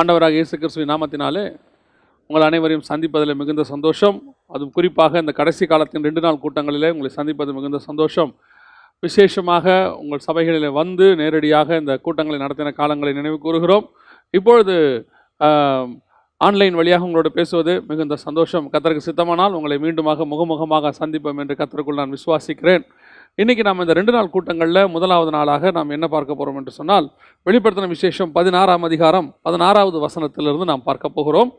ஆண்டவராக இயேசு கிறிஸ்துவின் நாமத்தினாலே உங்கள் அனைவரையும் சந்திப்பதில் மிகுந்த சந்தோஷம். அதுவும் குறிப்பாக இந்த கடைசி காலத்தின் 2 நாள் கூட்டங்களிலே உங்களை சந்திப்பது மிகுந்த சந்தோஷம். விசேஷமாக உங்கள் சபைகளில் வந்து நேரடியாக இந்த கூட்டங்களை நடத்தின காலங்களை நினைவு கூறுகிறோம். இப்பொழுது ஆன்லைன் வழியாக உங்களோடு பேசுவது மிகுந்த சந்தோஷம். கர்த்தருக்கு சித்தமானால் உங்களை மீண்டுமாக முகமுகமாக சந்திப்போம் என்று கர்த்தருக்குள் நான் விசுவாசிக்கிறேன். இன்றைக்கி நாம் இந்த 2 நாள் கூட்டங்களில் முதலாவது நாளாக நாம் என்ன பார்க்க போகிறோம் என்று சொன்னால், வெளிப்படுத்தின விசேஷம் 16ஆம் அதிகாரம் 16வது வசனத்திலிருந்து நாம் பார்க்க போகிறோம்.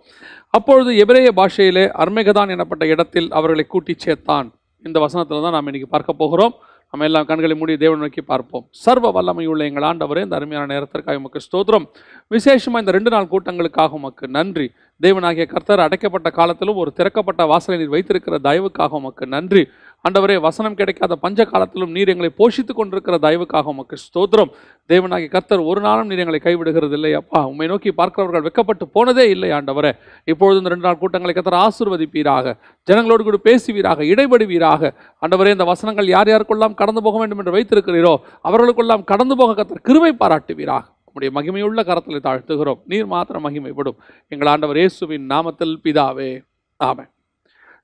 அப்பொழுது எபிரேய பாஷையிலே அர்மெகதான் எனப்பட்ட இடத்தில் அவர்களை கூட்டி சேர்த்தான். இந்த வசனத்தில் தான் நாம் இன்றைக்கி பார்க்க போகிறோம். நம்ம எல்லாம் கண்களை மூடி தேவனை நோக்கி பார்ப்போம். சர்வ வல்லமையுள்ள எங்கள் ஆண்டவரே, இந்த அருமையான நேரத்திற்காக உமக்கு ஸ்தோத்திரம். விசேஷமாக இந்த 2 நாள் கூட்டங்களுக்காக உமக்கு நன்றி. தேவனாகிய கர்த்தர் அடைக்கப்பட்ட காலத்திலும் ஒரு திறக்கப்பட்ட வாசலை நீர் வைத்திருக்கிற தயவுக்காக உமக்கு நன்றி. ஆண்டவரே, வசனம் கிடைக்காத பஞ்ச காலத்திலும் நீர் எங்களை போஷித்து கொண்டிருக்கிற தயவுக்காக உமக்கு ஸ்தோத்திரம். தேவனாகிய கர்த்தர் ஒரு நாளும் நீர் எங்களை கைவிடுகிறது இல்லை அப்பா. உம்மை நோக்கி பார்க்கிறவர்கள் வெட்கப்பட்டு போனதே இல்லை ஆண்டவரே. இப்பொழுது இந்த 2 நாள் கூட்டங்களை கர்த்தர் ஆசீர்வதிப்பீராக, ஜனங்களோடு கூட பேசுவீராக, இடைபடுவீராக. ஆண்டவரே, இந்த வசனங்கள் யார் யாருக்கெல்லாம் கடந்து போக வேண்டும் என்று வைத்திருக்கிறீரோ அவர்களுக்கெல்லாம் கடந்து போக கர்த்தர் கிருபை பாராட்டுவீராக. உடைய மகிமையுள்ள கரத்தில் தாழ்த்துகிறோம். நீர் மாத்திரம் மகிமைப்படும். எங்கள் ஆண்டவர் இயேசுவின் நாமத்தில் பிதாவே, ஆமென்.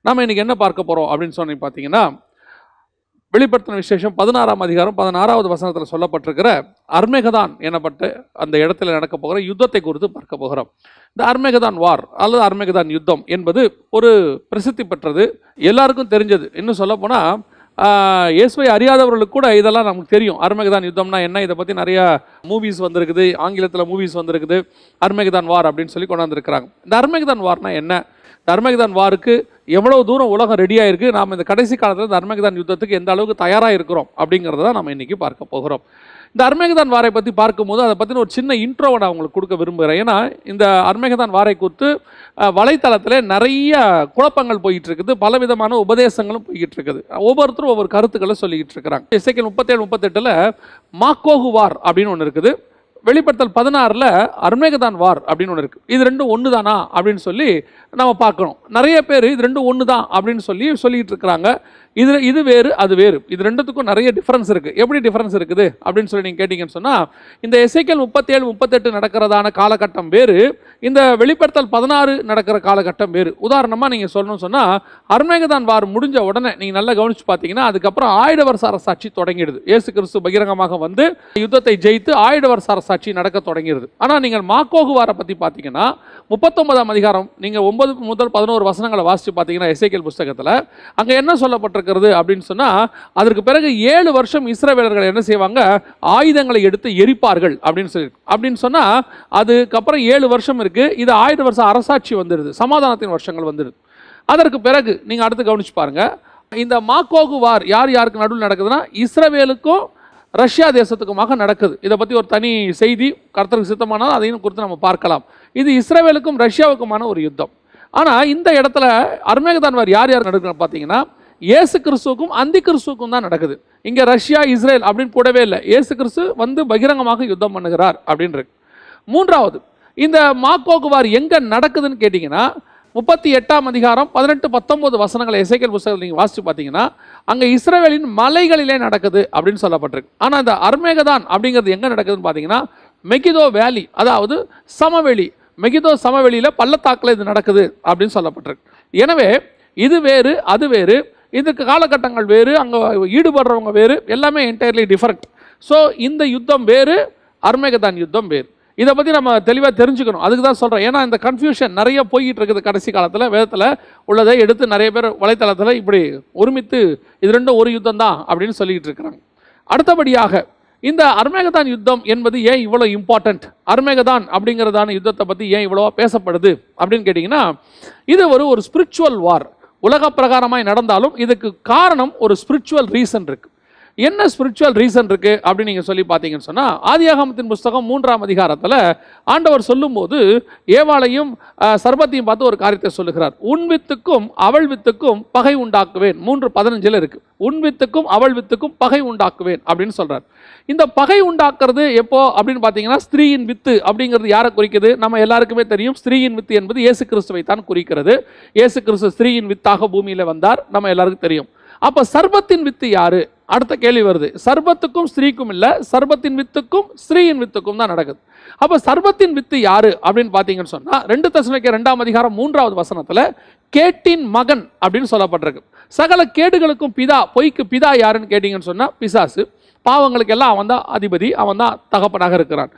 நாம் இன்னைக்கு என்ன பார்க்க போகிறோம் அப்படின்னு சொன்னி பார்த்தீங்கன்னா, வெளிப்படுத்தின விசேஷம் 16ஆம் அதிகாரம் 16வது வசனத்தில் சொல்லப்பட்டிருக்கிற அர்மெகதான் எனப்பட்ட அந்த இடத்துல நடக்க போகிற யுத்தத்தை குறித்து பார்க்க போகிறோம். இந்த அர்மெகதான் வார் அல்லது அர்மெகதான் யுத்தம் என்பது ஒரு பிரசித்தி பெற்றது, எல்லாருக்கும் தெரிஞ்சது. இன்னும் சொல்ல போனால் இயேசுவை அறியாதவர்களுக்கு கூட இதெல்லாம் நமக்கு தெரியும். அர்மெகதான் யுத்தம்னா என்ன, இதை பற்றி நிறையா மூவிஸ் வந்திருக்குது, ஆங்கிலத்தில் மூவிஸ் வந்திருக்குது. அர்மெகதான் வார் அப்படின்னு சொல்லி கொண்டாந்துருக்கிறாங்க. இந்த அர்மெகதான் வார்னா என்ன, இந்த அர்மெகதான் வாருக்கு எவ்வளவு தூரம் உலகம் ரெடியாக இருக்குது, நாம் இந்த கடைசி காலத்தில் இந்த அர்மெகதான் யுத்தத்துக்கு எந்த அளவுக்கு தயாராக இருக்கிறோம் அப்படிங்கிறத தான் நம்ம இன்றைக்கி பார்க்க போகிறோம். இந்த அர்மெகதான் வாரை பற்றி பார்க்கும்போது அதை பற்றின ஒரு சின்ன இன்ட்ரோவை நான் உங்களுக்கு கொடுக்க விரும்புகிறேன். ஏன்னா இந்த அர்மெகதான் வாரை குறித்து வலைத்தளத்தில் நிறைய குழப்பங்கள் போயிட்டு இருக்குது, பலவிதமான உபதேசங்களும் போய்கிட்டு இருக்குது. ஒவ்வொருத்தரும் ஒவ்வொரு கருத்துக்களை சொல்லிக்கிட்டு இருக்கிறாங்க. எசேக்கியேல் 37-38 மாக்கோகு வார் அப்படின்னு ஒன்று இருக்குது. வெளிப்படுத்தல் 16 அர்மெகதான் வார் அப்படின்னு ஒன்று இருக்குது. இது ரெண்டும் ஒன்று தானா அப்படின்னு சொல்லி நம்ம பார்க்கணும். நிறைய பேர் இது ரெண்டும் ஒன்று தான் அப்படின்னு சொல்லிக்கிட்டு இருக்கிறாங்க. இது வேறு அது வேறு, இது ரெண்டுத்துக்கும் நிறைய டிஃப்ரென்ஸ் இருக்குது. எப்படி டிஃப்ரென்ஸ் இருக்குது அப்படின்னு சொல்லி நீங்கள் கேட்டிங்கன்னு சொன்னால், இந்த எசேக்கியேல் 37-38 நடக்கிறதான காலகட்டம் வேறு, இந்த வெளிப்படுத்தல் 16 நடக்கிற காலகட்டம் வேறு. உதாரணமாக நீங்கள் சொல்லணும்னு சொன்னால், அர்மெகதான் வார் முடிஞ்ச உடனே நீங்கள் நல்லா கவனித்து பார்த்தீங்கன்னா, அதுக்கப்புறம் 1000 வருஷ அரசாட்சி தொடங்கிடுது. இயேசு கிறிஸ்து பகிரங்கமாக வந்து யுத்தத்தை ஜெயித்து 1000 வருஷ அரசாட்சி நடக்க தொடங்கிடுது. ஆனால் நீங்கள் மாக்கோகு வாரை பற்றி பார்த்தீங்கன்னா, 39ஆம் அதிகாரம் நீங்கள் 9 முதல் 11 வசனங்களை வாசித்து பார்த்தீங்கன்னா எசேக்கியேல் புஸ்தகத்தில் அங்கே என்ன சொல்லப்பட்டிருக்கிறது அப்படின்னு சொன்னால், அதற்கு பிறகு 7 வருஷம் இஸ்ரவேலர்கள் என்ன செய்வாங்க, ஆயுதங்களை எடுத்து எரிப்பார்கள் அப்படின்னு சொன்னால், அதுக்கப்புறம் 7 வருஷம் இருக்குது. இது 1000 வருஷம் அரசாட்சி வந்துடுது, சமாதானத்தின் வருஷங்கள் வந்துடுது. அதற்கு பிறகு நீங்கள் அடுத்து கவனிச்சு பாருங்கள், இந்த மாக்கோகு வார் யார் யாருக்கு நடுவில் நடக்குதுன்னா, இஸ்ரவேலுக்கும் ரஷ்யா தேசத்துக்குமாக நடக்குது. இதை பற்றி ஒரு தனி செய்தி கர்த்தருக்கு சித்தமானால் அதையும் குறித்து நம்ம பார்க்கலாம். இது இஸ்ரவேலுக்கும் ரஷ்யாவுக்குமான ஒரு யுத்தம். ஆனால் இந்த இடத்துல அர்மெகதான் வார் யார் யார் நடக்குதுன்னு பார்த்தீங்கன்னா, இயேசு கிறிஸ்துவுக்கும் அந்தி கிறிஸ்துவுக்கும் தான் நடக்குது. இங்கே ரஷ்யா இஸ்ரேல் அப்படின்னு கூடவே இல்லை. இயேசு கிறிஸ்து வந்து பகிரங்கமாக யுத்தம் பண்ணுகிறார் அப்படின்றது. மூன்றாவது, இந்த மாக்கோகு வார் எங்கே நடக்குதுன்னு கேட்டிங்கன்னா, 38ஆம் அதிகாரம் 18-19 வசனங்களை எசேக்கியேல் புஸ்தகத்தில் நீங்கள் வாசித்து பார்த்தீங்கன்னா, அங்கே இஸ்ரவேலின் மலைகளிலே நடக்குது அப்படின்னு சொல்லப்பட்டிருக்கு. ஆனால் இந்த அர்மெகதான் அப்படிங்கிறது எங்கே நடக்குதுன்னு பார்த்தீங்கன்னா, மெகிதோ வேலி, அதாவது சமவெளி, மெகிதோ சமவெளியில் பள்ளத்தாக்கில் இது நடக்குது அப்படின்னு சொல்லப்பட்டிருக்கு. எனவே இது வேறு அது வேறு, இதுக்கு காலகட்டங்கள் வேறு, அங்கே ஈடுபடுறவங்க வேறு, எல்லாமே என்டையர்லி டிஃபரெண்ட். ஸோ இந்த யுத்தம் வேறு, அர்மெகதான் யுத்தம் வேறு. இதை பற்றி நம்ம தெளிவாக தெரிஞ்சுக்கணும். அதுக்கு தான் சொல்கிறேன். ஏன்னா இந்த கன்ஃபியூஷன் நிறைய போய்கிட்டு இருக்குது. கடைசி காலத்தில் வேதத்தில் உள்ளதை எடுத்து நிறைய பேர் வலைத்தளத்தில் இப்படி ஒருமித்து இது ரெண்டும் ஒரு யுத்தம் தான் அப்படின்னு சொல்லிக்கிட்டு இருக்கிறாங்க. அடுத்தபடியாக இந்த அர்மெகதான் யுத்தம் என்பது ஏன் இவ்வளோ இம்பார்ட்டண்ட், அர்மெகதான் அப்படிங்கிறதான யுத்தத்தை பற்றி ஏன் இவ்வளோ பேசப்படுது அப்படின்னு கேட்டிங்கன்னா, இது ஒரு ஸ்பிரிச்சுவல் வார். உலக பிரகாரமாய் நடந்தாலும் இதுக்கு காரணம் ஒரு ஸ்பிரிச்சுவல் ரீசன் இருக்குது. என்ன ஸ்பிரிச்சுவல் ரீசன் இருக்குது அப்படின்னு நீங்கள் சொல்லி பார்த்தீங்கன்னு சொன்னால், ஆதியாகமத்தின் புஸ்தகம் 3ஆம் அதிகாரத்தில் ஆண்டவர் சொல்லும்போது ஏவாளையும் சர்பத்தையும் பார்த்து ஒரு காரியத்தை சொல்லுகிறார். உன் வித்துக்கும் அவள் வித்துக்கும் பகை உண்டாக்குவேன். 3:15 இருக்குது. உன் வித்துக்கும் அவள் வித்துக்கும் பகை உண்டாக்குவேன் அப்படின்னு சொல்கிறார். இந்த பகை உண்டாக்குறது எப்போ அப்படின்னு பார்த்தீங்கன்னா, ஸ்திரீயின் வித்து அப்படிங்கிறது யாரை குறிக்குது? நம்ம எல்லாருக்குமே தெரியும். ஸ்திரீயின் வித்து என்பது இயேசு கிறிஸ்துவை தான் குறிக்கிறது. இயேசு கிறிஸ்து ஸ்திரீயின் வித்தாக பூமியில் வந்தார், நம்ம எல்லாருக்கும் தெரியும். அப்போ சர்பத்தின் வித்து யாரு அடுத்த கேள்வி வருது, சர்பத்துக்கும் ஸ்திரீக்கும் இல்லை, சர்பத்தின் வித்துக்கும் ஸ்திரீயின் வித்துக்கும் தான் நடக்குது. அப்போ சர்பத்தின் வித்து யாரு அப்படின்னு பார்த்தீங்கன்னு சொன்னா 2 தெசலோனிக்கேயர் 2ஆம் அதிகாரம் 3வது வசனத்துல கேட்டின் மகன் அப்படின்னு சொல்லப்பட்டிருக்கு. சகல கேடுகளுக்கும் பிதா, பொய்க்கு பிதா யாருன்னு கேட்டீங்கன்னு சொன்னா பிசாசு. பாவங்களுக்கு எல்லாம் அவன் தான் அதிபதி, அவன் தான் தகப்பனாக இருக்கிறான்.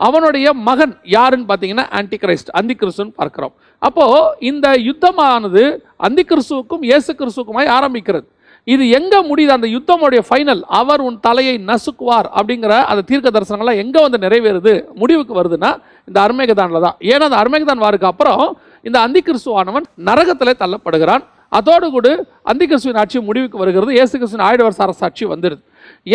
அவனுடைய மகன் யாருன்னு பார்த்தீங்கன்னா ஆன்டி கிரைஸ்ட், அந்தி கிறிஸ்துன்னு பார்க்கிறோம். அப்போ இந்த யுத்தமானது அந்தி கிறிஸ்துவுக்கும் இயேசு கிறிஸ்துவுக்குமாய் ஆரம்பிக்கிறது. இது எங்க முடியுது? அந்த யுத்தமுடைய ஃபைனல், அவர் உன் தலையை நசுக்குவார் அப்படிங்கிற அந்த தீர்க்க தரிசனங்கள்லாம் எங்க வந்து நிறைவேறுது, முடிவுக்கு வருதுன்னா இந்த அர்மேகதான்ல தான். ஏன்னா அந்த அர்மேகதான் வாருக்கு அப்புறம் இந்த அந்தி கிறிஸ்துவானவன் நரகத்திலே தள்ளப்படுகிறான். அதோடு கூட அந்தி கிறிஸ்துவின் ஆட்சி முடிவுக்கு வருகிறது. இயேசு கிறிஸ்துவின் 1000 வருஷ அரசாட்சி வந்துடுது.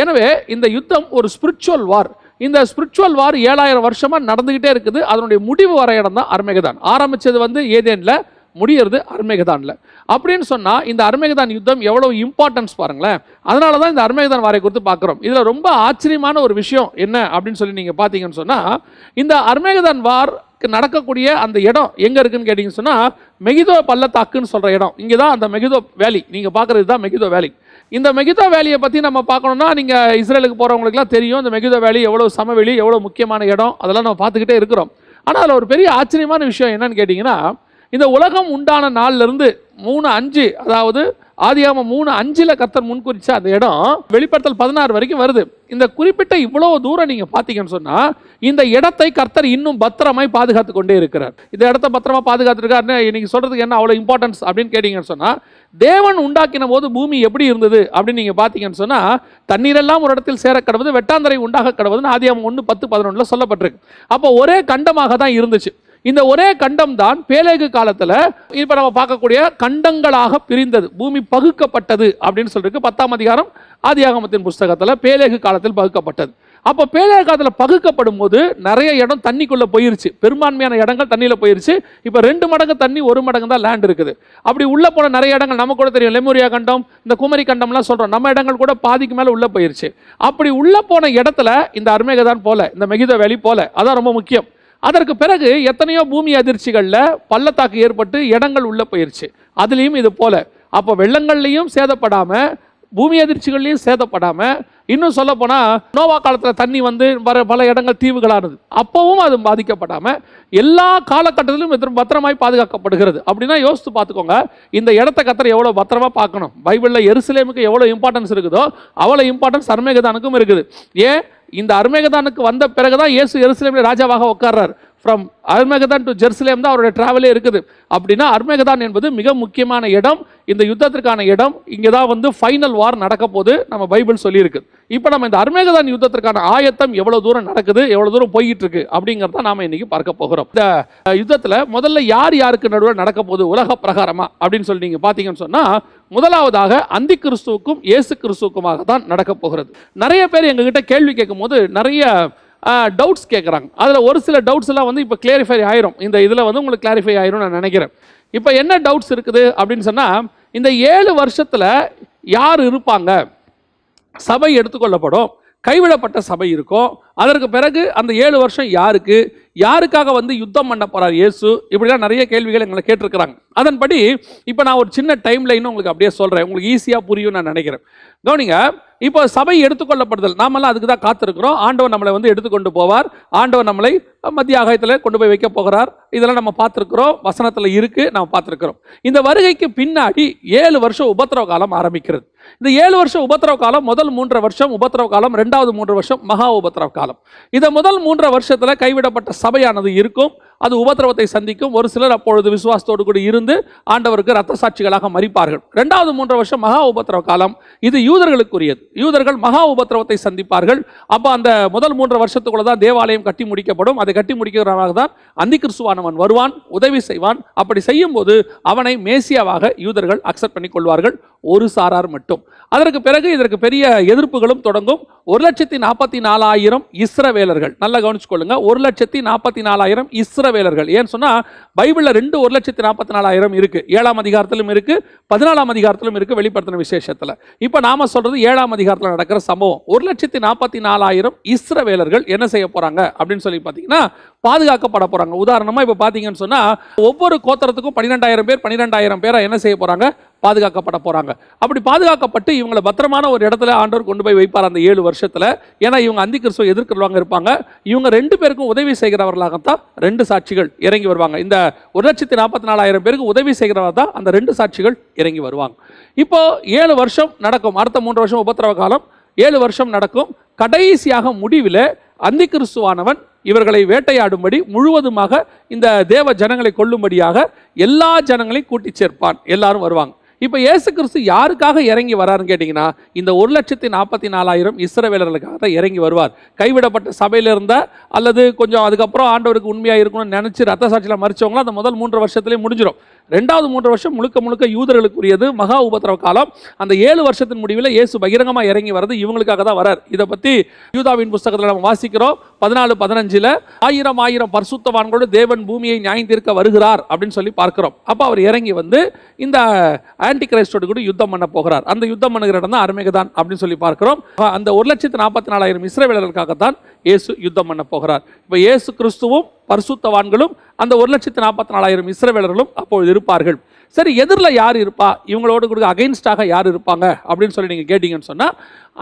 எனவே இந்த யுத்தம் ஒரு ஸ்பிரிச்சுவல் வார். இந்த ஸ்பிரிச்சுவல் வார் 7000 வருஷமா நடந்துகிட்டே இருக்குது. அதனுடைய முடிவு வர இடம் தான் அர்மேகதான். ஆரம்பிச்சது வந்து ஏதேன்ல, முடியறது அர்மேகதான்ல. அப்படின்னு சொன்னா இந்த அர்மேகதான் யுத்தம் எவ்வளவு இம்பார்ட்டன்ஸ் பாருங்களேன். அதனால தான் இந்த அர்மேகதான் வாரை குறித்து பார்க்கிறோம். இதுல ரொம்ப ஆச்சரியமான ஒரு விஷயம் என்ன அப்படின்னு சொல்லி நீங்க பாத்தீங்கன்னு சொன்னா, இந்த அர்மேகதான் வார் நடக்கக்கூடிய அந்த இடம் எங்க இருக்குன்னு கேட்டீங்கன்னு சொன்னா மெகிதோ பள்ளத்தாக்குன்னு சொல்ற இடம். இங்கதான் அந்த மெகிதோ வேலி, நீங்க பாக்குறது தான் மெகிதோ வேலி. இந்த மெகிதோ வேலியை பற்றி நம்ம பார்க்கணும்னா நீங்கள் இஸ்ரேலுக்கு போகிறவங்களுக்குலாம் தெரியும் இந்த மெகிதோ வேலி எவ்வளோ சமவெளி, எவ்வளோ முக்கியமான இடம், அதெல்லாம் நம்ம பார்த்துக்கிட்டே இருக்கிறோம். ஆனால் அதில் ஒரு பெரிய ஆச்சரியமான விஷயம் என்னன்னு கேட்டிங்கன்னா, இந்த உலகம் உண்டான நாள்லேருந்து 3:5, அதாவது ஆதியாகமம் 3:5 கர்த்தர் முன்குறிச்ச அந்த இடம் வெளிப்படுத்தல் 16 வரைக்கும் வருது. இந்த குறிப்பிட்ட இவ்வளவு தூரம் நீங்க பாத்தீங்கன்னு சொன்னா இந்த இடத்தை கர்த்தர் இன்னும் பத்திரமாய் பாதுகாத்து கொண்டே இருக்கிறார். இந்த இடத்தை பத்திரமா பாதுகாத்துருக்காருன்னு நீங்க சொல்றதுக்கு என்ன அவ்வளவு இம்பார்ட்டன்ஸ் அப்படின்னு கேட்டீங்கன்னு சொன்னா, தேவன் உண்டாக்கின போது பூமி எப்படி இருந்தது அப்படின்னு நீங்க பாத்தீங்கன்னு சொன்னா, தண்ணீரெல்லாம் ஒரு இடத்தில் சேர கடவுது, வெட்டாந்தரை உண்டாக கடவுதுன்னு ஆதியாகமம் 1:10-11 சொல்லப்பட்டிருக்கு. அப்போ ஒரே கண்டமாக தான் இருந்துச்சு. இந்த ஒரே கண்டம் தான் பேலேகு காலத்துல இப்ப நம்ம பார்க்கக்கூடிய கண்டங்களாக பிரிந்தது, பூமி பகுக்கப்பட்டது அப்படின்னு சொல்லிருக்கு 10ஆம் அதிகாரம் ஆதியாகமத்தின் புஸ்தகத்துல பேலேகு காலத்தில் பகுக்கப்பட்டது. அப்போ பேலேகு காலத்தில் பகுக்கப்படும் போது நிறைய இடம் தண்ணிக்குள்ள போயிருச்சு, பெரும்பான்மையான இடங்கள் தண்ணியில போயிருச்சு. இப்ப 2 மடங்கு தண்ணி, 1 மடங்கு தான் லேண்ட் இருக்குது. அப்படி உள்ள போன நிறைய இடங்கள் நமக்கு கூட தெரியும், லெமூரியா கண்டம், இந்த குமரி கண்டம்லாம் சொல்றோம், நம்ம இடங்கள் கூட பாதிக்கு மேல உள்ள போயிருச்சு. அப்படி உள்ள போன இடத்துல இந்த அர்மேகதான் போல, இந்த மெகிதோ வேலி போல, அதான் ரொம்ப முக்கியம். அதற்கு பிறகு எத்தனையோ பூமி அதிர்ச்சிகள்ல பள்ளத்தாக்கு ஏற்பட்டு இடங்கள் உள்ள போயிருச்சு, அதுலேயும் இது போல. அப்போ வெள்ளங்கள்லையும் சேதப்படாம, பூமி அதிர்ச்சிகள்லையும் சேதப்படாம, இன்னும் சொல்ல போனா நோவா காலத்தில் தண்ணி வந்து வர பல இடங்கள் தீவுகளானது, அப்பவும் அது பாதிக்கப்படாம எல்லா காலகட்டத்திலும் பத்திரமாய் பாதுகாக்கப்படுகிறது. அப்படின்னா யோசித்து பார்த்துக்கோங்க, இந்த இடத்த கர்த்தர் எவ்வளவு பத்திரமா பார்க்கணும். பைபிளில் எருசலேமுக்கு எவ்வளவு இம்பார்ட்டன்ஸ் இருக்குதோ அவ்வளவு இம்பார்ட்டன்ஸ் அர்மேகதானுக்கும் இருக்குது. ஏன் இந்த அர்மேகதானுக்கு வந்த பிறகுதான் இயேசு எருசலேமில் ராஜாவாக உட்கார்றார். ஃப்ரம் அர்மேகதான் டு ஜெருசலேம் தான் அவருடைய டிராவலே இருக்குது. அப்படின்னா அர்மேகதான் என்பது மிக முக்கியமான இடம், இந்த யுத்தத்திற்கான இடம். இங்கே தான் வந்து ஃபைனல் வார் நடக்க போது நம்ம பைபிள் சொல்லியிருக்கு. இப்போ நம்ம இந்த அர்மேகதான் யுத்தத்திற்கான ஆயத்தம் எவ்வளவு தூரம் நடக்குது, எவ்வளவு தூரம் போயிட்டு இருக்கு அப்படிங்கிறத நாம இன்னைக்கு பார்க்க போகிறோம். இந்த யுத்தத்தில் முதல்ல யார் யாருக்கு நடுவில் நடக்க போகுது உலக பிரகாரமா அப்படின்னு சொல்லி நீங்க பார்த்தீங்கன்னு சொன்னா, முதலாவதாக அந்தி கிறிஸ்துவுக்கும் இயேசு கிறிஸ்துவுக்குமாக தான் நடக்க போகிறது. நிறைய பேர் எங்ககிட்ட கேள்வி கேட்கும் போது நிறைய டவுட்ஸ் கேட்குறாங்க. அதில் ஒரு சில டவுட்ஸ் எல்லாம் வந்து இப்போ கிளாரிஃபை ஆயிரும், இந்த இதில் வந்து உங்களுக்கு கிளாரிஃபை ஆயிரும் நான் நினைக்கிறேன். இப்போ என்ன டவுட்ஸ் இருக்குது அப்படின்னு சொன்னால், இந்த 7 வருஷத்தில் யார் இருப்பாங்க, சபை எடுத்துக்கொள்ளப்படும், கைவிடப்பட்ட சபை இருக்கும், அதற்கு பிறகு அந்த 7 வருஷம் யாருக்கு, யாருக்காக வந்து யுத்தம் பண்ண போறார் இயேசு, இப்படிலாம் நிறைய கேள்விகள் எங்களை கேட்டிருக்கிறாங்க. அதன்படி இப்போ நான் ஒரு சின்ன டைம் லைன் உங்களுக்கு அப்படியே சொல்கிறேன், உங்களுக்கு ஈஸியாக புரியும் நான் நினைக்கிறேன். கவனிங்க, இப்போ சபை எடுத்துக்கொள்ளப்படுதல் நாமெல்லாம் அதுக்கு தான் காத்திருக்கிறோம். ஆண்டவர் நம்மளை வந்து எடுத்துக்கொண்டு போவார், ஆண்டவர் நம்மளை மத்திய ஆகாயத்தில் கொண்டு போய் வைக்க போகிறார், இதெல்லாம் நம்ம பார்த்துருக்கிறோம், வசனத்தில் இருக்கு, நம்ம பார்த்துருக்கிறோம். இந்த வருகைக்கு பின்னாடி 7 வருஷம் உபத்திரவ காலம் ஆரம்பிக்கிறது. இந்த 7 வருஷம் உபத்திரவ காலம், முதல் 3 வருஷம் உபத்திரவ காலம், 2வது 3 வருஷம் மகா உபத்திரவ காலம். இந்த முதல் 3 வருஷத்துல கைவிடப்பட்ட சபையானது இருக்கும், அது உபத்திரவத்தை சந்திக்கும். ஒரு சிலர் அப்பொழுது விசுவாசத்தோடு கூட இருந்து ஆண்டவருக்கு இரத்த சாட்சிகளாக மரிப்பார்கள். 2வது 3 வருஷம் மகா உபத்திரவ காலம், இது யூதர்களுக்குரியது. யூதர்கள் மகா உபத்திரவத்தை சந்திப்பார்கள். அப்போ அந்த முதல் 3 வருஷத்துக்குள்ள தான் தேவாலயம் கட்டி முடிக்கப்படும். அதை கட்டி முடிக்கிறவராக தான் அந்தி கிறிஸ்துவானவன் வருவான், உதவி செய்வான். அப்படி செய்யும் போது அவனை மேசியாவாக யூதர்கள் அக்செப்ட் பண்ணி கொள்வார்கள், ஒரு சாரார் மட்டும். அதற்கு பிறகு இதற்கு பெரிய எதிர்ப்புகளும் தொடங்கும். 1,44,000 இஸ்ரவேலர்கள், நல்லா கவனிச்சுக்கொள்ளுங்க, 1,44,000 இஸ்ரவேலர்கள். ஏன்னு சொன்னா பைபிள்ல 2 1,44,000 இருக்கு, 7ஆம் அதிகாரத்திலும் இருக்கு, 14ஆம் அதிகாரத்திலும் இருக்கு, வெளிப்படுத்தின விசேஷத்துல. இப்ப நாம சொல்றது 7ஆம் அதிகாரத்தில் நடக்கிற சம்பவம். 1,44,000 இஸ்ரவேலர்கள் என்ன செய்ய போறாங்க அப்படின்னு சொல்லி பாத்தீங்கன்னா, பாதுகாக்கப்பட போறாங்க. உதாரணமா இப்ப பாத்தீங்கன்னு சொன்னா ஒவ்வொரு கோத்திரத்துக்கும் 12,000 பேரை என்ன செய்ய போறாங்க? பாதுகாக்கப்பட போறாங்க. அப்படி பாதுகாக்கப்பட்டு இவங்களை பத்திரமான ஒரு இடத்துல ஆண்டவர் கொண்டு போய் வைப்பார் அந்த 7 வருஷத்துல. ஏன்னா இவங்க அந்தி கிறிஸ்துவை எதிர்க்கிறவங்க இருப்பாங்க. இவங்க 2 பேருக்கும் உதவி செய்கிறவர்களாகத்தான் 2 சாட்சிகள் இறங்கி வருவாங்க. இந்த 1,44,000 பேருக்கு உதவி செய்கிறவங்க தான் அந்த 2 சாட்சிகள் இறங்கி வருவாங்க. இப்போ 7 வருஷம் நடக்கும். அடுத்த 3 வருஷம் உபத்திரவ காலம், 7 வருஷம் நடக்கும். கடைசியாக முடிவில் அந்தி கிறிஸ்துவானவன் இவர்களை வேட்டையாடும்படி முழுவதுமாக இந்த தேவ ஜனங்களை கொல்லும்படியாக எல்லா ஜனங்களையும் கூட்டி சேர்ப்பான். எல்லாரும் வருவாங்க. இப்போ இயேசு கிறிஸ்து யாருக்காக இறங்கி வராருன்னு கேட்டிங்கன்னா, இந்த 1,44,000 இஸ்ரவேலர்களுக்காக தான் இறங்கி வருவார். கைவிடப்பட்ட சபையில் இருந்த அல்லது கொஞ்சம் அதுக்கப்புறம் ஆண்டவருக்கு உண்மையாக இருக்கணும்னு நினச்சி ரத்த சாட்சியில் மறிச்சவங்களாம் அந்த முதல் 3 வருஷத்துலேயே முடிஞ்சிடும். 2வது 3 வருஷம் முழுக்க முழுக்க யூதர்களுக்குரியது, மகா உபத்திரவ காலம். அந்த 7 வருஷத்தின் முடிவில் இயேசு பகிரங்கமாக இறங்கி வர்றது இவங்களுக்காக தான் வரார். இதை பற்றி யூதாவின் புஸ்தகத்தில் நம்ம வாசிக்கிறோம். 14:15 1000 பரிசுத்தவான்களோடு தேவன் பூமியை நியாயம் தீர்க்க வருகிறார் அப்படின்னு சொல்லி பார்க்கிறோம். அப்போ அவர் இறங்கி வந்து இந்த ஆன்டி கிரைஸ்டோடு கூட யுத்தம் பண்ண போகிறார். அந்த யுத்தம் பண்ணுகிற இடம் தான் அர்மேகதான் அப்படின்னு சொல்லி பார்க்கிறோம். அந்த 1,44,000 இஸ்ரவேலர்களுக்காகத்தான் இயேசு யுத்தம் பண்ண போகிறார். இப்போ இயேசு கிறிஸ்துவும் பரிசுத்தவான்களும் அந்த 1,44,000 இஸ்ரவேலர்களும் அப்பொழுது இருப்பார்கள். சரி, எதிரில் யார் இருப்பா? இவங்களோடு கூட அகைன்ஸ்டாக யார் இருப்பாங்க அப்படின்னு சொல்லி நீங்கள் கேட்டீங்கன்னு சொன்னால்,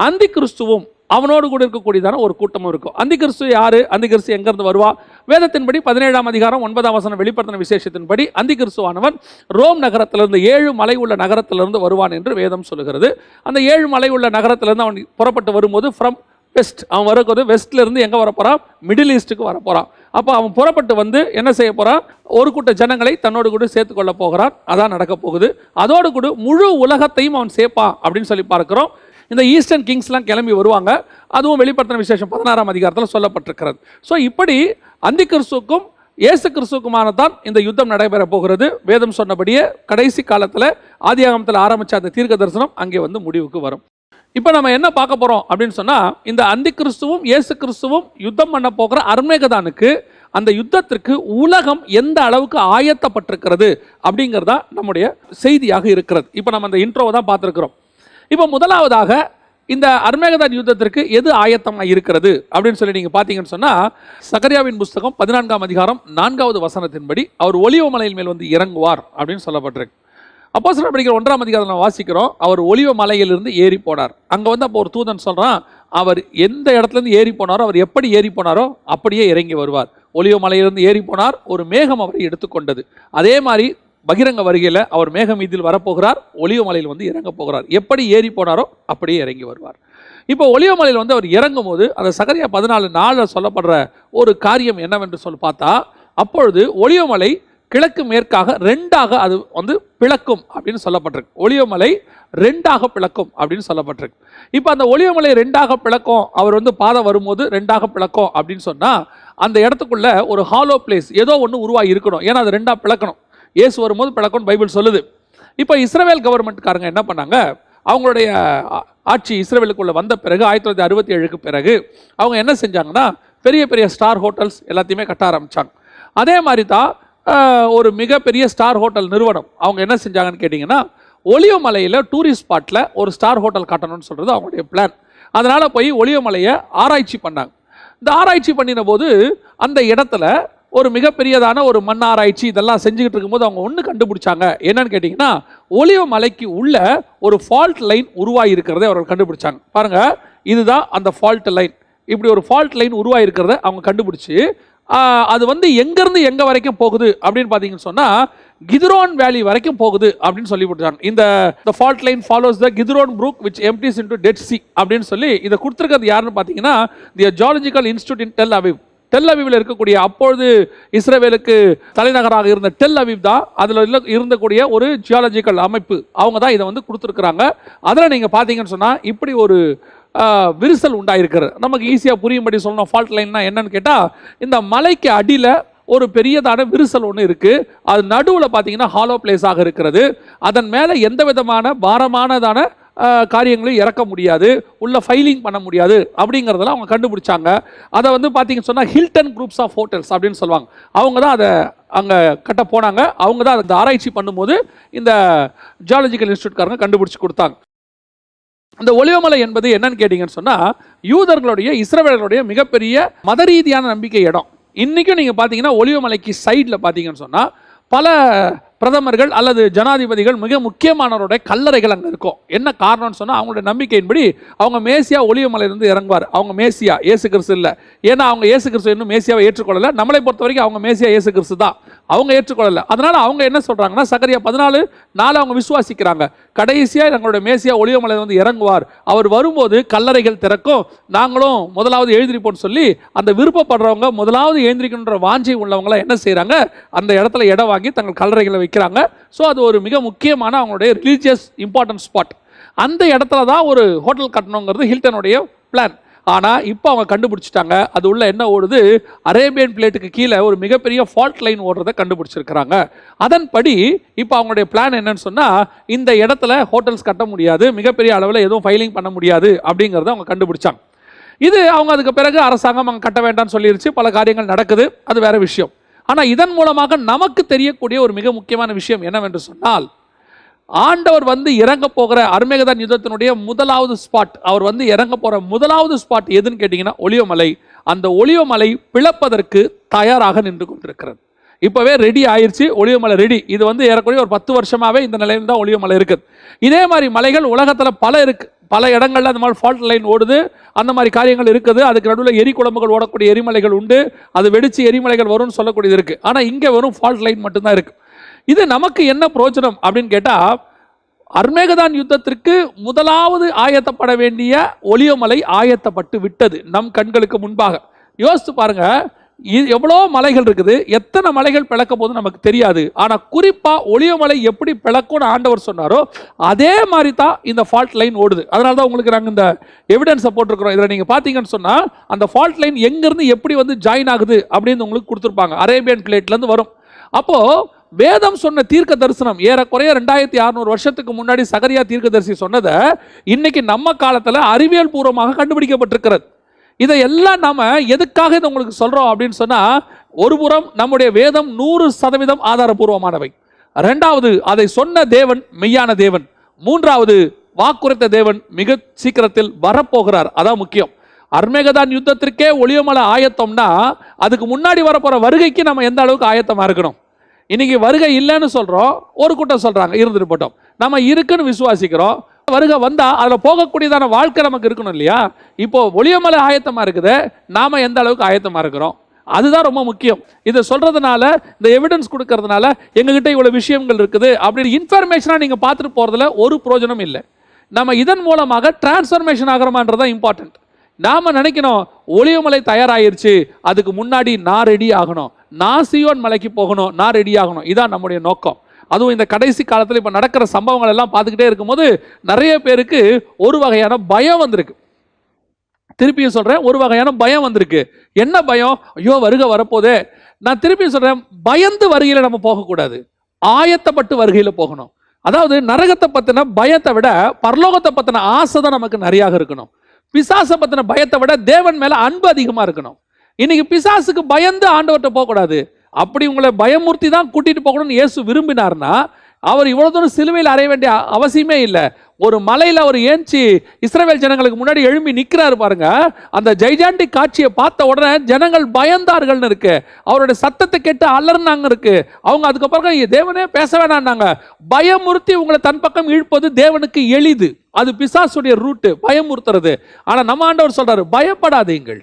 அந்தி கிறிஸ்துவும் அவனோடு கூட இருக்கக்கூடியதான ஒரு கூட்டமும் இருக்கும். அந்தி கிறிஸ்து யாரு? அந்தி கிறிஸ்து எங்கிருந்து வருவா? வேதத்தின்படி 17ஆம் அதிகாரம் 9ஆம் வசனம் வெளிப்படுத்தின விசேஷத்தின்படி அந்தி கிறிஸ்துவானவன் ரோம் நகரத்திலிருந்து 7 மலை உள்ள நகரத்திலிருந்து வருவான் என்று வேதம் சொல்லுகிறது. அந்த 7 மலை உள்ள நகரத்திலிருந்து அவன் புறப்பட்டு வரும்போது ஃப்ரம் வெஸ்ட், அவன் வரக்கூடிய வெஸ்ட்ல இருந்து எங்கே வரப்போறான்? மிடில் ஈஸ்ட்டுக்கு வரப்போறான். அப்போ அவன் புறப்பட்டு வந்து என்ன செய்ய போறான்? ஒரு கூட்ட ஜனங்களை தன்னோடு கூட சேர்த்து கொள்ள போகிறான். அதான் நடக்க போகுது. அதோடு கூட முழு உலகத்தையும் அவன் சேர்ப்பான் அப்படின்னு சொல்லி பார்க்கிறோம். இந்த ஈஸ்டர்ன் கிங்ஸ்லாம் கிளம்பி வருவாங்க. அதுவும் வெளிப்படுத்தின விசேஷம் 16ஆம் அதிகாரத்தில் சொல்லப்பட்டிருக்கிறது. ஸோ இப்படி அந்தி கிறிஸ்துவுக்கும் இயேசு கிறிஸ்துவுக்குமானதான் இந்த யுத்தம் நடைபெற போகிறது. வேதம் சொன்னபடியே கடைசி காலத்தில் ஆதியாகமத்தில் ஆரம்பித்த அந்த தீர்க்க தரிசனம் அங்கே வந்து முடிவுக்கு வரும். இப்போ நம்ம என்ன பார்க்க போகிறோம் அப்படின்னு சொன்னால், இந்த அந்தி கிறிஸ்துவும் இயேசு கிறிஸ்துவும் யுத்தம் பண்ண போகிற அர்மேகதானுக்கு, அந்த யுத்தத்திற்கு உலகம் எந்த அளவுக்கு ஆயத்தப்பட்டிருக்கிறது அப்படிங்கிறதா நம்முடைய செய்தியாக இருக்கிறது. இப்போ நம்ம அந்த இன்ட்ரோவை தான் பார்த்துருக்கிறோம். இப்போ முதலாவதாக இந்த அர்மேகதான் யுத்தத்திற்கு எது ஆயத்தமாக இருக்கிறது அப்படின்னு சொல்லி நீங்கள் பார்த்தீங்கன்னு சொன்னால், சகரியாவின் புஸ்தகம் 14ஆம் அதிகாரம் 4வது வசனத்தின்படி அவர் ஒலிவ மலையின் மேல் வந்து இறங்குவார் அப்படின்னு சொல்லப்பட்டிருக்கு. அப்போஸ்தலர் படிக்கிற 1ஆம் அதிகாரத்தில் நம்ம வாசிக்கிறோம், அவர் ஒலிவ மலையிலிருந்து ஏறி போனார். அங்கே வந்து அப்போ ஒரு தூதன் சொல்கிறான், அவர் எந்த இடத்துலேருந்து ஏறி போனாரோ, அவர் எப்படி ஏறி போனாரோ அப்படியே இறங்கி வருவார். ஒலிவ மலையிலிருந்து ஏறி போனார், ஒரு மேகம் அவரை எடுத்துக்கொண்டது. அதே மாதிரி பகிரங்க வருகையில் அவர் மேகம் மீதில் வரப்போகிறார், ஒலிவ மலையில் வந்து இறங்க போகிறார். எப்படி ஏறி போனாரோ அப்படியே இறங்கி வருவார். இப்போ ஒலிவ மலையில் வந்து அவர் இறங்கும் போது அந்த சகரியா 14:4 சொல்லப்படுற ஒரு காரியம் என்னவென்று சொல்லி பார்த்தா, அப்பொழுது ஒலிவ மலை கிழக்கு மேற்காக 2ஆக அது வந்து பிளக்கும் அப்படின்னு சொல்லப்பட்டிருக்கு. ஒலிவமலை 2ஆக பிளக்கும் அப்படின்னு சொல்லப்பட்டிருக்கு. இப்போ அந்த ஒலிவமலை 2ஆக பிளக்கும், அவர் வந்து பாதை வரும்போது 2ஆக பிளக்கும் அப்படின்னு சொன்னால், அந்த இடத்துக்குள்ள ஒரு ஹாலோ பிளேஸ் ஏதோ ஒன்று உருவாகி இருக்கணும். ஏன்னா அது 2ஆக பிளக்கணும். இயேசு வரும்போது பிளக்கும்னு பைபிள் சொல்லுது. இப்போ இஸ்ரவேல் கவர்மெண்ட்காரங்க என்ன பண்ணாங்க, அவங்களுடைய ஆட்சி இஸ்ரவேலுக்குள்ள வந்த பிறகு 1967க்கு பிறகு அவங்க என்ன செஞ்சாங்கன்னா, பெரிய பெரிய ஸ்டார் ஹோட்டல்ஸ் எல்லாத்தையுமே கட்ட ஆரம்பித்தாங்க. அதே மாதிரி தான் ஒரு மிகப்பெரிய ஸ்டார் ஹோட்டல் நிறுவனம் அவங்க என்ன செஞ்சாங்கன்னு கேட்டிங்கன்னா, ஒலிவ மலையில் டூரிஸ்ட் ஸ்பாட்டில் ஒரு ஸ்டார் ஹோட்டல் கட்டணும்னு சொல்கிறது அவங்களுடைய பிளான். அதனால் போய் ஒலிவ மலையை ஆராய்ச்சி பண்ணாங்க. இந்த ஆராய்ச்சி பண்ணின போது அந்த இடத்துல ஒரு மிகப்பெரியதான ஒரு மண் ஆராய்ச்சி இதெல்லாம் செஞ்சுக்கிட்டு இருக்கும்போது அவங்க ஒன்று கண்டுபிடிச்சாங்க. என்னன்னு கேட்டிங்கன்னா, ஒலிவ மலைக்கு உள்ள ஒரு ஃபால்ட் லைன் உருவாகி இருக்கிறத அவர்கள் கண்டுபிடிச்சாங்க. பாருங்கள், இதுதான் அந்த ஃபால்ட் லைன். இப்படி ஒரு ஃபால்ட் லைன் உருவாகி இருக்கிறத அவங்க கண்டுபிடிச்சி, அது வந்து எங்கேருந்து எங்கே வரைக்கும் போகுது அப்படின்னு பார்த்தீங்கன்னு சொன்னால், கித்ரோன் வேலி வரைக்கும் போகுது அப்படின்னு சொல்லி போட்டாங்க. இந்த fault line follows the Kidron brook which empties into Dead Sea அப்படின்னு சொல்லி இதை கொடுத்துருக்கிறது யாருன்னு பார்த்தீங்கன்னா, the geological institute in Tel Aviv. டெல் அவிவில் இருக்கக்கூடிய, அப்பொழுது இஸ்ரவேலுக்கு தலைநகராக இருந்த டெல் அவிவ் தான் அதில் இருந்தக்கூடிய ஒரு ஜியாலஜிக்கல் அமைப்பு. அவங்க தான் இதை வந்து கொடுத்துருக்குறாங்க. அதில் நீங்கள் பார்த்தீங்கன்னு சொன்னால், இப்படி ஒரு விரிசல் உண்டாயிருக்கிறது. நமக்கு ஈஸியாக புரியும்படி சொல்லணும். ஃபால்ட் லைன்னா என்னன்னு கேட்டால், இந்த மலைக்கு அடியில் ஒரு பெரியதான விரிசல் ஒன்று இருக்குது. அது நடுவில் பார்த்தீங்கன்னா ஹாலோ பிளேஸாக இருக்கிறது. அதன் மேலே எந்த விதமான பாரமானதான காரியங்களையும் இறக்க முடியாது, உள்ள ஃபைலிங் பண்ண முடியாது அப்படிங்கிறதெல்லாம் அவங்க கண்டுபிடிச்சாங்க. அதை வந்து பார்த்தீங்கன்னு சொன்னால் ஹில்டன் குரூப்ஸ் ஆஃப் ஹோட்டல்ஸ் அப்படின்னு சொல்லுவாங்க. அவங்க தான் அதை அங்கே கட்ட போனாங்க. அவங்க தான் அந்த ஆராய்ச்சி பண்ணும்போது இந்த ஜியாலஜிக்கல் இன்ஸ்டியூட்காரங்க கண்டுபிடிச்சி கொடுத்தாங்க. அந்த ஒலிவமலை என்பது என்னன்னு கேட்டிங்கன்னு சொன்னால், யூதர்களுடைய இஸ்ரவேலர்களுடைய மிகப்பெரிய மத ரீதியான நம்பிக்கை இடம். இன்றைக்கும் நீங்கள் பார்த்தீங்கன்னா ஒலிவமலைக்கு சைடில் பார்த்தீங்கன்னு சொன்னால் பல பிரதமர்கள் அல்லது ஜனாதிபதிகள் மிக முக்கியமானவருடைய கல்லறைகள் அங்கே இருக்கும். என்ன காரணம்னு சொன்னால் அவங்களுடைய நம்பிக்கையின்படி அவங்க மேசியா ஒலிவமலையிலிருந்து இறங்குவார். அவங்க மேசியா இயேசு கிறிஸ்து இல்லை. ஏன்னா அவங்க இயேசு கிறிஸ்து இன்னும் மேசியாவை ஏற்றுக்கொள்ளலை. நம்மளை பொறுத்த வரைக்கும் அவங்க மேசியா இயேசு கிறிஸ்து தான், அவங்க ஏற்றுக்கொள்ளலை. அதனால் அவங்க என்ன சொல்கிறாங்கன்னா சகரியா 14:4 அவங்க விசுவாசிக்கிறாங்க. கடைசியாக எங்களுடைய மேசியா ஒலிவமலையில் வந்து இறங்குவார், அவர் வரும்போது கல்லறைகள் திறக்கும், நாங்களும் முதலாவது எழுந்திருப்போம்னு சொல்லி அந்த விருப்பப்படுறவங்க முதலாவது எழுந்திரிக்கின்ற வாஞ்சை உள்ளவங்களாம் என்ன செய்கிறாங்க, அந்த இடத்துல இடம் வாங்கி தங்கள் கல்லறைகளை வைக்கிறாங்க. ஸோ அது ஒரு மிக முக்கியமான அவங்களுடைய ரிலீஜியஸ் இம்பார்ட்டன்ட் ஸ்பாட். அந்த இடத்துல தான் ஒரு ஹோட்டல் கட்டணுங்கிறது ஹில்டனுடைய பிளான். ஆனால் இப்போ அவங்க கண்டுபிடிச்சிட்டாங்க, அது உள்ள என்ன ஓடுது, அரேபியன் பிளேட்டுக்கு கீழே ஒரு மிகப்பெரிய ஃபால்ட் லைன் ஓடுறதை கண்டுபிடிச்சிருக்கிறாங்க. அதன்படி இப்போ அவங்களுடைய பிளான் என்னன்னு சொன்னால், இந்த இடத்துல ஹோட்டல்ஸ் கட்ட முடியாது, மிகப்பெரிய அளவில் எதுவும் ஃபைலிங் பண்ண முடியாது அப்படிங்கிறத அவங்க கண்டுபிடிச்சாங்க. இது அவங்க அதுக்கு பிறகு அரசாங்கம் அங்கே கட்ட வேண்டாம்னு சொல்லிருச்சு. பல காரியங்கள் நடக்குது, அது வேற விஷயம். ஆனால் இதன் மூலமாக நமக்கு தெரியக்கூடிய ஒரு மிக முக்கியமான விஷயம் என்னவென்று சொன்னால், ஆண்டவர் வந்து இறங்க போகிற அர்மேகதான் யுத்தத்தினுடைய முதலாவது ஸ்பாட், அவர் வந்து இறங்க போகிற முதலாவது ஸ்பாட் எதுன்னு கேட்டிங்கன்னா ஒலிவமலை. அந்த ஒலிவமலை பிளப்பதற்கு தயாராக நின்று கொண்டிருக்கிறது. இப்போவே ரெடி ஆயிடுச்சு, ஒலிவமலை ரெடி. இது வந்து ஏறக்கூடிய ஒரு 10 வருஷமாகவே இந்த நிலையில் தான் ஒலிவமலை இருக்குது. இதே மாதிரி மலைகள் உலகத்தில் பல இருக்குது. பல இடங்களில் அந்த மாதிரி ஃபால்ட் லைன் ஓடுது, அந்த மாதிரி காரியங்கள் இருக்குது. அதுக்கு நடுவில் எரிக்குழம்புகள் ஓடக்கூடிய எரிமலைகள் உண்டு, அது வெடிச்சு எரிமலைகள் வரும்னு சொல்லக்கூடியது இருக்குது. ஆனால் இங்கே வெறும் ஃபால்ட் லைன் மட்டும்தான் இருக்குது. இது நமக்கு என்ன பிரயோஜனம் அப்படின்னு கேட்டால், அர்மேகதான் யுத்தத்திற்கு முதலாவது ஆயத்தப்பட வேண்டிய ஒலிவமலை ஆயத்தப்பட்டு விட்டது நம் கண்களுக்கு முன்பாக. யோசித்து பாருங்க, எவ்வளோ மலைகள் இருக்குது, எத்தனை மலைகள் பிளக்க போது நமக்கு தெரியாது. ஆனால் குறிப்பாக ஒலிவமலை எப்படி பிளக்கும்னு ஆண்டவர் சொன்னாரோ அதே மாதிரி தான் இந்த ஃபால்ட் லைன் ஓடுது. அதனால தான் உங்களுக்கு நாங்கள் இந்த எவிடன்ஸை போட்டிருக்கிறோம். இதில் நீங்கள் பார்த்தீங்கன்னு சொன்னால் அந்த ஃபால்ட் லைன் எங்கேருந்து எப்படி வந்து ஜாயின் ஆகுது அப்படின்னு உங்களுக்கு கொடுத்துருப்பாங்க. அரேபியன் பிளேட்லேருந்து வரும். அப்போது வேதம் சொன்ன தீர்க்க தரிசனம் ஏறக்குறைய 2600 வருஷத்துக்கு முன்னாடி சகரியா தீர்க்கதரிசி சொன்னதை இன்னைக்கு நம்ம காலத்தில் அறிவியல் பூர்வமாக கண்டுபிடிக்கப்பட்டிருக்கிறது. இதை எல்லாம் நாம எதுக்காக இதை உங்களுக்கு சொல்றோம் அப்படின்னு சொன்னா, ஒரு புறம் நம்முடைய வேதம் 100% ஆதாரபூர்வமானவை, இரண்டாவது அதை சொன்ன தேவன் மெய்யான தேவன், மூன்றாவது வாக்குரைத்த தேவன் மிக சீக்கிரத்தில் வரப்போகிறார். அதான் முக்கியம். அர்மேகதான் யுத்தத்திற்கே ஒலிவமலை ஆயத்தம்னா அதுக்கு முன்னாடி வரப்போற வருகைக்கு நம்ம எந்த அளவுக்கு ஆயத்தமா இருக்கணும். இன்னைக்கு வருகை இல்லைன்னு சொல்றோம், ஒரு கூட்டம் சொல்றாங்க இருந்துட்டு போட்டோம், நம்ம இருக்குன்னு விசுவாசிக்கிறோம். வருகை வந்தா அதுல போகக்கூடியதான வாழ்க்கை நமக்கு இருக்கணும் இல்லையா? இப்போ ஒலிவமலை ஆயத்தமா இருக்குது, நாம எந்த அளவுக்கு ஆயத்தமா இருக்கிறோம், அதுதான் ரொம்ப முக்கியம். இதை சொல்றதுனால, இந்த எவிடன்ஸ் கொடுக்கறதுனால எங்ககிட்ட இவ்வளவு விஷயங்கள் இருக்குது அப்படின்னு இன்ஃபர்மேஷனா நீங்க பார்த்துட்டு போறதுல ஒரு பிரயோஜனம் இல்லை. நம்ம இதன் மூலமாக டிரான்ஸ்ஃபர்மேஷன் ஆகிறோமான்றதான் இம்பார்ட்டன்ட். நாம நினைக்கணும் ஒலிவமலை தயாராயிருச்சு, அதுக்கு முன்னாடி நான் ரெடி ஆகணும், நான் சீயோன் மலைக்கு போகணும், நான் ரெடி ஆகணும். இதான் நம்முடைய நோக்கம். அதுவும் இந்த கடைசி காலத்தில் இப்போ நடக்கிற சம்பவங்கள் எல்லாம் பார்த்துக்கிட்டே இருக்கும்போது நிறைய பேருக்கு ஒரு வகையான பயம் வந்திருக்கு. திருப்பியும் சொல்றேன், ஒரு வகையான பயம் வந்திருக்கு. என்ன பயம்? ஐயோ வருகை வரப்போதே. நான் திருப்பியும் சொல்றேன், பயந்து வருகையில் நம்ம போகக்கூடாது, ஆயத்தப்பட்டு வருகையில் போகணும். அதாவது நரகத்தை பத்தின பயத்தை விட பரலோகத்தை பத்தின ஆசை தான் நமக்கு நிறையாக இருக்கணும். பிசாசை பத்தின பயத்தை விட தேவன் மேல அன்பு அதிகமா இருக்கணும். இன்னைக்கு பிசாசுக்கு பயந்து ஆண்டவர்கிட்ட போகக்கூடாது. அப்படி உங்களை பயமுறுத்தி தான் கூட்டிட்டு போகணும்னு இயேசு விரும்பினார்னா அவர் இவ்வளவு தூரம் சிலுவையில் அறைய வேண்டிய அவசியமே இல்லை. ஒரு மலையில் அவர் ஏஞ்சி இஸ்ரவேல் ஜனங்களுக்கு முன்னாடி எழும்பி நிற்கிறாரு பாருங்க. அந்த ஜைஜாண்டிக் காட்சியை பார்த்த உடனே ஜனங்கள் பயந்தார்கள்னு இருக்கு. அவருடைய சத்தத்தை கேட்டு அலர்னாங்க இருக்கு. அவங்க அதுக்கப்புறம் தேவனே பேச வேணான்னாங்க. பயமுறுத்தி உங்களை தன் பக்கம் இழுப்பது தேவனுக்கு எளிது. அது பிசாசுடைய ரூட்டு, பயமுறுத்துறது. ஆனா நம்ம ஆண்டவர் சொல்றாரு, பயப்படாதீங்கள்,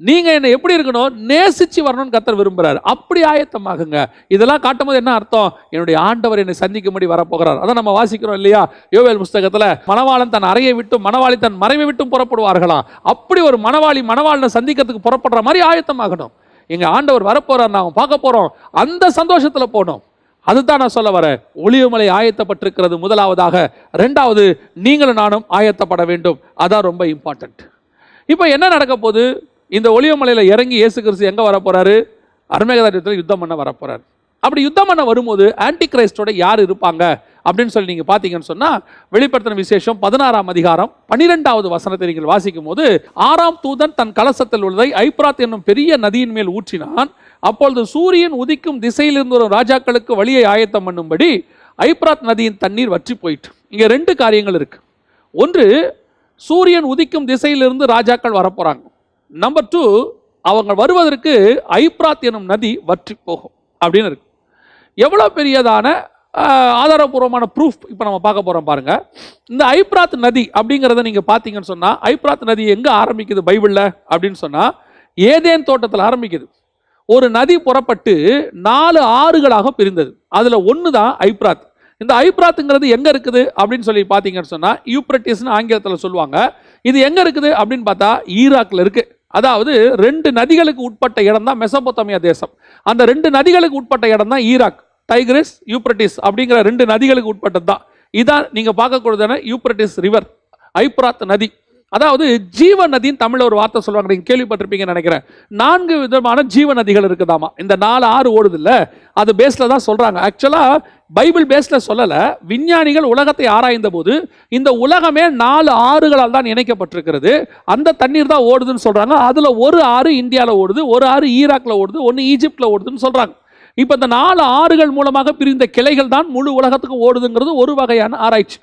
நீங்க என்ன எப்படி இருக்கணும், நேசிச்சு வரணும்னு கர்த்தர் விரும்புறாரு. அப்படி ஆயத்தமாகுங்க. இதெல்லாம் காட்டும் போது என்ன அர்த்தம்? என்னுடைய ஆண்டவர் என்னை சந்திக்கும்படி வரப்போகிறார். அதான் நம்ம வாசிக்கிறோம் இல்லையா யோவேல் புஸ்தகத்துல, மணவாளன் தன் அறையை விட்டும் மணவாளி தன் மறைவை விட்டும் புறப்படுவார்களாம். அப்படி ஒரு மணவாளி மணவாளனை சந்திக்கிறதுக்கு புறப்படுற மாதிரி ஆயத்தமாகணும். எங்க ஆண்டவர் வரப்போறார், நாம பார்க்க போறோம், அந்த சந்தோஷத்துல போனோம். அதுதான் நான் சொல்ல வரேன். ஒலிவமலை ஆயத்தப்பட்டிருக்கிறது முதலாவதாக. இரண்டாவது, நீங்களும் நானும் ஆயத்தப்பட வேண்டும். அதான் ரொம்ப இம்பார்ட்டன்ட். இப்போ என்ன நடக்க போகுது? இந்த ஒலிவமலையில் இறங்கி இயேசு கிறிஸ்து எங்கே வரப்போறாரு? அர்மேகதான் யுத்தம் பண்ண வரப்போறாரு. அப்படி யுத்தம் பண்ண வரும்போது ஆன்டி கிரைஸ்டோட யார் இருப்பாங்க அப்படின்னு சொல்லி நீங்கள் பார்த்தீங்கன்னு சொன்னால், வெளிப்படுத்தின விசேஷம் 16ஆம் அதிகாரம் 12வது வசனத்தை நீங்கள் வாசிக்கும் போது, 6ஆம் தூதன் தன் கலசத்தில் உள்ளதை ஐப்ராத் என்னும் பெரிய நதியின் மேல் ஊற்றினான். அப்பொழுது சூரியன் உதிக்கும் திசையிலிருந்து வரும் ராஜாக்களுக்கு வழியை ஆயத்தம் பண்ணும்படி ஐப்ராத் நதியின் தண்ணீர் வற்றி போயிட்டு. இங்கே 2 காரியங்கள் இருக்கு. ஒன்று, சூரியன் உதிக்கும் திசையிலிருந்து ராஜாக்கள் வரப்போறாங்க. நம்பர் 2, அவங்க வருவதற்கு ஐப்ராத் எனும் நதி வற்றி போகும் அப்படின்னு இருக்கு. எவ்வளோ பெரியதான ஆதாரபூர்வமான ப்ரூஃப் இப்போ நம்ம பார்க்க போகிறோம் பாருங்க. இந்த ஐப்ராத் நதி அப்படிங்கிறத நீங்கள் பார்த்தீங்கன்னு சொன்னால், ஐப்ராத் நதி எங்கே ஆரம்பிக்குது பைபிளில் அப்படின்னு சொன்னால், ஏதேன் தோட்டத்தில் ஆரம்பிக்குது. ஒரு நதி புறப்பட்டு 4 ஆறுகளாக பிரிந்தது. அதில் ஒன்று தான் ஐப்ராத். இந்த ஐப்ராத்துங்கிறது எங்கே இருக்குது அப்படின்னு சொல்லி பார்த்தீங்கன்னு சொன்னால், யூப்ரட்டிஸ்னு ஆங்கிலத்தில் சொல்லுவாங்க. இது எங்கே இருக்குது அப்படின்னு பார்த்தா ஈராக்கில் இருக்குது. அதாவது 2 நதிகளுக்கு உட்பட்ட இடம் தான் மெசபொத்தாமியா தேசம். அந்த 2 நதிகளுக்கு உட்பட்ட இடம் தான் ஈராக். டைக்ரிஸ், யூப்ரட்டிஸ் அப்படிங்கிற 2 நதிகளுக்கு உட்பட்டது தான். இதான் நீங்கள் பார்க்கக்கூடியதான யூப்ரட்டிஸ் ரிவர், ஐப்ராத் நதி. அதாவது ஜீவ நதின்னு தமிழில் ஒரு வார்த்தை சொல்லுவாங்க, நீங்கள் கேள்விப்பட்டிருப்பீங்கன்னு நினைக்கிறேன். 4 விதமான ஜீவ நதிகள் இருக்குதாமா. இந்த 4 ஆறு ஓடுது இல்லை, அது பேஸில் தான் சொல்கிறாங்க. ஆக்சுவலாக பைபிள் பேஸில் சொல்லலை. விஞ்ஞானிகள் உலகத்தை ஆராய்ந்த போது இந்த உலகமே 4 ஆறுகளால் தான் இணைக்கப்பட்டிருக்கிறது. அந்த தண்ணீர் தான் ஓடுதுன்னு சொல்கிறாங்க. அதில் ஒரு ஆறு இந்தியாவில் ஓடுது, ஒரு ஆறு ஈராக்கில் ஓடுது, ஒன்று ஈஜிப்டில் ஓடுதுன்னு சொல்கிறாங்க. இப்போ இந்த 4 ஆறுகள் மூலமாக பிரிந்த கிளைகள் தான் முழு உலகத்துக்கும் ஓடுதுங்கிறது ஒரு வகையான ஆராய்ச்சி.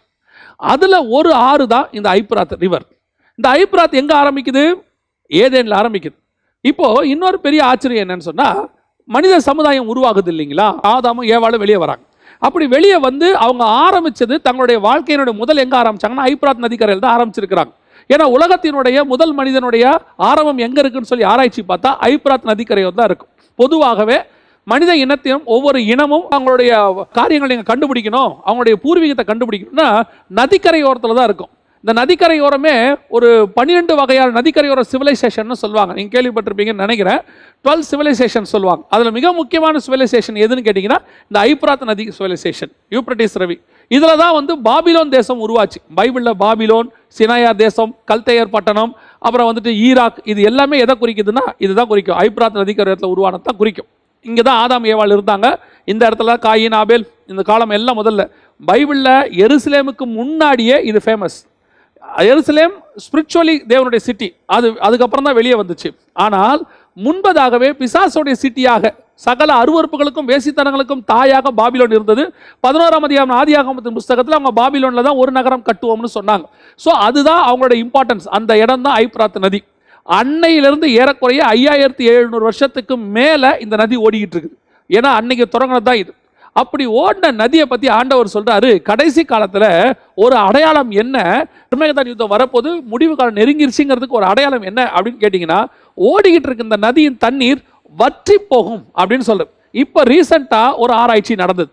அதில் ஒரு ஆறு தான் இந்த ஐப்ராத் ரிவர். இந்த ஐப்ராத் எங்கே ஆரம்பிக்குது? ஏதேனில் ஆரம்பிக்குது. இப்போ இன்னொரு பெரிய ஆச்சரியம் என்னன்னு சொன்னால், மனித சமுதாயம் உருவாகுது இல்லைங்களா? ஆதாமும் ஏவாளும் வெளியே வராங்க. அப்படி வெளியே வந்து அவங்க ஆரம்பித்தது தங்களுடைய வாழ்க்கையினுடைய முதல் எங்கே ஆரம்பிச்சாங்கன்னா ஐப்ராத் நதிக்கரையில் தான் ஆரம்பிச்சிருக்கிறாங்க. ஏன்னா உலகத்தினுடைய முதல் மனிதனுடைய ஆரம்பம் எங்கே இருக்குன்னு சொல்லி ஆராய்ச்சி பார்த்தா ஐப்ராத் நதிக்கரையில் தான் இருக்கும். பொதுவாகவே மனித இனத்தையும் ஒவ்வொரு இனமும் அவங்களுடைய காரியங்களை நீங்கள் கண்டுபிடிக்கணும், அவங்களுடைய பூர்வீகத்தை கண்டுபிடிக்கணும்னா நதிக்கரையோரத்தில் தான் இருக்கும். இந்த நதிக்கரையோரமே ஒரு 12 வகையான நதிக்கரையோர சிவிலைசேஷன் சொல்லுவாங்க. நீங்கள் கேள்விப்பட்டிருப்பீங்கன்னு நினைக்கிறேன். 12 சிவிலைசேஷன் சொல்லுவாங்க. அதில் மிக முக்கியமான சிவிலைசேஷன் எதுன்னு கேட்டிங்கன்னா இந்த ஐப்ராத் நதி சிவிலைசேஷன், யூப்ரட்டிஸ் ரவி. இதில் தான் வந்து பாபிலோன் தேசம் உருவாச்சு. பைபிளில் பாபிலோன், சினாயார் தேசம், கல்தையர் பட்டணம், அப்புறம் வந்துட்டு ஈராக், இது எல்லாமே எதை குறிக்குதுன்னா இதுதான் குறிக்கும். ஐப்ராத் நதிக்கரையோரத்தில் உருவானது தான் குறிக்கும். இங்கே தான் ஆதாம் ஏவாள் இருந்தாங்க. இந்த இடத்துல காயின், ஆபேல், இந்த காலம் எல்லாம் முதல்ல. பைபிளில் எருசலேமுக்கு முன்னாடியே இது ஃபேமஸ். எருசலேம் ஸ்பிரிச்சுவலி தேவனுடைய சிட்டி. அதுக்கப்புறம் தான் வெளியே வந்துச்சு. ஆனால் முன்பதாகவே பிசாசுடைய சிட்டியாக சகல அருவறுப்புகளுக்கும் வேசித்தனங்களுக்கும் தாயாக பாபிலோன் இருந்தது. 11ஆம் அதிகாரம் ஆதியாகமத்தின் புஸ்தகத்தில் அவங்க பாபிலோனில் தான் ஒரு நகரம் கட்டுவோம்னு சொன்னாங்க. ஸோ அதுதான் அவங்களோட இம்பார்ட்டன்ஸ். அந்த இடம் தான் ஐப்ராத் நதி. அன்னையிலிருந்து ஏறக்குறைய 5700 வருஷத்துக்கு மேலே இந்த நதி ஓடிக்கிட்டு இருக்குது. ஏன்னா அன்னைக்கு தொடங்கினது தான் இது. அப்படி ஓடின நதியை பற்றி ஆண்டவர் சொல்கிறாரு, கடைசி காலத்தில் ஒரு அடையாளம் என்ன, அர்மகெதோன் யுத்தம் வரப்போது முடிவு காலம் நெருங்கிருச்சுங்கிறதுக்கு ஒரு அடையாளம் என்ன அப்படின்னு கேட்டிங்கன்னா, ஓடிக்கிட்டு இருக்க இந்த நதியின் தண்ணீர் வற்றி போகும் அப்படின்னு சொல்கிறது. இப்போ ரீசெண்டாக ஒரு ஆராய்ச்சி நடந்தது.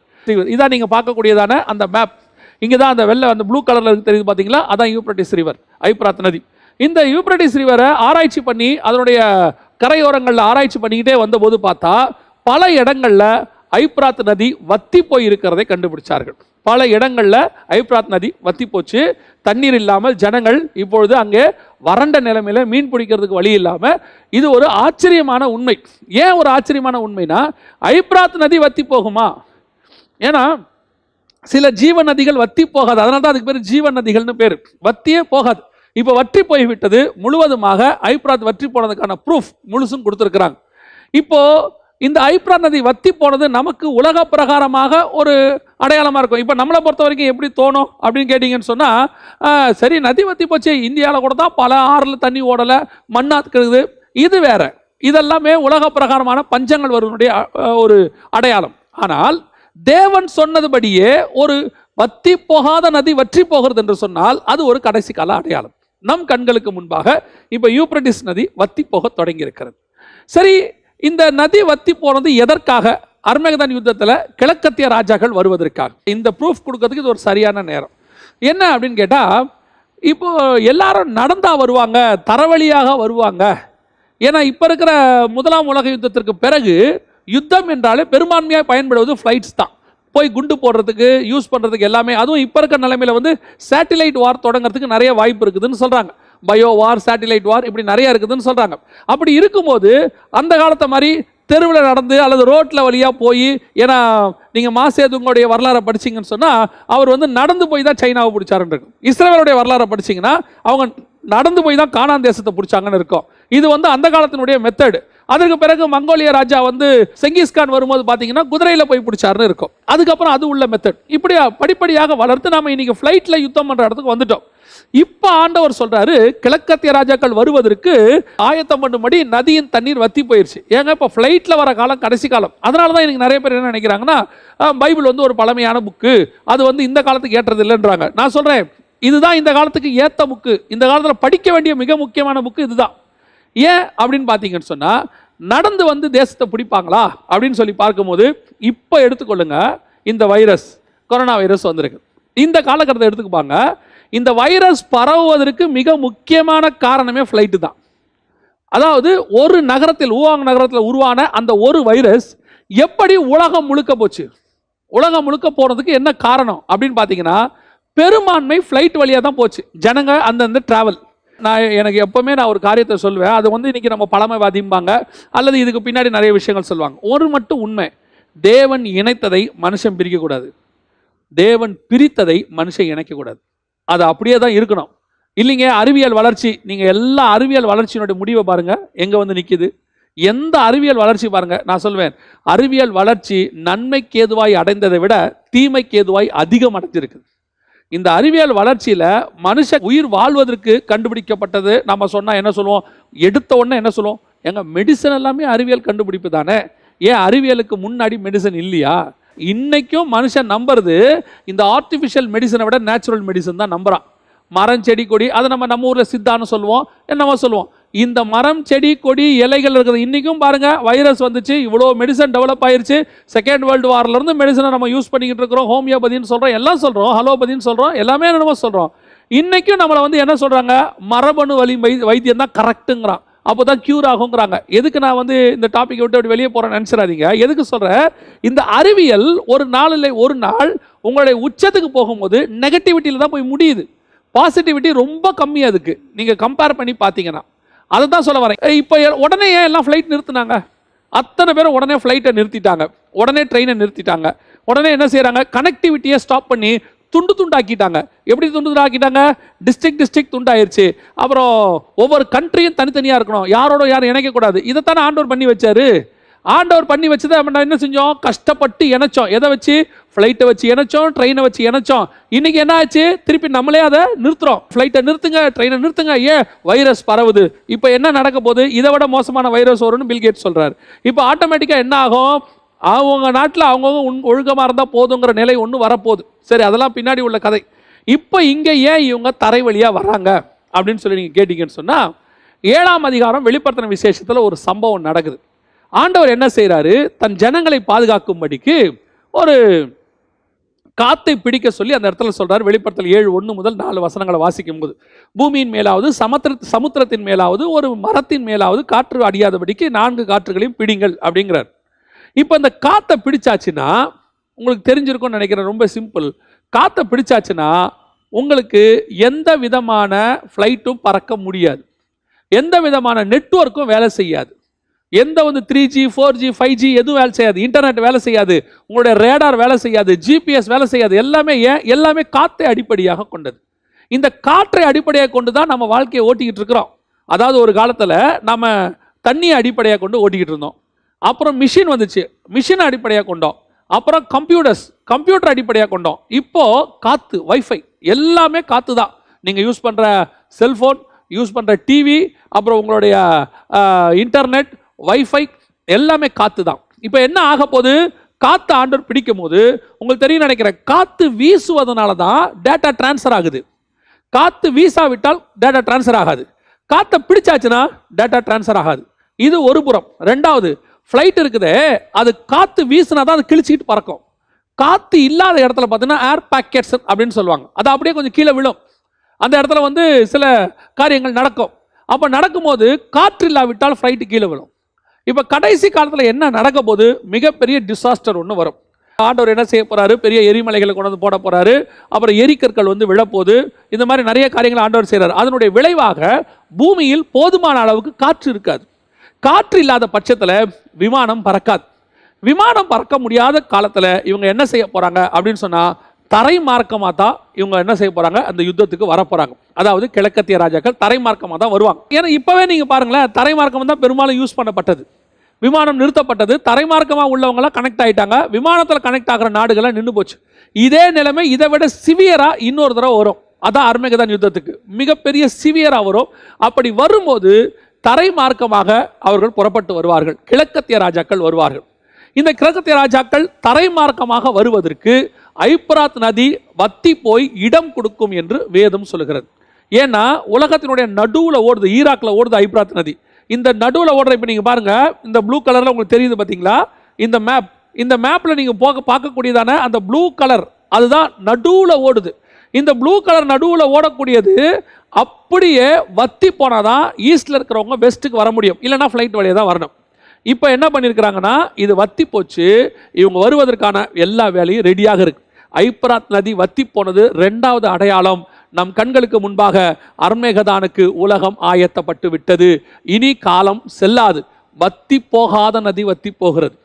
இதான் நீங்கள் பார்க்கக்கூடியதான அந்த மேப். இங்கே தான் அந்த வெள்ளை அந்த ப்ளூ கலரில் தெரியுது பார்த்தீங்களா, அதான் யூப்ரட்டிஸ் ரிவர், ஐப்ராத் நதி. இந்த யூப்ரட்டிஸ் ரிவரை ஆராய்ச்சி பண்ணி அதனுடைய கரையோரங்களில் ஆராய்ச்சி பண்ணிக்கிட்டே வந்தபோது பார்த்தா பல இடங்களில் ஐப்ராத் நதி வத்தி போய் இருக்கிறதை கண்டுபிடிச்சார்கள். பல இடங்களில் ஐப்ராத் நதி வத்தி போச்சு. தண்ணீர் இல்லாமல் ஜனங்கள் இப்பொழுது அங்கே வறண்ட நிலைமையில் மீன் பிடிக்கிறதுக்கு வழி இல்லாமல், இது ஒரு ஆச்சரியமான உண்மை. ஏன் ஒரு ஆச்சரியமான உண்மைனா, ஐப்ராத் நதி வத்தி போகுமா? ஏன்னா சில ஜீவ நதிகள் வத்தி போகாது. அதனால தான் அதுக்கு பேர் ஜீவ நதிகள்னு பேர். வத்தியே போகாது. இப்போ வற்றி போய்விட்டது முழுவதுமாக. ஐப்ராத் வற்றி போனதுக்கான ப்ரூஃப் முழுசும் கொடுத்துருக்குறாங்க. இப்போ இந்த ஐப்ராத் நதி வத்தி போனது நமக்கு உலக பிரகாரமாக ஒரு அடையாளமாக இருக்கும். இப்போ நம்மளை பொறுத்த வரைக்கும் எப்படி தோணும் அப்படின்னு கேட்டிங்கன்னு சொன்னால், சரி நதி வத்தி போச்சு, இந்தியாவில் கூட தான் பல ஆறில் தண்ணி ஓடலை, மண்ணாத்துக்கிறது, இது வேற. இதெல்லாமே உலக பிரகாரமான பஞ்சங்கள் வருவனுடைய ஒரு அடையாளம். ஆனால் தேவன் சொன்னதுபடியே ஒரு வத்தி போகாத நதி வற்றி போகிறது என்று சொன்னால் அது ஒரு கடைசி கால அடையாளம். நம் கண்களுக்கு முன்பாக இப்போ யூப்ரட்டிஸ் நதி வத்தி போக தொடங்கி இருக்கிறது. சரி, இந்த நதி வத்தி போனது எதற்காக? அர்மகெதோன் யுத்தத்தில் கிழக்கத்திய ராஜாக்கள் வருவதற்காக. இந்த ப்ரூஃப் கொடுக்கறதுக்கு இது ஒரு சரியான நேரம். என்ன அப்படின்னு கேட்டால், இப்போ எல்லாரும் நடந்தா வருவாங்க, தரவழியாக வருவாங்க. ஏன்னா இப்போ இருக்கிற முதலாம் உலக யுத்தத்திற்கு பிறகு யுத்தம் என்றாலே பெரும்பான்மையாக பயன்படுவது ஃப்ளைட்ஸ் தான். போய் குண்டு போடுறதுக்கு யூஸ் பண்ணுறதுக்கு எல்லாமே. அதுவும் இப்போ இருக்கிற நிலைமையில் வந்து சேட்டிலைட் வார் தொடங்கிறதுக்கு நிறைய வாய்ப்பு இருக்குதுன்னு சொல்கிறாங்க. பயோ வார், சேட்டிலைட் வார், இப்படி நிறைய இருக்குதுன்னு சொல்கிறாங்க. அப்படி இருக்கும்போது அந்த காலத்தை மாதிரி தெருவில் நடந்து அல்லது ரோட்டில் வழியாக போய், ஏன்னா நீங்கள் மாசேதுங்களுடைய வரலாறை படிச்சிங்கன்னு சொன்னால் அவர் வந்து நடந்து போய் தான் சைனாவை பிடிச்சாருன்னு இருக்கும். இஸ்ரேலுடைய வரலாறை படிச்சிங்கன்னா அவங்க நடந்து போய் தான் கானான் தேசத்தை பிடிச்சாங்கன்னு இருக்கும். இது அந்த காலத்தினுடைய மெத்தடு. அதற்கு பிறகு மங்கோலிய ராஜா செங்கிஸ்கான் வரும்போது பார்த்தீங்கன்னா குதிரையில் போய் பிடிச்சாருன்னு இருக்கும். அதுக்கப்புறம் அது உள்ள மெத்தட். இப்படி படிப்படியாக வளர்த்து நம்ம இன்னைக்கு ஃப்ளைட்டில் யுத்தம் பண்ணுற இடத்துக்கு வந்துட்டோம். இப்போ ஆண்டவர் சொல்றாரு, கிழக்கத்திய ராஜாக்கள் வருவதற்கு ஆயத்தம் பண்ணும்படி நதியின் தண்ணீர் வத்தி போயிடுச்சு. ஏங்க இப்போ ஃப்ளைட்டில் வர காலம் கடைசி காலம். அதனால தான் எனக்கு நிறைய பேர் என்ன நினைக்கிறாங்கன்னா, பைபிள் ஒரு பழமையான புக்கு, அது இந்த காலத்துக்கு ஏற்றது இல்லைன்றாங்க. நான் சொல்கிறேன், இதுதான் இந்த காலத்துக்கு ஏற்ற புக்கு. இந்த காலத்தில் படிக்க வேண்டிய மிக முக்கியமான புக்கு இதுதான். ஏன் அப்படின்னு பார்த்தீங்கன்னு சொன்னால், நடந்து தேசத்தை பிடிப்பாங்களா அப்படின்னு சொல்லி பார்க்கும்போது, இப்போ எடுத்துக்கொள்ளுங்க, இந்த வைரஸ், கொரோனா வைரஸ் வந்திருக்கு. இந்த காலகட்டத்தை எடுத்துக்குப்பாங்க. இந்த வைரஸ் பரவுவதற்கு மிக முக்கியமான காரணமே ஃப்ளைட்டு தான். அதாவது ஒரு நகரத்தில், ஊவாங் நகரத்தில் உருவான அந்த ஒரு வைரஸ் எப்படி உலகம் முழுக்க போச்சு? உலகம் முழுக்க போகிறதுக்கு என்ன காரணம் அப்படின்னு பார்த்தீங்கன்னா, பெரும்பான்மை ஃப்ளைட் வழியாக தான் போச்சு. ஜனங்க அந்தந்த டிராவல். எனக்கு எப்பவுமே நான் ஒரு காரியத்தை சொல்வேன், அது இன்னைக்கு நம்ம பழமைவாதிம்பாங்க, அல்லது இதுக்கு பின்னாடி நிறைய விஷயங்கள் சொல்லுவாங்க. ஒரு மட்டும் உண்மை, தேவன் இணைத்ததை மனுஷன் பிரிக்கக்கூடாது, தேவன் பிரித்ததை மனுஷன் இணைக்கக்கூடாது. அது அப்படியே தான் இருக்கணும். இல்லைங்க அறிவியல் வளர்ச்சி, நீங்கள் எல்லா அறிவியல் வளர்ச்சியினுடைய முடிவை பாருங்கள் எங்கே நிற்கிது. எந்த அறிவியல் வளர்ச்சி பாருங்கள், நான் சொல்வேன், அறிவியல் வளர்ச்சி நன்மைக்கு ஏதுவாய் அடைந்ததை விட தீமைக்கு ஏதுவாய் அதிகம் அடைஞ்சிருக்குது. இந்த அறிவியல் வளர்ச்சியில் மனுஷ உயிர் வாழ்வதற்கு கண்டுபிடிக்கப்பட்டது. நம்ம சொன்னால் என்ன சொல்லுவோம்? எடுத்த உடனே என்ன சொல்லுவோம்? எங்க மெடிசன் எல்லாமே அறிவியல் கண்டுபிடிப்பு தானே. ஏன் அறிவியலுக்கு முன்னாடி மெடிசன் இல்லையா? இன்னைக்கும் மனுஷன் நம்புறது இந்த ஆர்டிஃபிஷியல் மெடிசனை விட நேச்சுரல் மெடிசன் தான் நம்புறான். மரம் செடி கொடி, அதை நம்ம ஊரில் சித்தான்னு சொல்லுவோம், என்னவோ சொல்லுவோம். இந்த மரம் செடி கொடி இலைகள் இருக்குது. இன்றைக்கும் பாருங்கள், வைரஸ் வந்துச்சு, இவ்வளோ மெடிசன் டெவலப் ஆயிருச்சு. செகண்ட் வேர்ல்டு வார்லேருந்து மெடிசனை நம்ம யூஸ் பண்ணிக்கிட்டு இருக்கிறோம். ஹோமியோபதின்னு சொல்கிறோம், எல்லாம் சொல்கிறோம், ஹலோபதின்னு சொல்கிறோம், எல்லாமே என்னமோ சொல்கிறோம். இன்றைக்கும் நம்மளை என்ன சொல்கிறாங்க? மரபணு வழி வைத்தியம் தான் கரெக்டுங்கிறான். அப்போ தான் க்யூர் ஆகுங்கிறாங்க. எதுக்கு நான் இந்த டாப்பிக்கை விட்டு அப்படி வெளியே போகிறேன்னு நினச்சிடாதீங்க. எதுக்கு சொல்கிறேன்? இந்த அறிவியல் ஒரு நாள் இல்லை ஒரு நாள் உங்களுடைய உச்சத்துக்கு போகும்போது நெகட்டிவிட்டியில் தான் போய் முடியுது. பாசிட்டிவிட்டி ரொம்ப கம்மி. அதுக்கு நீங்கள் கம்பேர் பண்ணி பார்த்தீங்கன்னா அதை தான் சொல்ல வரேன். இப்போ உடனே ஏன் எல்லாம் ஃப்ளைட் நிறுத்தினாங்க? அத்தனை பேரும் உடனே ஃப்ளைட்டை நிறுத்திட்டாங்க, உடனே ட்ரெயினை நிறுத்திட்டாங்க. உடனே என்ன செய்கிறாங்க? கனெக்டிவிட்டியை ஸ்டாப் பண்ணி துண்டு துண்டாக்கிட்டாங்க. எப்படி துண்டு துண்டாக்கிட்டாங்க? டிஸ்ட்ரிக்ட் துண்டாயிருச்சு. அப்புறம் ஒவ்வொரு கண்ட்ரியும் தனித்தனியாக இருக்கணும், யாரோட யாரும் இணைக்கக்கூடாது. இதைத்தானே ஆண்டவர் பண்ணி வச்சாரு. ஆண்டவர் பண்ணி வச்சதை நம்ம என்ன செஞ்சோம்? கஷ்டப்பட்டு இணைச்சோம். எதை வச்சு? ஃப்ளைட்டை வச்சு இணைச்சோம், ட்ரெயினை வச்சு இணைச்சோம். இன்னைக்கு என்ன ஆச்சு? திருப்பி நம்மளே அதை நிறுத்துறோம். ஃப்ளைட்டை நிறுத்துங்க, ட்ரெயினை நிறுத்துங்க. ஏன்? வைரஸ் பரவுது. இப்போ என்ன நடக்க போகுது? இதை விட மோசமான வைரஸ் வரும்னு பில் கேட்ஸ் சொல்றாரு. இப்போ ஆட்டோமேட்டிக்காக என்ன ஆகும்? அவங்க நாட்டில் அவங்கவுங்க ஒழுக்கமாக இருந்தால் போதுங்கிற நிலை ஒன்று வரப்போகுது. சரி, அதெல்லாம் பின்னாடி உள்ள கதை. இப்போ இங்கே ஏன் இவங்க தரை வழியாக வர்றாங்க அப்படின்னு சொல்லி நீங்கள் கேட்டீங்கன்னு சொன்னால், 7ஆம் அதிகாரம் வெளிப்படுத்தின விசேஷத்தில் ஒரு சம்பவம் நடக்குது. ஆண்டவர் என்ன செய்கிறாரு? தன் ஜனங்களை பாதுகாக்கும்படிக்கு ஒரு காத்தை பிடிக்க சொல்லி அந்த இடத்துல சொல்றாரு. வெளிப்படுத்தல் 7:1 முதல் 4 வசனங்களை வாசிக்கும் போது, பூமியின் மேலாவது சமுத்திரத்தின் மேலாவது ஒரு மரத்தின் மேலாவது காற்று அடியாதபடிக்கு 4 காற்றுகளையும் பிடிங்கள் அப்படிங்கிறார். இப்போ இந்த காத்தை பிடிச்சாச்சுன்னா உங்களுக்கு தெரிஞ்சிருக்கும்னு நினைக்கிறேன். ரொம்ப சிம்பிள். காத்தை பிடிச்சாச்சுன்னா உங்களுக்கு எந்த விதமான ஃப்ளைட்டும் பறக்க முடியாது, எந்த விதமான நெட்வொர்க்கும் வேலை செய்யாது, எந்த 3G 4G 5G எதுவும் வேலை செய்யாது, இன்டர்நெட் வேலை செய்யாது, உங்களுடைய ரேடார் வேலை செய்யாது, GPS வேலை செய்யாது. எல்லாமே எல்லாமே காற்றை அடிப்படையாக கொண்டது. இந்த காற்றை அடிப்படையாக கொண்டு தான் நம்ம வாழ்க்கையை ஓட்டிக்கிட்டு இருக்கிறோம். அதாவது ஒரு காலத்தில் நம்ம தண்ணியை அடிப்படையாக கொண்டு ஓட்டிக்கிட்டு இருந்தோம். அப்புறம் மிஷின் வந்துச்சு, மிஷினை அடிப்படையாக கொண்டோம். அப்புறம் கம்ப்யூட்டர் அடிப்படையாக கொண்டோம். இப்போ காற்று, வைஃபை, எல்லாமே காற்று தான். நீங்கள் யூஸ் பண்ணுற செல்ஃபோன், யூஸ் பண்ணுற டிவி, அப்புறம் உங்களுடைய இன்டர்நெட், வைஃபை எல்லாமே காற்று தான். இப்போ என்ன ஆக போகுது? காற்று ஆண்டவர் பிடிக்கும் போது உங்களுக்கு தெரியும் நினைக்கிறேன், காற்று வீசுவதனால தான் டேட்டா டிரான்ஸ்ஃபர் ஆகுது. காற்று வீசாவிட்டால் டேட்டா டிரான்ஸ்ஃபர் ஆகாது. காற்றை பிடிச்சாச்சுன்னா டேட்டா டிரான்ஸ்ஃபர் ஆகாது. இது ஒரு புறம். ரெண்டாவது, ஃப்ளைட் இருக்குதே, அது காற்று வீசினா தான் அது கிழிச்சிக்கிட்டு பறக்கும். காற்று இல்லாத இடத்துல பார்த்தீங்கன்னா ஏர் பாக்கெட்ஸ் அப்படின்னு சொல்லுவாங்க. அது அப்படியே கொஞ்சம் கீழே விழும். அந்த இடத்துல சில காரியங்கள் நடக்கும். அப்போ நடக்கும்போது காற்று இல்லாவிட்டால் ஃப்ளைட்டு கீழே விழும். இப்போ கடைசி காலத்தில் என்ன நடக்க போது? மிகப்பெரிய டிசாஸ்டர் ஒன்று வரும். ஆண்டவர் என்ன செய்ய போறாரு? பெரிய எரிமலைகளை கொண்டு வந்து போட போறாரு. அப்புறம் எரிக்கற்கள் விழப்போகுது. இந்த மாதிரி நிறைய காரியங்களை ஆண்டவர் செய்கிறார். அதனுடைய விளைவாக பூமியில் போதுமான அளவுக்கு காற்று இருக்காது. காற்று இல்லாத பட்சத்தில் விமானம் பறக்காது. விமானம் பறக்க முடியாத காலத்தில் இவங்க என்ன செய்ய போறாங்க அப்படின்னு சொன்னால், தரை மார்க்கமாக தான் இவங்க என்ன செய்ய போகிறாங்க, அந்த யுத்தத்துக்கு வரப்போகிறாங்க. அதாவது கிழக்கத்திய ராஜாக்கள் தரை மார்க்கமாக தான் வருவாங்க. ஏன்னா இப்போவே நீங்கள் பாருங்களேன், தரை மார்க்கம் தான் பெரும்பாலும் யூஸ் பண்ணப்பட்டது. விமானம் நிறுத்தப்பட்டது, தரைமார்க்கமாக உள்ளவங்களாம் கனெக்ட் ஆகிட்டாங்க, விமானத்தில் கனெக்ட் ஆகிற நாடுகள்லாம் நின்று போச்சு. இதே நிலைமை இதை விட சிவியராக இன்னொரு தடவை வரும். அதான் அர்மேகதான் யுத்தத்துக்கு மிகப்பெரிய சிவியராக வரும். அப்படி வரும்போது தரை மார்க்கமாக அவர்கள் புறப்பட்டு வருவார்கள், கிழக்கத்திய ராஜாக்கள் வருவார்கள். இந்த கிழக்கத்திய ராஜாக்கள் தரை மார்க்கமாக வருவதற்கு ஐப்ராத் நதி வத்தி போய் இடம் கொடுக்கும் என்று வேதம் சொல்லுகிறது. ஏன்னா உலகத்தினுடைய நடுவில் ஓடுது, ஈராக்கில் ஓடுது ஐப்ராத் நதி. இந்த நடுவில் ஓடுற, இப்போ நீங்கள் பாருங்கள், இந்த ப்ளூ கலரில் உங்களுக்கு தெரியுது பார்த்தீங்களா, இந்த மேப். இந்த மேப்பில் நீங்கள் பார்க்கக்கூடியதான அந்த ப்ளூ கலர் அதுதான் நடுவில் ஓடுது. இந்த ப்ளூ கலர் நடுவில் ஓடக்கூடியது அப்படியே வத்தி போனால் தான் ஈஸ்டில் இருக்கிறவங்க வெஸ்ட்டுக்கு வர முடியும், இல்லைனா ஃப்ளைட் வழியாக தான் வரணும். இப்போ என்ன பண்ணியிருக்கிறாங்கன்னா, இது வத்தி போச்சு, இவங்க வருவதற்கான எல்லா வேலையும் ரெடியாக இருக்கு. ஐப்ராத் நதி வத்தி போனது ரெண்டாவது அடையாளம். நம் கண்களுக்கு முன்பாக அர்மேகதானுக்கு உலகம் ஆயத்தப்பட்டு விட்டது. இனி காலம் செல்லாது, வத்தி போகாத நதி வத்தி போகிறது.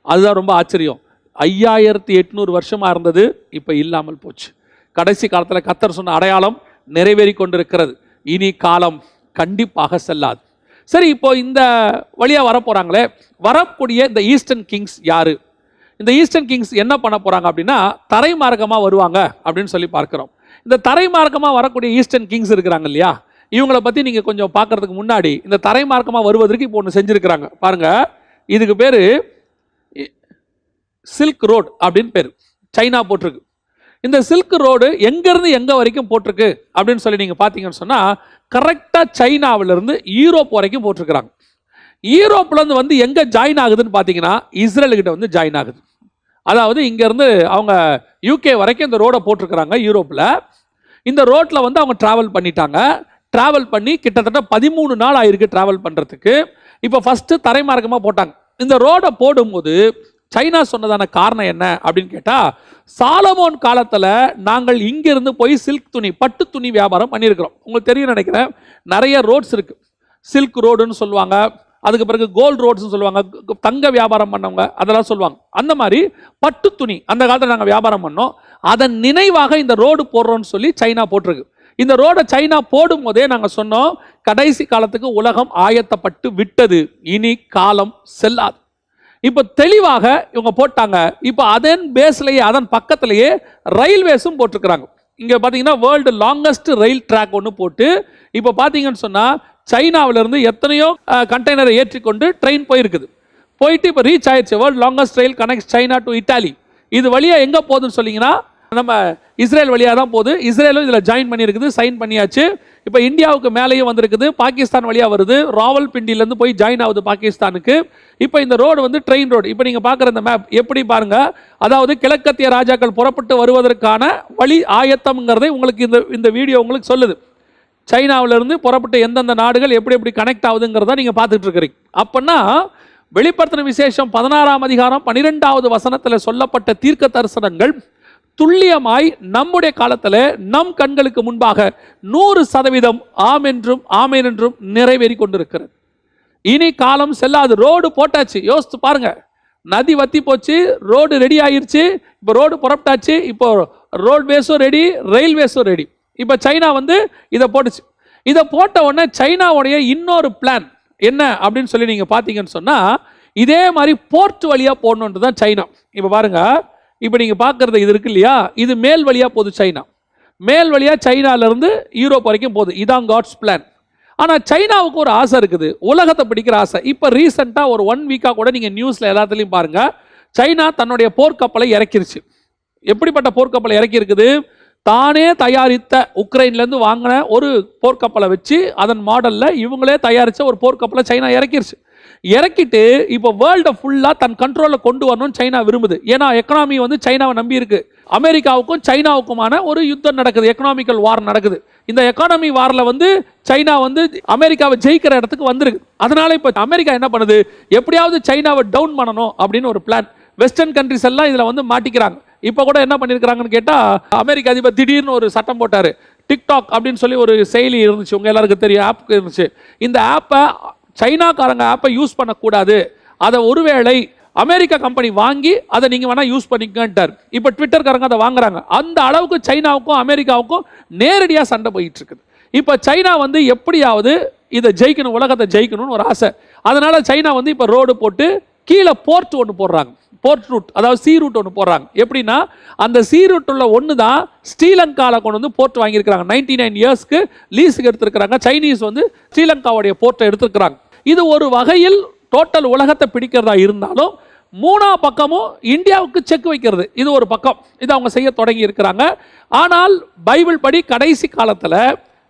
அதுதான் ரொம்ப ஆச்சரியம். 5800 வருஷமாக இருந்தது, இப்போ இல்லாமல் போச்சு. கடைசி காலத்தில் கர்த்தர் சொன்ன அடையாளம் நிறைவேறி கொண்டிருக்கிறது. இனி காலம் கண்டிப்பாக செல்லாது. சரி, இப்போ இந்த வழியாக வரப்போகிறாங்களே, வரக்கூடிய இந்த ஈஸ்டர்ன் கிங்ஸ் யாரு? இந்த ஈஸ்டர்ன் கிங்ஸ் என்ன பண்ண போகிறாங்க அப்படின்னா, தரை மார்க்கமாக வருவாங்க அப்படின்னு சொல்லி பார்க்குறோம். இந்த தரை மார்க்கமாக வரக்கூடிய ஈஸ்டர்ன் கிங்ஸ் இருக்கிறாங்க இல்லையா, இவங்களை பற்றி நீங்கள் கொஞ்சம் பார்க்கறதுக்கு முன்னாடி இந்த தரை மார்க்கமாக வருவதற்கு இப்போ ஒன்று செஞ்சுருக்கிறாங்க பாருங்கள். இதுக்கு பேர் சில்க் ரோடு அப்படின்னு பேர், சைனா போட்டிருக்கு. இந்த சில்க் ரோடு எங்கேருந்து எங்கே வரைக்கும் போட்டிருக்கு அப்படின்னு சொல்லி நீங்கள் பார்த்தீங்கன்னு சொன்னால், கரெக்டாக சைனாவிலிருந்து யூரோப் வரைக்கும் போட்டிருக்கிறாங்க. யூரோப்லேருந்து வந்து எங்கே ஜாயின் ஆகுதுன்னு பார்த்தீங்கன்னா, இஸ்ரேலுக்கிட்ட வந்து ஜாயின் ஆகுது. அதாவது இங்கேருந்து அவங்க யூகே வரைக்கும் இந்த ரோடை போட்டிருக்கிறாங்க யூரோப்பில். இந்த ரோட்டில் வந்து அவங்க ட்ராவல் பண்ணிட்டாங்க. ட்ராவல் பண்ணி கிட்டத்தட்ட 13 நாள் ஆயிருக்கு ட்ராவல் பண்ணுறதுக்கு. இப்போ ஃபஸ்ட்டு தரைமார்க்கமாக போட்டாங்க. இந்த ரோடை போடும்போது சைனா சொன்னதான காரணம் என்ன அப்படின்னு கேட்டால், சாலமோன் காலத்தில் நாங்கள் இங்கிருந்து போய் சில்க் துணி, பட்டு துணி வியாபாரம் பண்ணியிருக்கிறோம். உங்களுக்கு தெரியும் நினைக்கிறேன், நிறைய ரோட்ஸ் இருக்குது. சில்க் ரோடுன்னு சொல்லுவாங்க, அதுக்கு பிறகு கோல்டு ரோட்ஸ்னு சொல்லுவாங்க, தங்க வியாபாரம் பண்ணவங்க அதெல்லாம் சொல்லுவாங்க. அந்த மாதிரி பட்டு துணி அந்த காலத்தில் நாங்கள் வியாபாரம் பண்ணோம், அதன் நினைவாக இந்த ரோடு போடுறோன்னு சொல்லி சைனா போட்டிருக்கு. இந்த ரோடை சைனா போடும் போதே நாங்கள் சொன்னோம், கடைசி காலத்துக்கு உலகம் ஆயத்தப்பட்டு விட்டது, இனி காலம் செல்லாது. இப்போ தெளிவாக இவங்க போட்டாங்க. இப்போ அதன் பேஸ்லேயே, அதன் பக்கத்திலேயே ரயில்வேஸும் போட்டிருக்கிறாங்க. இங்கே பார்த்தீங்கன்னா வேர்ல்டு லாங்கஸ்ட் ரயில் ட்ராக் ஒன்று போட்டு, இப்போ பார்த்தீங்கன்னு சொன்னால் சைனாவிலிருந்து எத்தனையோ கண்டெய்னரை ஏற்றிக்கொண்டு ட்ரெயின் போயிருக்குது. போயிட்டு இப்போ ரீச் ஆயிடுச்சு. World longest rail connect China to Italy. இது வழியாக எங்கே போகுதுன்னு சொன்னீங்கன்னா, நம்ம இஸ்ரேல் வழியாக தான் போகுது. இஸ்ரேலும் இதில் ஜாயின் பண்ணியிருக்குது, சைன் பண்ணியாச்சு. இப்போ இந்தியாவுக்கு மேலேயும் வந்திருக்குது, பாகிஸ்தான் வழியாக வருது, ராவல்பிண்டிலேருந்து போய் ஜாயின் ஆகுது பாகிஸ்தானுக்கு. இப்போ இந்த ரோடு வந்து ட்ரெயின் ரோடு. இப்போ நீங்கள் பார்க்குற இந்த மேப் எப்படி பாருங்கள், அதாவது கிழக்கத்திய ராஜாக்கள் புறப்பட்டு வருவதற்கான வழி ஆயத்தம்ங்கிறதை உங்களுக்கு இந்த வீடியோ உங்களுக்கு சொல்லுது. சைனாவிலிருந்து புறப்பட்டு எந்தெந்த நாடுகள் எப்படி எப்படி கனெக்ட் ஆகுதுங்கிறத நீங்கள் பார்த்துட்டு இருக்கிறீங்க. அப்படின்னா வெளிப்படுத்தின விசேஷம் 16ஆம் அதிகாரம் 12வது வசனத்தில் சொல்லப்பட்ட தீர்க்க தரிசனங்கள் துல்லியமாய் நம்முடைய காலத்தில் நம் கண்களுக்கு முன்பாக 100% ஆம் என்றும் ஆமேன் என்றும் நிறைவேறி கொண்டிருக்கிறது. இனி காலம் செல்லாது. ரோடு போட்டாச்சு, யோசித்து பாருங்க. நதி வத்தி போச்சு, ரோடு ரெடி ஆயிருச்சு. இப்போ ரோடு புறப்பட்டாச்சு, இப்போ ரோட்வேஸும் ரெடி, ரயில்வேஸும் ரெடி. இப்போ சைனா வந்து இதை போட்டுச்சு. இதை போட்ட உடனே சைனாவுடைய இன்னொரு பிளான் என்ன அப்படின்னு சொல்லி நீங்கள் பார்த்தீங்கன்னு சொன்னால், இதே மாதிரி போர்ட் வழியாக போடணுன்றது தான் சைனா. இப்போ பாருங்க, இப்போ நீங்கள் பார்க்குறது இது இருக்கு இல்லையா, இது மேல் வழியாக போகுது சைனா. மேல் வழியாக சைனாலேருந்து யூரோப் வரைக்கும் போகுது. இதான் காட்ஸ் பிளான். ஆனால் சைனாவுக்கு ஒரு ஆசை இருக்குது, உலகத்தை பிடிக்கிற ஆசை. இப்போ ரீசெண்டாக ஒரு 1 வீக்காக கூட நீங்கள் நியூஸில் எல்லாத்துலேயும் பாருங்கள், சைனா தன்னுடைய போர்க்கப்பலை இறக்கிருச்சு. எப்படிப்பட்ட போர்க்கப்பலை இறக்கி இருக்குது? தானே தயாரித்த உக்ரைன்லேருந்து வாங்கின ஒரு போர்க்கப்பலை வச்சு அதன் மாடலில் இவங்களே தயாரித்த ஒரு போர்க்கப்பலை சைனா இறக்கிருச்சு. இறக்கிட்டு இப்போ வேர்ல்டை ஃபுல்லாக தன் கண்ட்ரோலில் கொண்டு வரணும்னு சைனா விரும்புது. ஏன்னா எக்கனாமி வந்து சைனாவை நம்பி இருக்கு. அமெரிக்காவுக்கும் சைனாவுக்குமான ஒரு யுத்தம் நடக்குது, எக்கனாமிக்கல் வார் நடக்குது. இந்த எக்கானமி வாரில் வந்து சைனா வந்து அமெரிக்காவை ஜெயிக்கிற இடத்துக்கு வந்திருக்கு. அதனால இப்போ அமெரிக்கா என்ன பண்ணுது, எப்படியாவது சைனாவை டவுன் பண்ணணும் அப்படின்னு ஒரு பிளான். வெஸ்டர்ன் கண்ட்ரிஸ் எல்லாம் இதில் வந்து மாட்டிக்கிறாங்க. இப்போ கூட என்ன பண்ணியிருக்கிறாங்கன்னு கேட்டால், அமெரிக்க அதிபர் திடீர்னு ஒரு சட்டம் போட்டார். டிக்டாக் அப்படின்னு சொல்லி ஒரு செயலி இருந்துச்சு, உங்கள் எல்லாருக்கும் தெரியும், ஆப் இருந்துச்சு. இந்த ஆப்பை சைனாக்காரங்க ஆப்பை யூஸ் பண்ணக்கூடாது, அதை ஒருவேளை அமெரிக்கா கம்பெனி வாங்கி அதை நீங்கள் வேணால் யூஸ் பண்ணிக்கன்ட்டார். இப்போ ட்விட்டர்காரங்க அதை வாங்குறாங்க. அந்த அளவுக்கு சைனாவுக்கும் அமெரிக்காவுக்கும் நேரடியாக சண்டை போயிட்டு இருக்குது. இப்போ சைனா வந்து எப்படியாவது இதை ஜெயிக்கணும், உலகத்தை ஜெயிக்கணும்னு ஒரு ஆசை. அதனால சைனா வந்து இப்போ ரோடு போட்டு கீழே போர்ட் ஒன்று போடுறாங்க, போர்ட் ரூட், அதாவது சி ரூட் ஒன்று போடுறாங்க. எப்படின்னா அந்த சி ரூட் உள்ள ஒன்று தான் ஸ்ரீலங்காவில் கொண்டு வந்து போர்ட் வாங்கியிருக்கிறாங்க. 99 இயர்ஸ்க்கு லீஸுக்கு எடுத்திருக்கிறாங்க. சைனீஸ் வந்து ஸ்ரீலங்காவுடைய போர்ட்டை எடுத்திருக்கிறாங்க. இது ஒரு வகையில் டோட்டல் உலகத்தை பிடிக்கிறதா இருந்தாலும் மூணாவது பக்கமும் இந்தியாவுக்கு செக் வைக்கிறது இது ஒரு பக்கம். இது அவங்க செய்ய தொடங்கி இருக்கிறாங்க. ஆனால் பைபிள் படி கடைசி காலத்தில்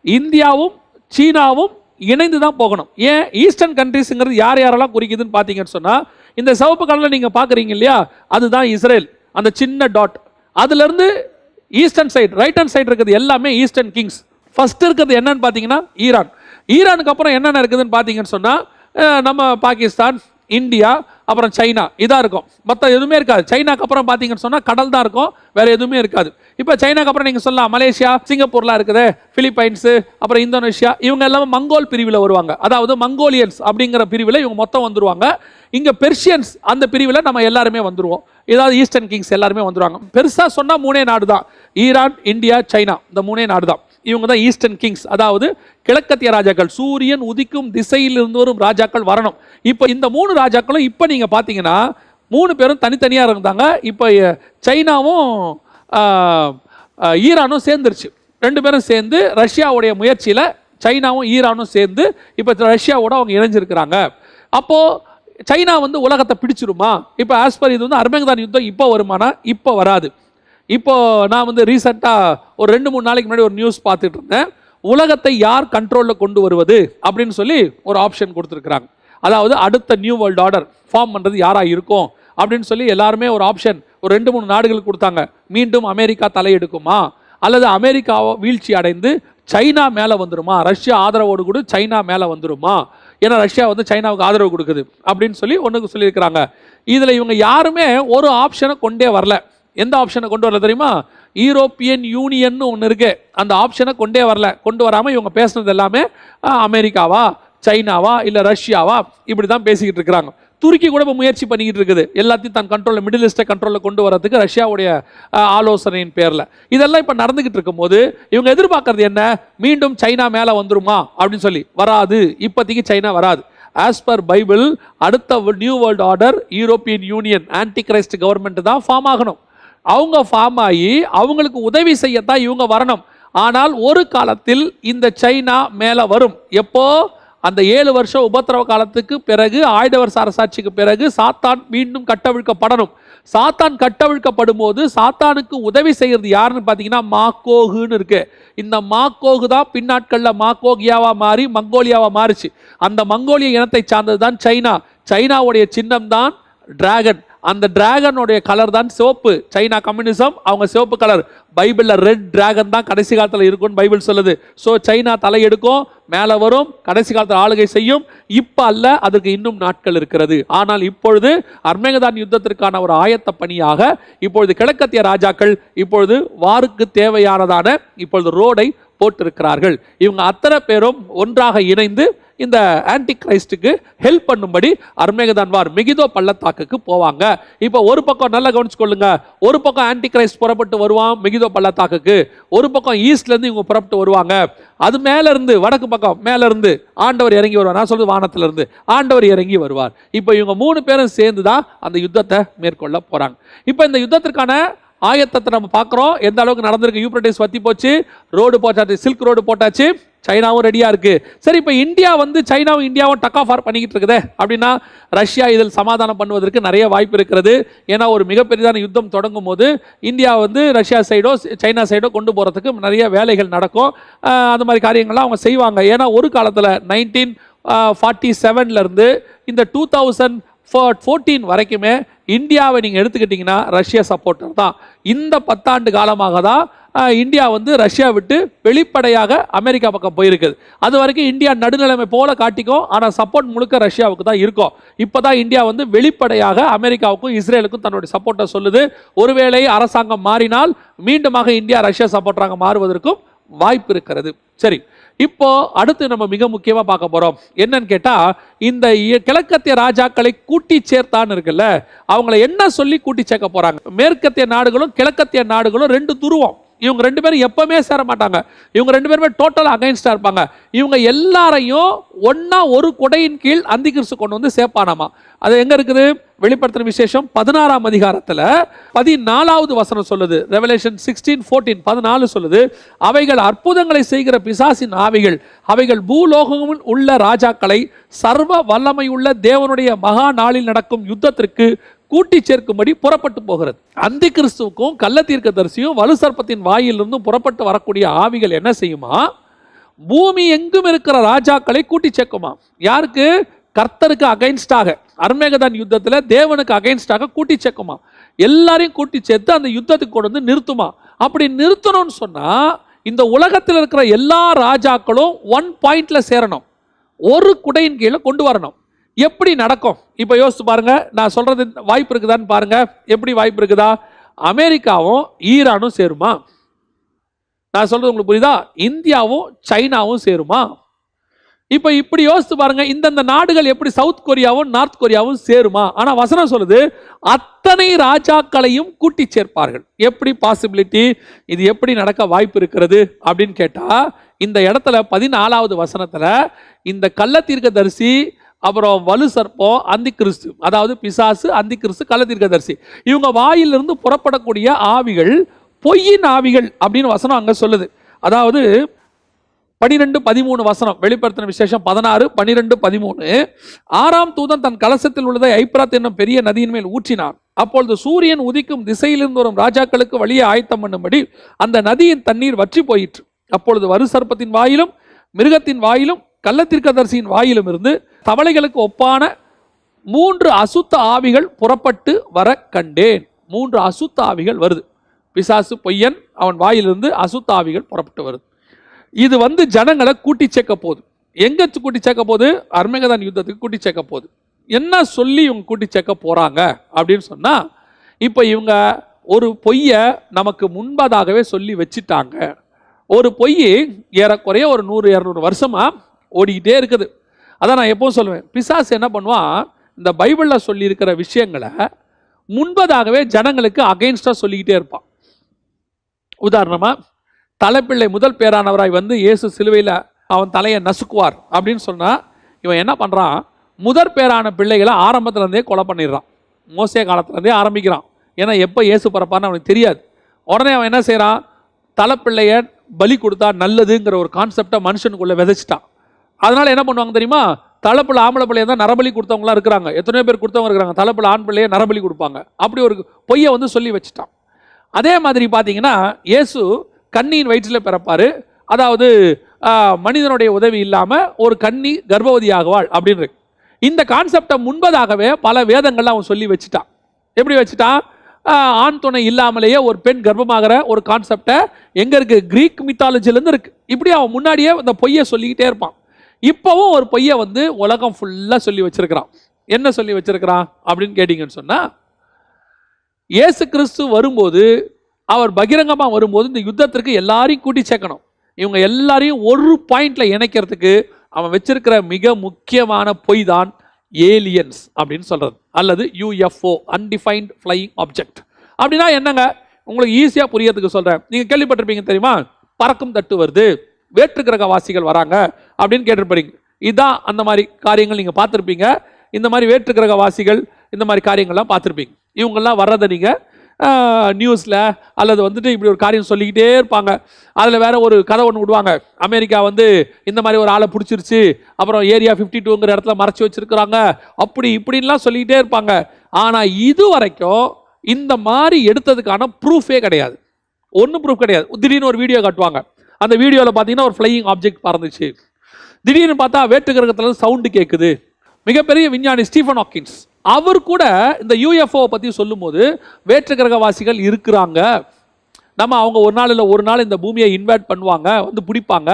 இந்தியாவும் சீனாவும் இணைந்து தான் போகணும். ஏன் ஈஸ்டர்ன் கண்ட்ரிஸ்ங்கிறது யார் யாரெல்லாம் குறிக்குதுன்னு பார்த்தீங்கன்னு சொன்னால், இந்த சிவப்பு கலரில் நீங்கள் பார்க்குறீங்க இல்லையா, அதுதான் இஸ்ரேல், அந்த சின்ன டாட். அதுலேருந்து eastern side, right hand side இருக்கிறது எல்லாமே ஈஸ்டர்ன் கிங்ஸ். ஃபர்ஸ்ட் இருக்கிறது என்னன்னு பார்த்தீங்கன்னா ஈரான். ஈரானுக்கு அப்புறம் என்னென்ன இருக்குதுன்னு பார்த்தீங்கன்னு சொன்னால் நம்ம பாகிஸ்தான், இந்தியா, அப்புறம் சைனா, இதாக இருக்கும். மற்ற எதுவுமே இருக்காது. சைனாக்கு அப்புறம் பார்த்தீங்கன்னு சொன்னால் கடல் தான் இருக்கும், வேறு எதுவுமே இருக்காது. இப்போ சைனாக்கு அப்புறம் நீங்கள் சொல்லலாம் மலேசியா, சிங்கப்பூர்லாம் இருக்குது, பிலிப்பைன்ஸு, அப்புறம் இந்தோனேஷியா, இவங்க எல்லாமே மங்கோல் பிரிவில் வருவாங்க. அதாவது மங்கோலியன்ஸ் அப்படிங்கிற பிரிவில் இவங்க மொத்தம் வந்துருவாங்க. இங்கே பெர்ஷியன்ஸ் அந்த பிரிவில் நம்ம எல்லாருமே வந்துருவோம். ஏதாவது ஈஸ்டர்ன் கிங்ஸ் எல்லாருமே வந்துருவாங்க. பெருசாக சொன்னால் 3 நாடு தான், ஈரான், இந்தியா, சைனா, இந்த 3 நாடு தான். இவங்க தான் ஈஸ்டர்ன் கிங்ஸ், அதாவது கிழக்கத்திய ராஜாக்கள். சூரியன் உதிக்கும் திசையில் இருந்து வரும் ராஜாக்கள் வரணும். இப்போ இந்த 3 ராஜாக்களும் இப்போ நீங்கள் பார்த்தீங்கன்னா 3 பேரும் தனித்தனியாக இருந்தாங்க. இப்போ சைனாவும் ஈரானும் சேர்ந்துருச்சு. 2 பேரும் சேர்ந்து ரஷ்யாவுடைய முயற்சியில் சைனாவும் ஈரானும் சேர்ந்து இப்போ ரஷ்யாவோட அவங்க இணைஞ்சிருக்கிறாங்க. அப்போது சைனா வந்து உலகத்தை பிடிச்சிருமா? இப்போ ஆஸ்பர் இது வந்து அர்மேகதான் யுத்தம் இப்போ வருமானா? இப்போ வராது. இப்போ நான் வந்து ரீசெண்டாக ஒரு 2-3 நாளைக்கு முன்னாடி ஒரு நியூஸ் பார்த்துட்டு இருந்தேன். உலகத்தை யார் கண்ட்ரோலில் கொண்டு வருவது அப்படின்னு சொல்லி ஒரு ஆப்ஷன் கொடுத்துருக்குறாங்க. அதாவது அடுத்த நியூ வேர்ல்டு ஆர்டர் ஃபார்ம் பண்ணுறது யாராக இருக்கும் அப்படின்னு சொல்லி எல்லாருமே ஒரு ஆப்ஷன் ஒரு 2-3 நாடுகளுக்கு கொடுத்தாங்க. மீண்டும் அமெரிக்கா தலையெடுக்குமா, அல்லது அமெரிக்காவை வீழ்ச்சி அடைந்து சைனா மேலே வந்துருமா, ரஷ்யா ஆதரவோடு கூட சைனா மேலே வந்துருமா, ஏன்னா ரஷ்யா வந்து சைனாவுக்கு ஆதரவு கொடுக்குது அப்படின்னு சொல்லி ஒன்றுக்கு சொல்லியிருக்கிறாங்க. இதில் இவங்க யாருமே ஒரு ஆப்ஷனை கொண்டே வரல. எந்த ஆப்ஷனை கொண்டு வரல தெரியுமா? யூரோப்பியன் யூனியன் ஒன்று இருக்கு, அந்த ஆப்ஷனை கொண்டே வரல. கொண்டு வராமல் இவங்க பேசுனது எல்லாமே அமெரிக்காவா, சைனாவா, இல்லை ரஷ்யாவா, இப்படி தான் பேசிக்கிட்டு இருக்கிறாங்க. துருக்கி கூட இப்போ முயற்சி பண்ணிக்கிட்டு இருக்குது எல்லாத்தையும் தன் கண்ட்ரோலில், மிடில் ஈஸ்டை கண்ட்ரோலில் கொண்டு வரதுக்கு ரஷ்யாவுடைய ஆலோசனையின் பேரில். இதெல்லாம் இப்போ நடந்துக்கிட்டு இருக்கும்போது இவங்க எதிர்பார்க்கறது என்ன? மீண்டும் சைனா மேலே வந்துருமா அப்படின்னு சொல்லி. வராது, இப்போதைக்கு சைனா வராது. ஆஸ் பர் பைபிள் அடுத்த new world order European union anti Christ government தான் ஃபார்ம் ஆகணும். அவங்க ஃபார்ம் ஆகி அவங்களுக்கு உதவி செய்யத்தான் இவங்க வரணும். ஆனால் ஒரு காலத்தில் இந்த சைனா மேலே வரும். எப்போ? அந்த 7 வருஷம் உபத்திரவ காலத்துக்கு பிறகு, ஆயுத வருஷ அரசாட்சிக்கு பிறகு சாத்தான் மீண்டும் கட்டவிழ்க்கப்படணும். சாத்தான் கட்டவிழ்க்கப்படும் போது சாத்தானுக்கு உதவி செய்கிறது யாருன்னு பார்த்தீங்கன்னா மாக்கோகுன்னு இருக்கு. இந்த மாக்கோகு தான் பின்னாட்களில் மாக்கோகியாவா மாறி மங்கோலியாவா மாறிச்சு. அந்த மங்கோலிய இனத்தை சார்ந்தது தான் சைனா. சைனாவுடைய சின்னம் தான் டிராகன். அந்த டிராகனுடைய கலர் தான் சிவப்பு. சைனா கம்யூனிசம், அவங்க சிவப்பு கலர். பைபிளில் ரெட் டிராகன் தான் கடைசி காலத்தில் இருக்கும்னு பைபிள் சொல்லுது. ஸோ சைனா தலையெடுக்கும், மேலே வரும், கடைசி காலத்தில் ஆளுகை செய்யும். இப்போ அல்ல, அதற்கு இன்னும் நாட்கள் இருக்கிறது. ஆனால் இப்பொழுது அர்மேகதான் யுத்தத்திற்கான ஒரு ஆயத்த பணியாக இப்பொழுது கிழக்கத்திய ராஜாக்கள் இப்பொழுது வாருக்கு தேவையானதான இப்பொழுது ரோடை போட்டிருக்கிறார்கள். இவங்க அத்தனை பேரும் ஒன்றாக இணைந்து இந்த ஆன்டி கிரைஸ்டுக்கு ஹெல்ப் பண்ணும்படி அர்மேகதான் வார் மெகிதோ பள்ளத்தாக்குக்கு போவாங்க. இப்போ ஒரு பக்கம் நல்லா கவனிச்சுக்கொள்ளுங்க, ஒரு பக்கம் ஆன்டி கிரைஸ்ட் புறப்பட்டு வருவான் மெகிதோ பள்ளத்தாக்குக்கு, ஒரு பக்கம் ஈஸ்ட்லேருந்து இவங்க புறப்பட்டு வருவாங்க. அது மேலேருந்து வடக்கு பக்கம் மேலேருந்து ஆண்டவர் இறங்கி வருவார். நான் சொல்றது வானத்திலிருந்து ஆண்டவர் இறங்கி வருவார். இப்போ இவங்க 3 பேரும் சேர்ந்து தான் அந்த யுத்தத்தை மேற்கொள்ள போகிறாங்க. இப்போ இந்த யுத்தத்திற்கான ஆயத்தத்தை நம்ம பார்க்குறோம். எந்த அளவுக்கு நடந்திருக்கு. யூப்ரட்டிஸ் வத்தி போச்சு, ரோடு போட்டாச்சு, சில்க் ரோடு போட்டாச்சு, சைனாவும் ரெடியாக இருக்கு. சரி, இப்போ இந்தியா வந்து சைனாவும் இந்தியாவும் டக் ஆஃப் ஆர் பண்ணிக்கிட்டு இருக்குதே அப்படின்னா ரஷ்யா இதில் சமாதானம் பண்ணுவதற்கு நிறைய வாய்ப்பு இருக்கிறது. ஏன்னா ஒரு மிகப்பெரியதான யுத்தம் தொடங்கும் போது இந்தியா வந்து ரஷ்யா சைடோ சைனா சைடோ கொண்டு போகிறதுக்கு நிறைய வேலைகள் நடக்கும். அந்த மாதிரி காரியங்கள்லாம் அவங்க செய்வாங்க. ஏன்னா ஒரு காலத்தில் 1947 இந்த 2014 வரைக்குமே இந்தியாவை நீங்கள் எடுத்துக்கிட்டிங்கன்னா ரஷ்யா சப்போர்ட்டர் தான். இந்த 10 ஆண்டு காலமாக தான் இந்தியா வந்து ரஷ்யா விட்டு வெளிப்படையாக அமெரிக்கா பக்கம் போயிருக்குது. அது வரைக்கும் இந்தியா நடுநிலைமை போல காட்டிக்கும், ஆனால் சப்போர்ட் முழுக்க ரஷ்யாவுக்கு தான் இருக்கும். இப்போ தான் இந்தியா வந்து வெளிப்படையாக அமெரிக்காவுக்கும் இஸ்ரேலுக்கும் தன்னுடைய சப்போர்ட்டை சொல்லுது. ஒருவேளை அரசாங்கம் மாறினால் மீண்டுமாக இந்தியா ரஷ்யா சப்போர்ட்டராக மாறுவதற்கும் வாய்ப்பு இருக்கிறது. சரி, இப்போ அடுத்து நம்ம மிக முக்கியமா பார்க்க போறோம் என்னன்னு கேட்டா, இந்த கிழக்கத்திய ராஜாக்களை கூட்டி சேர்த்தான்னு இருக்குல்ல, அவங்களை என்ன சொல்லி கூட்டி சேர்க்க போறாங்க? மேற்கத்திய நாடுகளும் கிழக்கத்திய நாடுகளும் ரெண்டு துருவம். இவங்க ரெண்டு பேரும் எப்பவுமே சேர மாட்டாங்க. இவங்க ரெண்டு பேருமே டோட்டல் அகைன்ஸ்டா இருப்பாங்க. இவங்க எல்லாரையும் ஒன்னா ஒரு கொடையின் கீழ் அந்திகிறிஸ்து கொண்டு வந்து சேர்ப்பானாமா. அது எங்க இருக்குது? வெளிப்படுத்துற விசேஷம் 16ஆம் அதிகாரத்துல 14வது வசனம் சொல்லுது. ரெவலேஷன் 16:14 14 சொல்லுது, அவைகள் அற்புதங்களை செய்கிற பிசாசின் ஆவிகள், அவைகள் பூலோகமும் உள்ள ராஜாக்களை சர்வ வல்லமையுள்ள தேவனுடைய மகா நாளில் நடக்கும் யுத்தத்திற்கு கூட்டி சேர்க்கும்படி புறப்பட்டு போகிறது. அந்தி கிறிஸ்துவுக்கும் கள்ள தீர்க்கதரிசியும் வலு சர்ப்பத்தின் வாயிலிருந்து புறப்பட்டு வரக்கூடிய ஆவிகள் என்ன செய்யுமா? பூமி எங்கும் இருக்கிற ராஜாக்களை கூட்டி சேர்க்குமா. யாருக்கு? கர்த்தருக்கு அகைன்ஸ்டாக, அர்மேகதான் யுத்தத்தில் தேவனுக்கு அகைன்ஸ்டாக கூட்டி சேர்க்குமா. எல்லாரையும் கூட்டி சேர்த்து அந்த யுத்தத்துக்கு கொண்டு வந்து நிறுத்துமா. அப்படி நிறுத்தணும்னு சொன்னா இந்த உலகத்தில் இருக்கிற எல்லா ராஜாக்களும் ஒன் பாயிண்ட்ல சேரணும், ஒரு குடையின் கீழே கொண்டு வரணும். எப்படி நடக்கும்? இப்போ யோசிச்சு பாருங்க. நான் சொல்றது வாய்ப்பு இருக்குதான்னு பாருங்க. எப்படி வாய்ப்பு இருக்குதா? அமெரிக்காவும் ஈரானும் சேருமா? நான் சொல்றது உங்களுக்கு புரியுதா? இந்தியாவும் சைனாவும் சேருமா? இப்போ இப்படி யோசித்து பாருங்க. இந்தந்த நாடுகள் எப்படி சவுத் கொரியாவும் நார்த் கொரியாவும் சேருமா? ஆனா வசனம் சொல்லுது அத்தனை ராஜாக்களையும் கூட்டி சேர்ப்பார்கள். எப்படி பாசிபிலிட்டி? இது எப்படி நடக்க வாய்ப்பு இருக்கிறது அப்படின்னு கேட்டா, இந்த இடத்துல 14வது வசனத்துல இந்த கள்ள தீர்க்கதரிசி, அப்புறம் வலு சர்ப்பம், அந்தி கிறிஸ்து, அதாவது பிசாசு, அந்தி கிறிஸ்து, கள்ள தீர்க்கதரிசி, இவங்க வாயிலிருந்து புறப்படக்கூடிய ஆவிகள் பொய்யின் ஆவிகள் அப்படின்னு வசனம் அங்க சொல்லுது. அதாவது 12-13 வசனம், வெளிப்படுத்தின விசேஷம் 16:12-13. 6ஆம் தூதன் தன் கலசத்தில் உள்ளதை ஐப்ராத் என்னும் பெரிய நதியின் மேல் ஊற்றினான். அப்பொழுது சூரியன் உதிக்கும் திசையிலிருந்து வரும் ராஜாக்களுக்கு வழியை ஆயத்தம் பண்ணும்படி அந்த நதியின் தண்ணீர் வற்றி போயிற்று. அப்பொழுது வரு சர்ப்பத்தின் வாயிலும் மிருகத்தின் வாயிலும் கள்ள தீர்க்கதரிசியின் வாயிலும் இருந்து தவளைகளுக்கு ஒப்பான 3 அசுத்த ஆவிகள் புறப்பட்டு வர கண்டேன். 3 அசுத்த ஆவிகள் வருது. பிசாசு பொய்யன், அவன் வாயிலிருந்து அசுத்த ஆவிகள் புறப்பட்டு வருது. இது வந்து ஜனங்களை கூட்டி சேர்க்க போகுது. எங்க கூட்டி சேர்க்க போகுது? அர்மேகதான் யுத்தத்துக்கு கூட்டி சேர்க்க போகுது. என்ன சொல்லி இவங்க கூட்டி சேர்க்க போறாங்க அப்படின்னு சொன்னா, இப்போ இவங்க ஒரு பொய்யை நமக்கு முன்பதாகவே சொல்லி வச்சுட்டாங்க. ஒரு பொய் ஏறக்குறைய ஒரு 100-200 வருஷமா ஓடிக்கிட்டே இருக்குது. அதான் நான் எப்பவும் சொல்லுவேன், பிசாசு என்ன பண்ணுவான், இந்த பைபிளில் சொல்லி இருக்கிற விஷயங்களை முன்பதாகவே ஜனங்களுக்கு அகைன்ஸ்டா சொல்லிக்கிட்டே இருப்பான். உதாரணமா, தலைப்பிள்ளை முதல் பேரானவராய் வந்து இயேசு சிலுவையில் அவன் தலையை நசுக்குவார் அப்படின்னு சொன்னா, இவன் என்ன பண்றான், முதற் பேரான பிள்ளைகளை ஆரம்பத்துல இருந்தே கொலை பண்ணிடுறான். மோசே காலத்துல இருந்தே ஆரம்பிக்கிறான். ஏன்னா எப்போ இயேசு பிறப்பான்னு அவனுக்கு தெரியாது. உடனே அவன் என்ன செய்யறான், தலைப்பிள்ளைய பலி கொடுத்தா நல்லதுங்கிற ஒரு கான்செப்டை மனுஷனுக்குள்ள விதைச்சிட்டான். அதனால என்ன பண்ணுவாங்க தெரியுமா, தலைப்பிள்ளை ஆம்பளை பிள்ளைய தான் நரபலி கொடுத்தவங்களாம் இருக்கிறாங்க. எத்தனையோ பேர் கொடுத்தவங்க இருக்கிறாங்க. தலைப்பிள்ளை ஆண் பிள்ளைய நரபலி கொடுப்பாங்க. அப்படி ஒரு பொய்யை வந்து சொல்லி வச்சுட்டான். அதே மாதிரி பார்த்தீங்கன்னா, இயேசு கன்னியின் வயிற்றில் பிறப்பாரு. அதாவது மனிதனுடைய உதவி இல்லாமல் ஒரு கன்னி கர்ப்பவதியாகுவாள் அப்படின்னு இருக்கு. இந்த கான்செப்டை முன்பதாகவே பல வேதங்கள்ல அவன் சொல்லி வச்சுட்டான். எப்படி வச்சுட்டான்? ஆண் துணை இல்லாமலேயே ஒரு பெண் கர்ப்பமாகிற ஒரு கான்செப்டை எங்க இருக்கு? கிரீக் மித்தாலஜிலேருந்து இருக்கு. இப்படி அவன் முன்னாடியே இந்த பொய்யை சொல்லிக்கிட்டே இருப்பான். இப்போவும் ஒரு பொய்யை வந்து உலகம் ஃபுல்லாக சொல்லி வச்சிருக்கிறான். என்ன சொல்லி வச்சிருக்கிறான் அப்படின்னு கேட்டீங்கன்னு சொன்னா, இயேசு கிறிஸ்து வரும்போது, அவர் பகிரங்கமாக வரும்போது இந்த யுத்தத்திற்கு எல்லாரையும் கூட்டி சேர்க்கணும். இவங்க எல்லாரையும் ஒரு பாயிண்ட்ல இணைக்கிறதுக்கு அவன் வச்சிருக்கிற மிக முக்கியமான பொய் தான் ஏலியன்ஸ் அப்படின்னு சொல்றது, அல்லது UFO, அன்டிஃபைன்ட் ஃப்ளையிங் ஆப்ஜெக்ட். அப்படின்னா என்னங்க, உங்களுக்கு ஈஸியாக புரியறதுக்கு சொல்றேன். நீங்க கேள்விப்பட்டிருப்பீங்க தெரியுமா, பறக்கும் தட்டு வருது, வேற்று கிரகவாசிகள் வராங்க அப்படின்னு கேட்டிருப்பீங்க. இதுதான் அந்த மாதிரி காரியங்கள் நீங்க பார்த்துருப்பீங்க. இந்த மாதிரி வேற்று கிரகவாசிகள் இந்த மாதிரி காரியங்கள்லாம் பார்த்துருப்பீங்க. இவங்கெல்லாம் வர்றதை நீங்க நியூஸில் அல்லது வந்துட்டு இப்படி ஒரு காரியம் சொல்லிக்கிட்டே இருப்பாங்க. அதில் வேற ஒரு கதை ஒன்று விடுவாங்க. அமெரிக்கா வந்து இந்த மாதிரி ஒரு ஆளை பிடிச்சிருச்சு, அப்புறம் ஏரியா 52ங்கிற இடத்துல மறைச்சி வச்சிருக்கிறாங்க, அப்படி இப்படின்லாம் சொல்லிக்கிட்டே இருப்பாங்க. ஆனால் இது வரைக்கும் இந்த மாதிரி எடுத்ததுக்கான ப்ரூஃபே கிடையாது. ஒன்றும் ப்ரூஃப் கிடையாது. திடீர்னு ஒரு வீடியோ காட்டுவாங்க. அந்த வீடியோவில் பார்த்தீங்கன்னா ஒரு ஃப்ளையிங் ஆப்ஜெக்ட் பறந்துச்சு. திடீர்னு பார்த்தா வேற்று கிரகத்தில் சவுண்டு கேட்குது. மிகப்பெரிய விஞ்ஞானி ஸ்டீஃபன் ஹாக்கின்ஸ் அவர் கூட இந்த UFO பற்றி சொல்லும்போது, வேற்று கிரகவாசிகள் இருக்கிறாங்க, நம்ம அவங்க ஒரு நாள் இல்லை ஒரு நாள் இந்த பூமியை இன்வைட் பண்ணுவாங்க, வந்து பிடிப்பாங்க,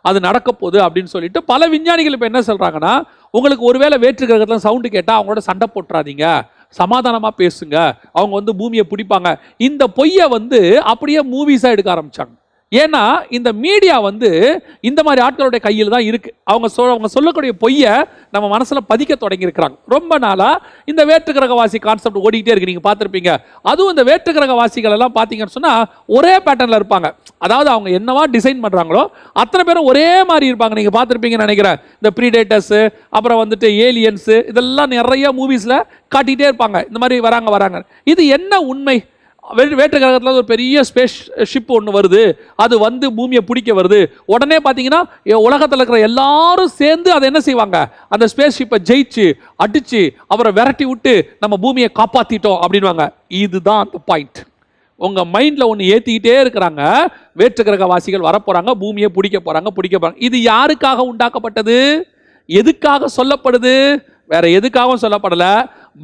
அது நடக்க போகுது அப்படின்னு சொல்லிட்டு பல விஞ்ஞானிகள் இப்போ என்ன சொல்கிறாங்கன்னா, உங்களுக்கு ஒருவேளை வேற்று கிரகத்தில் சவுண்டு கேட்டால் அவங்களோட சண்டை போட்டுறாதீங்க, சமாதானமாக பேசுங்க, அவங்க வந்து பூமியை பிடிப்பாங்க. இந்த பொய்யை வந்து அப்படியே மூவிஸாக எடுக்க ஆரம்பித்தாங்க. ஏன்னா இந்த மீடியா வந்து இந்த மாதிரி ஆட்களுடைய கையில் தான் இருக்கு. அவங்க சொல்லக்கூடிய பொய்யை நம்ம மனசுல பதிக்க தொடங்கி இருக்கிறாங்க. ரொம்ப நாளா இந்த வேற்றுக்கிரகவாசி கான்செப்ட் ஓடிக்கிட்டே இருக்கு. நீங்க பார்த்துருப்பீங்க. அதுவும் இந்த வேற்றுக்கிரகவாசிகள் எல்லாம் பார்த்தீங்கன்னு சொன்னா ஒரே பேட்டர்ன்ல இருப்பாங்க. அதாவது அவங்க என்னவா டிசைன் பண்றாங்களோ அத்தனை பேரும் ஒரே மாதிரி இருப்பாங்க. நீங்க பார்த்துருப்பீங்கன்னு நினைக்கிறேன். இந்த ப்ரீடேட்டர்ஸ், அப்புறம் வந்துட்டு ஏலியன்ஸ், இதெல்லாம் நிறைய மூவிஸ்ல காட்டிகிட்டே இருப்பாங்க. இந்த மாதிரி வராங்க. இது என்ன உண்மை? வேற்று கிரகத்தில் ஒரு பெரிய ஸ்பேஸ் ஷிப் ஒன்று வருது, அது வந்து பூமியை பிடிக்க வருது. உடனே பார்த்தீங்கன்னா உலகத்தில் இருக்கிற எல்லாரும் சேர்ந்து அதை என்ன செய்வாங்க, அந்த ஸ்பேஸ் ஷிப்பை ஜெயிச்சு அடிச்சு அவரை விரட்டி விட்டு நம்ம பூமியை காப்பாற்றிட்டோம் அப்படின்வாங்க. இதுதான் அந்த பாயிண்ட். உங்கள் மைண்டில் ஒன்று ஏற்றிக்கிட்டே இருக்கிறாங்க. வேற்று கிரகவாசிகள் வரப்போகிறாங்க, பூமியை பிடிக்க போகிறாங்க. இது யாருக்காக உண்டாக்கப்பட்டது? எதுக்காக சொல்லப்படுது? வேற எதுக்காகவும் சொல்லப்படலை.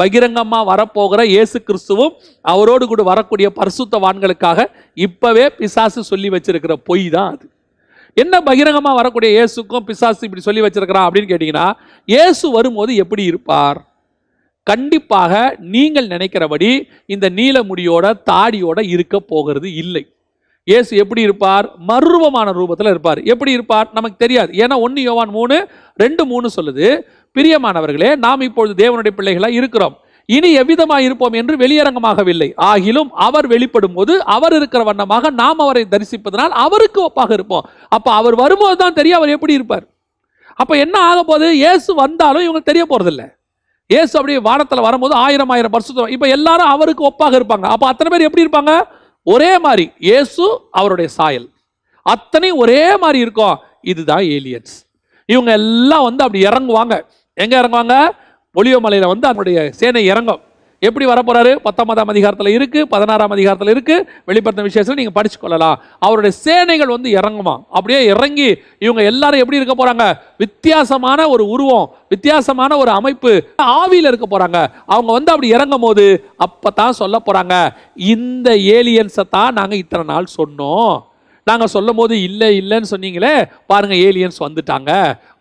பகிரங்கமாக வரப்போகிற இயேசு கிறிஸ்துவும் அவரோடு கூட வரக்கூடிய பரிசுத்தவான்களுக்காக இப்பவே பிசாசு சொல்லி வச்சிருக்கிற பொய் தான் அது. என்ன பகிரங்கமாக வரக்கூடிய இயேசுக்கும் பிசாசு இப்படி சொல்லி வச்சிருக்கிறான் அப்படின்னு கேட்டீங்கன்னா, இயேசு வரும்போது எப்படி இருப்பார்? கண்டிப்பாக நீங்கள் நினைக்கிறபடி இந்த நீல முடியோட தாடியோட இருக்க போகிறது இல்லை. இயேசு எப்படி இருப்பார்? மர்வமான ரூபத்தில் இருப்பார். எப்படி இருப்பார் நமக்கு தெரியாது. ஏன்னா 1 யோவான் 3:2-3 சொல்லுது, பிரியமானவர்களே, நாம் இப்பொழுது தேவனுடைய பிள்ளைகளாக இருக்கிறோம், இனி எவ்விதமாக இருப்போம் என்று வெளியரங்கமாகவில்லை. ஆகிலும் அவர் வெளிப்படும் போது அவர் இருக்கிற வண்ணமாக நாம் அவரை தரிசிப்பதனால் அவருக்கு ஒப்பாக இருப்போம். அப்ப அவர் வரும்போது தான் தெரியும் அவர் எப்படி இருப்பார். அப்ப என்ன ஆக போகுது? இயேசு வந்தாலும் இவங்க தெரிய போறதில்லை. இயேசு அப்படியே வானத்தில் வரும்போது 1000 பரிசுத்தம், இப்ப எல்லாரும் அவருக்கு ஒப்பாக இருப்பாங்க. அப்ப அத்தனை பேர் எப்படி இருப்பாங்க? ஒரே மாதிரி. இயேசு அவருடைய சாயல் அத்தனை ஒரே மாதிரி இருக்கும். இதுதான் ஏலியன்ஸ். இவங்க எல்லாம் வந்து அப்படி இறங்குவாங்க. எங்க இறங்குவாங்க? ஒலிவமலையில வந்து அவருடைய சேனை இறங்கும். எப்படி வரப்போறாரு? 19ஆம் அதிகாரத்தில் இருக்கு, 16ஆம் அதிகாரத்தில் இருக்கு. வெளிப்படுத்தின விசேஷம் நீங்க படிச்சு கொள்ளலாம். அவருடைய சேனைகள் வந்து இறங்குமா. அப்படியே இறங்கி இவங்க எல்லாரும் எப்படி இருக்க போறாங்க? வித்தியாசமான ஒரு உருவம், வித்தியாசமான ஒரு அமைப்பு, ஆவியில இருக்க போறாங்க. அவங்க வந்து அப்படி இறங்கும் போது அப்பதான் சொல்ல போறாங்க, இந்த ஏலியன்ஸை தான் நாங்க இத்தனை நாள் சொன்னோம். நாங்க சொல்லும் போது இல்லைன்னு சொன்னீங்களே, பாருங்க ஏலியன்ஸ் வந்துட்டாங்க,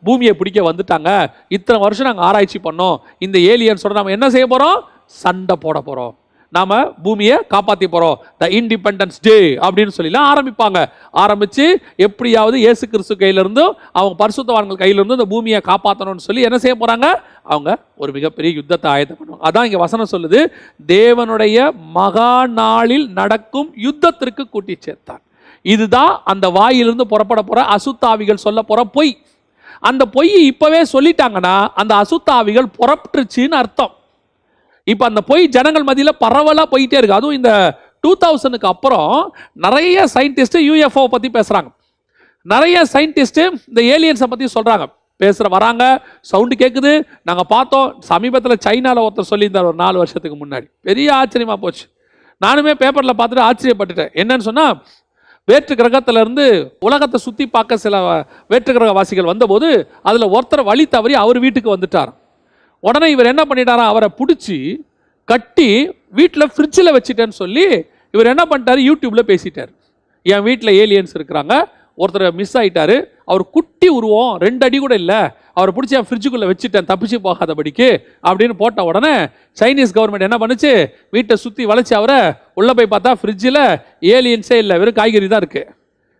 பூமியை பிடிக்க வந்துட்டாங்க. இத்தனை வருஷம் நாங்கள் ஆராய்ச்சி பண்ணோம். இந்த ஏலியன்ஸோட நம்ம என்ன செய்ய போறோம்? சண்டை போட போறோம். நாம பூமியை காப்பாற்றி போறோம். த இண்டிபெண்டன்ஸ் டே அப்படின்னு சொல்லிலாம் ஆரம்பிப்பாங்க. ஆரம்பிச்சு எப்படியாவது இயேசு கிறிஸ்து கையிலிருந்தும் அவங்க பரிசுத்தவான்கள் கையிலிருந்தும் இந்த பூமியை காப்பாற்றணும்னு சொல்லி என்ன செய்ய போறாங்க? அவங்க ஒரு மிகப்பெரிய யுத்தத்தை ஆயத்தம் பண்ணுவாங்க. அதான் இங்க வசனம் சொல்லுது, தேவனுடைய மகா நாளில் நடக்கும் யுத்தத்திற்கு கூட்டி சேர்த்தான். இதுதான் அந்த வாயிலிருந்து புறப்பட போற அசுத்தாவிகள் சொல்ல போற பொய். அந்த பொய் இப்பவே சொல்லிட்டாங்கன்னா அந்த அசுத்தாவிகள் புறப்பட்டுருச்சுன்னு அர்த்தம். இப்ப அந்த பொய் ஜனங்கள் மத்தியில பரவலா போயிட்டே இருக்கு. அதுவும் இந்த 2000க்கு அப்புறம் நிறைய சயின்டிஸ்ட் UFO பத்தி பேசுறாங்க. நிறைய சயின்டிஸ்ட் இந்த ஏலியன்ஸை பத்தி சொல்றாங்க. வராங்க, சவுண்டு கேட்குது, நாங்க பார்த்தோம். சமீபத்தில் சைனால ஒருத்தர் சொல்லியிருந்தார் ஒரு 4 வருஷத்துக்கு முன்னாடி. பெரிய ஆச்சரியமா போச்சு. நானுமே பேப்பர்ல பார்த்துட்டு ஆச்சரியப்பட்டுட்டேன். என்னன்னு சொன்னா, வேற்று கிரகத்துல இருந்து உலகத்தை சுத்தி பார்க்க சில வேற்று கிரகவாசிகள் வந்தபோது அதுல ஒருத்தர் வழி தவறி அவர் வீட்டுக்கு வந்துட்டார். உடனே இவர் என்ன பண்ணிட்டாரா, அவரை பிடிச்சி கட்டி வீட்டில் ஃப்ரிட்ஜில் வச்சுட்டேன்னு சொல்லி இவர் என்ன பண்ணிட்டாரு, யூடியூப்ல பேசிட்டார். என் வீட்டில் ஏலியன்ஸ் இருக்கிறாங்க, ஒருத்தர் மிஸ் ஆயிட்டாரு, அவர் குட்டி உருவம் 2 அடி கூட இல்லை, அவரை பிடிச்சி என் ஃப்ரிட்ஜுக்குள்ளே வச்சுட்டேன் தப்பிச்சு போகாதபடிக்கு அப்படின்னு போட்ட உடனே சைனீஸ் கவர்மெண்ட் என்ன பண்ணுச்சு, வீட்டை சுற்றி வளைச்சி அவரை உள்ளே போய் பார்த்தா ஃப்ரிட்ஜில் ஏலியன்ஸே இல்லை, வெறும் காய்கறி தான் இருக்கு.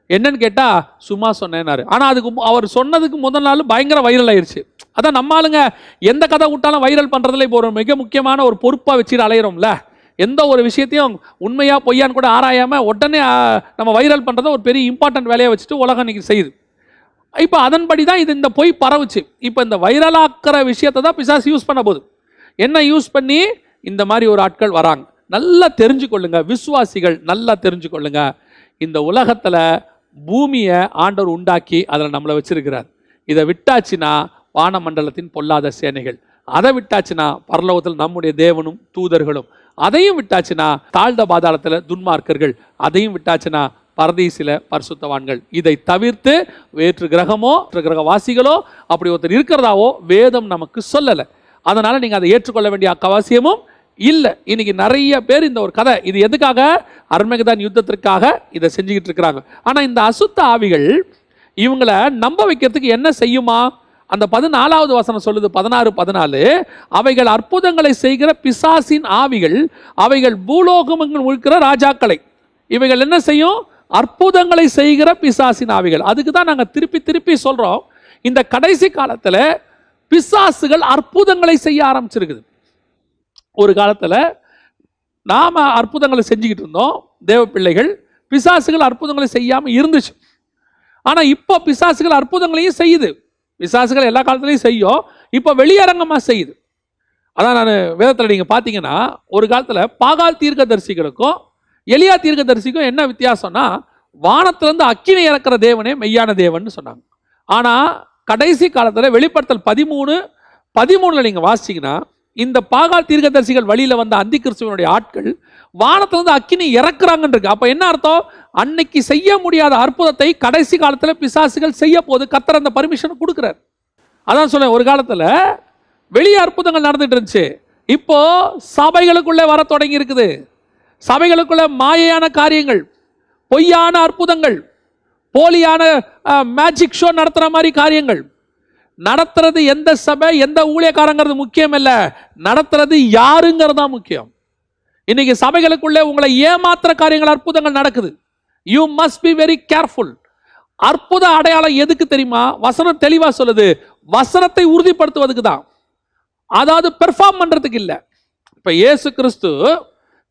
என்னன்னு கேட்டால் சும்மா சொன்னேன்னாரு. ஆனால் அதுக்கு அவர் சொன்னதுக்கு முதல் நாள் பயங்கர வைரல் ஆயிடுச்சு. அதான் நம்ம ஆளுங்க எந்த கதை விட்டாலும் வைரல் பண்ணுறதுல இப்போ ஒரு மிக முக்கியமான ஒரு பொறுப்பாக வச்சுட்டு அலையிறோம்ல. எந்த ஒரு விஷயத்தையும் உண்மையா பொய்யான்னு கூட ஆராயாமல் உடனே நம்ம வைரல் பண்ணுறத ஒரு பெரிய இம்பார்ட்டன்ட் வேலையை வச்சுட்டு உலகம் இன்னைக்கு செய்யுது. இப்போ அதன்படி தான் இது இந்த பொய் பரவுச்சு. இப்போ இந்த வைரலாக்கிற விஷயத்தை தான் பிசாசு யூஸ் பண்ண போகுது. என்ன யூஸ் பண்ணி இந்த மாதிரி ஒரு ஆட்கள் வராங்க. நல்லா தெரிஞ்சுக்கொள்ளுங்க விசுவாசிகள், நல்லா தெரிஞ்சுக்கொள்ளுங்க. இந்த உலகத்தில் பூமியை ஆண்டவர் உண்டாக்கி அதில் நம்மளை வச்சிருக்கிறார். இதை விட்டாச்சுன்னா வானமண்டலத்தின் பொல்லாத சேனைகள், அதை விட்டாச்சுன்னா பரலோகத்தில் நம்முடைய தேவனும் தூதர்களும், அதையும் விட்டாச்சுன்னா தாழ்ந்த பாதாளத்தில் துன்மார்க்கர்கள், அதையும் விட்டாச்சுன்னா பரதீசில பரிசுத்தவான்கள். இதை தவிர்த்து வேற்று கிரகமோ கிரகவாசிகளோ அப்படி ஒருத்தர் இருக்கிறதாவோ வேதம் நமக்கு சொல்லலை. அதனால நீங்க அதை ஏற்றுக்கொள்ள வேண்டிய அவசியமும் இல்லை. இன்னைக்கு நிறைய பேர் இந்த ஒரு கதை, இது எதுக்காக, அர்மகதான் யுத்தத்திற்காக இதை செஞ்சுக்கிட்டு இருக்கிறாங்க. ஆனா இந்த அசுத்த ஆவிகள் இவங்களை நம்ப வைக்கிறதுக்கு என்ன செய்யுமா? அந்த 14வது வசனம் சொல்லுது, 16-14, அவைகள் அற்புதங்களை செய்கிற பிசாசின் ஆவிகள், அவைகள் பூலோகமெங்கும் இருக்கிற ராஜாக்களை, இவைகள் என்ன செய்யும், அற்புதங்களை செய்கிற பிசாசின் ஆவிகள். அதுக்கு தான் நாங்கள் திருப்பி திருப்பி சொல்கிறோம், இந்த கடைசி காலத்தில் பிசாசுகள் அற்புதங்களை செய்ய ஆரம்பிச்சிருக்குது. ஒரு காலத்தில் நாம் அற்புதங்களை செஞ்சுக்கிட்டு இருந்தோம் தேவ பிள்ளைகள், பிசாசுகள் அற்புதங்களை செய்யாமல் இருந்துச்சு. ஆனால் இப்போ பிசாசுகள் அற்புதங்களையும் செய்யுது. பிசாசுகள் எல்லா காலத்துலையும் செய்யும், இப்போ வெளியரங்கமாக செய்யுது. அதான் நான் வேதத்தில் நீங்கள் பார்த்தீங்கன்னா, ஒரு காலத்தில் பாகால் தீர்க்கதரிசிகளுக்கும் எலியா தீர்க்கதரிசிக்கும் என்ன வித்தியாசம்னா, வானத்திலிருந்து அக்கினி இறக்குற தேவனே மெய்யான தேவன் சொன்னாங்க. ஆனால் கடைசி காலத்தில் வெளிப்படுத்தல் 13:13 நீங்கள் வாசிச்சிங்கன்னா, இந்த பாகால் தீர்க்கதரிசிகள் வழியில் வந்த அந்தி கிறிஸ்துவனுடைய ஆட்கள் வானத்திலிருந்து அக்கினி இறக்குறாங்கன்னு இருக்கு. அப்போ என்ன அர்த்தம்? அன்னைக்கு செய்ய முடியாத அற்புதத்தை கடைசி காலத்தில் பிசாசுகள் செய்ய போது கர்த்தர் அந்த பர்மிஷன் கொடுக்குறார். அதான் சொல்ல, ஒரு காலத்தில் வெளியே அற்புதங்கள் நடந்துட்டு இருந்துச்சு, இப்போ சபைகளுக்குள்ளே வர தொடங்கி இருக்குது. சபைகளுக்குள்ள மாயையான காரியங்கள், பொய்யான அற்புதங்கள், போலியான மேஜிக் ஷோ நடத்துற மாதிரி காரியங்கள் நடத்துறது. எந்த சபை எந்த ஊழியக்காரங்கிறது முக்கியம் இல்லை, நடத்துறது யாருங்கிறது தான் முக்கியம். இன்னைக்கு சபைகளுக்குள்ளே உங்களை ஏமாத்துற காரியங்கள், அற்புதங்கள் நடக்குது. You must be very careful. அற்புத அடையாளம் எதுக்கு தெரியுமா? வசனம் தெளிவா சொல்லுது, வசனத்தை உறுதிப்படுத்துவதுக்கு தான். அதாவது பெர்ஃபார்ம் பண்றதுக்கு இல்லை. இப்ப இயேசு கிறிஸ்து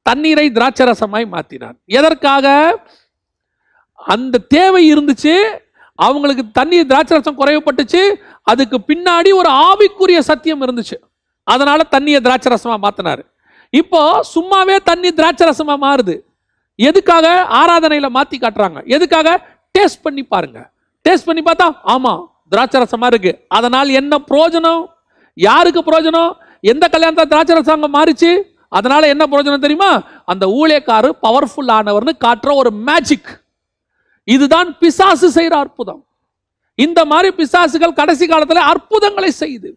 தண்ணீரை திராட்சரசமாய் மாற்றினார். எதற்காக? அந்த தேவை இருந்துச்சு, அவங்களுக்கு தண்ணீர் திராட்சரசம் குறைவுபட்டுச்சு, அதுக்கு பின்னாடி ஒரு ஆவிக்குரிய சத்தியம் இருந்துச்சு, அதனால தண்ணியை திராட்சரசமா மாத்தினார். இப்போ சும்மாவே தண்ணி திராட்சரசமா மாறுது. எதுக்காக? ஆராதனையில மாத்தி காட்டுறாங்க. எதுக்காக? டேஸ்ட் பண்ணி பாருங்க. டேஸ்ட் பண்ணி பார்த்தா ஆமா திராட்சரசமா இருக்கு. அதனால் என்ன பிரயோஜனம்? யாருக்கு பிரயோஜனம்? எந்த கல்யாணத்தை திராட்சரசம் மாறிச்சு, அதனால என்ன பிரயோஜனம் தெரியுமா? அந்த ஊழியக்காரர் பவர்ஃபுல் ஆனவர்னு காட்டுற ஒரு மேஜிக். இதுதான் பிசாசு செய்யற அற்புதம். இந்த மாதிரி பிசாசுகள் கடைசி காலத்துல அற்புதங்களை செய்யுது,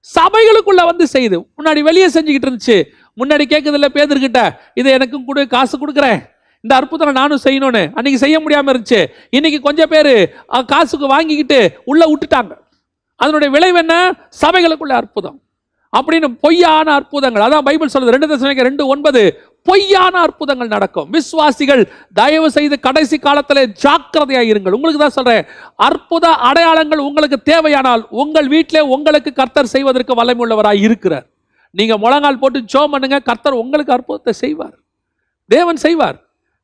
சபைகளுக்குள்ள வந்து செய்யுது. முன்னாடி வெளியே செஞ்சுக்கிட்டு இருந்துச்சு, முன்னாடி கேட்குது இல்லை பேதர்கிட்ட, இதை எனக்கும் கொடு, காசு கொடுக்குறேன், இந்த அற்புதம் நானும் செய்யணும்னு. அன்னைக்கு செய்ய முடியாம இருந்துச்சு, இன்னைக்கு கொஞ்சம் பேர் காசுக்கு வாங்கிக்கிட்டு உள்ள விட்டுட்டாங்க. அதனுடைய விளைவு என்ன? சபைகளுக்குள்ள அற்புதம் அப்படின்னு பொய்யான அற்புதங்கள். அதான் பைபிள் சொல்லுது 2 தெசலோனிக்கேயர் 2:9, பொய்யான அற்புதங்கள் நடக்கும். விசுவாசிகள் தயவு செய்து கடைசி காலத்தில் ஜாக்கிரதையாக இருங்கள். உங்களுக்கு தான் சொல்றேன், அற்புத அடையாளங்கள் உங்களுக்கு தேவையானால் உங்கள் வீட்டிலே உங்களுக்கு கர்த்தர் செய்வதற்கு வல்லமை உள்ளவராய் இருக்கிறார். நீங்க முழங்கால் போட்டு ஜெபம் பண்ணுங்க, கர்த்தர் உங்களுக்கு அற்புதத்தை செய்வார், தேவன் செய்வார்.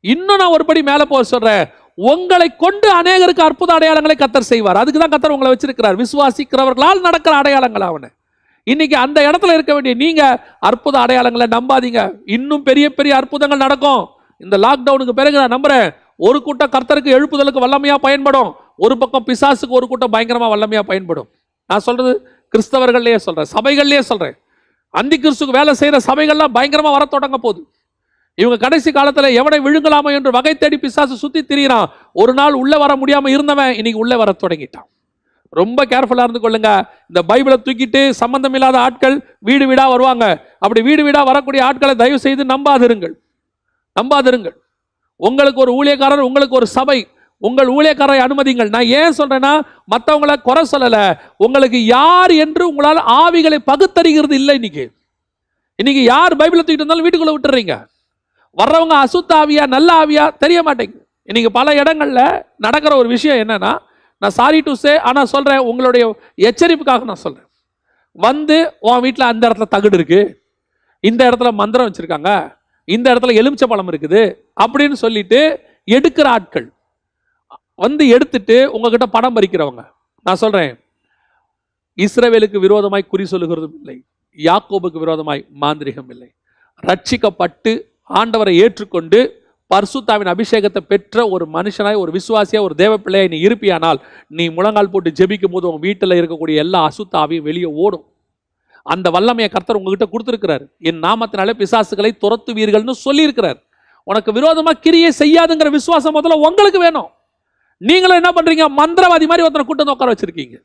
இன்னும் நான் ஒருபடி மேலே போக சொல்றேன், உங்களை கொண்டு அநேகருக்கு அற்புத அடையாளங்களை கர்த்தர் செய்வார். அதுக்கு தான் கர்த்தர் உங்களை வச்சிருக்கிறார். விசுவாசிக்கிறவர்களால் நடக்கிற அடையாளங்கள் அவனை. இன்னைக்கு அந்த இடத்துல இருக்க வேண்டிய நீங்க அற்புத அடையாளங்களை நம்பாதீங்க. இன்னும் பெரிய பெரிய அற்புதங்கள் நடக்கும். இந்த லாக்டவுனுக்கு பிறகு நான் நம்புறேன், ஒரு கூட்டம் கர்த்தருக்கு எழுப்புதலுக்கு வல்லமையா பயன்படும், ஒரு பக்கம் பிசாசுக்கு ஒரு கூட்டம் பயங்கரமா வல்லமையா பயன்படும். நான் சொல்றது கிறிஸ்தவர்கள்லயே சொல்றேன், சபைகள்லயே சொல்றேன். அந்தி கிறிஸ்துக்கு வேலை செய்யற சபைகள்லாம் பயங்கரமா வர தொடங்க போகுது. இவங்க கடைசி காலத்துல எவனை விழுங்கலாமோ என்று வகை தேடி பிசாசு சுத்தி திரியிறான். ஒரு நாள் உள்ள வர முடியாம இருந்தவன் இன்னைக்கு உள்ள வர தொடங்கிட்டான். ரொம்ப கேர்ஃபுல்லா இருந்து கொள்ளுங்க. இந்த பைபிளை தூக்கிட்டு சம்பந்தம் இல்லாத ஆட்கள் வீடு வீடா வருவாங்க. அப்படி வீடு வீடா வரக்கூடிய ஆட்களை தயவு செய்து நம்பாதிருங்கள். உங்களுக்கு ஒரு ஊழியக்காரர், உங்களுக்கு ஒரு சபை, உங்கள் ஊழியக்காரரை அனுமதிங்கள். நான் ஏன் சொல்றேன்னா, மற்றவங்களை குறை சொல்லல, உங்களுக்கு யார் என்று உங்களால் ஆவிகளை பகுத்தறிகிறது இல்லை. இன்னைக்கு யார் பைபிளை தூக்கிட்டு இருந்தாலும் வீட்டுக்குள்ள விட்டுறீங்க. வர்றவங்க அசுத்த ஆவியா நல்ல ஆவியா தெரிய மாட்டேங்குது. இன்னைக்கு பல இடங்கள்ல நடக்கிற ஒரு விஷயம் என்னன்னா, நான் சாரி டு சே, ஆனால் சொல்கிறேன், உங்களுடைய எச்சரிப்புக்காக நான் சொல்கிறேன். வந்து உன் வீட்டில் அந்த இடத்துல தகுடு இருக்கு, இந்த இடத்துல மந்திரம் வச்சுருக்காங்க, இந்த இடத்துல எலுமிச்சை பழம் இருக்குது அப்படின்னு சொல்லிட்டு எடுக்கிற ஆட்கள் வந்து எடுத்துட்டு உங்ககிட்ட பணம் பறிக்கிறவங்க. நான் சொல்கிறேன், இஸ்ரவேலுக்கு விரோதமாய் குறி சொல்லுகிறதும் இல்லை, யாக்கோபுக்கு விரோதமாய் மாந்திரிகம் இல்லை. ரட்சிக்கப்பட்டு ஆண்டவரை ஏற்றுக்கொண்டு பரிசுத்தாவின் அபிஷேகத்தை பெற்ற ஒரு மனுஷனாய், ஒரு விசுவாசியா, ஒரு தேவ பிள்ளையை நீ இருப்பியானால், நீ முழங்கால் போட்டு ஜெபிக்கும் போது உங்க வீட்டில் இருக்கக்கூடிய எல்லா அசுத்தாவையும் வெளியே ஓடும். அந்த வல்லமையை கர்த்தர் உங்ககிட்ட கொடுத்திருக்கிறார். என் நாமத்தினாலே பிசாசுகளை துரத்துவீர்கள்னு சொல்லியிருக்கிறார். உனக்கு விரோதமா கிரியை செய்யாதுங்கிற விசுவாசம் முதல்ல உங்களுக்கு வேணும். நீங்களும் என்ன பண்றீங்க? மந்திரவாதி மாதிரி ஒருத்தனை கூட்டம் உட்கார வச்சிருக்கீங்க.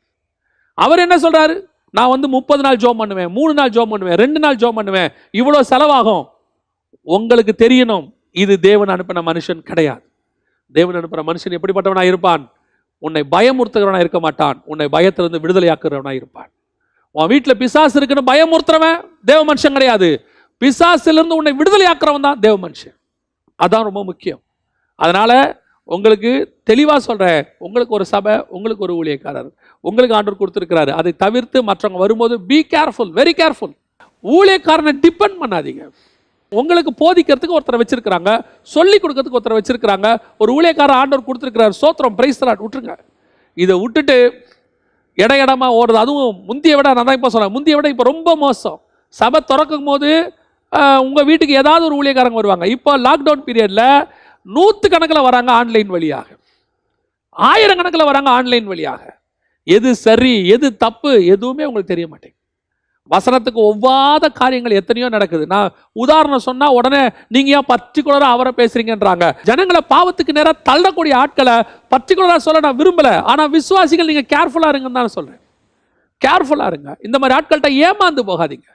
அவர் என்ன சொல்றாரு? நான் 30 நாள் ஜெபம் பண்ணுவேன், 3 நாள் ஜெபம் பண்ணுவேன், 2 நாள் ஜெபம் பண்ணுவேன், இவ்வளோ செலவாகும். உங்களுக்கு தெரியணும், இது தேவன் அனுப்பின மனுஷன் கிடையாது. தேவன் அனுப்பின மனுஷன் எப்படிப்பட்டவனாக இருப்பான்? உன்னை பயமுறுத்துகிறவனாக இருக்க மாட்டான், உன்னை பயத்திலிருந்து விடுதலையாக்குறவனாக இருப்பான். உன் வீட்டில் பிசாசு இருக்குன்னு பயமுறுத்துறவன் தேவ மனுஷன் கிடையாது. பிசாசிலிருந்து உன்னை விடுதலையாக்குறவன் தான் தேவ மனுஷன். அதான் ரொம்ப முக்கியம். அதனால உங்களுக்கு தெளிவாக சொல்கிறேன், உங்களுக்கு ஒரு சபை, உங்களுக்கு ஒரு ஊழியக்காரர், உங்களுக்கு ஆண்டவர் கொடுத்துருக்கிறாரு. அதை தவிர்த்து மற்றவங்க வரும்போது பி கேர்ஃபுல், வெரி கேர்ஃபுல். ஊழியக்காரனை டிபெண்ட் பண்ணாதீங்க. உங்களுக்கு போதிக்கிறதுக்கு ஒருத்தரை வச்சிருக்கிறாங்க, சொல்லி கொடுக்கறதுக்கு ஒருத்தரை வச்சிருக்கிறாங்க. ஒரு ஊழியக்காரர் ஆண்டவர் கொடுத்துருக்கிறார், சோத்திரம், பிரைஸ் தி லார்ட், விட்டுருங்க. இதை விட்டுட்டு இடமா ஓடுறது, அதுவும் முந்திய விட, நான் தான் இப்போ சொல்கிறேன், முந்திய விட இப்போ ரொம்ப மோசம். சபை திறக்கும் போது உங்கள் வீட்டுக்கு ஏதாவது ஒரு ஊழியக்காரங்க வருவாங்க. இப்போ லாக்டவுன் பீரியடில் 100 கணக்கில் வராங்க ஆன்லைன் வழியாக, 1000 கணக்கில் வராங்க ஆன்லைன் வழியாக. எது சரி எது தப்பு எதுவுமே உங்களுக்கு தெரிய மாட்டேங்குது. வசனத்துக்கு ஒவ்வாத காரியங்கள் எத்தனையோ நடக்குது. நான் உதாரணம் சொன்னா உடனே நீங்க ஏன் பர்டிகுலரா அவரை பேசுறீங்கன்றாங்க. ஜனங்களை பாவத்துக்கு நேரம் தள்ளக்கூடிய ஆட்களை பர்டிகுலரா சொல்ல நான் விரும்பல. ஆனா விசுவாசிகள் நீங்க கேர்ஃபுல்லா இருங்கன்னு தான் சொல்றேன். கேர்ஃபுல்லா இருங்க. இந்த மாதிரி ஆட்கள்கிட்ட ஏமாந்து போகாதீங்க.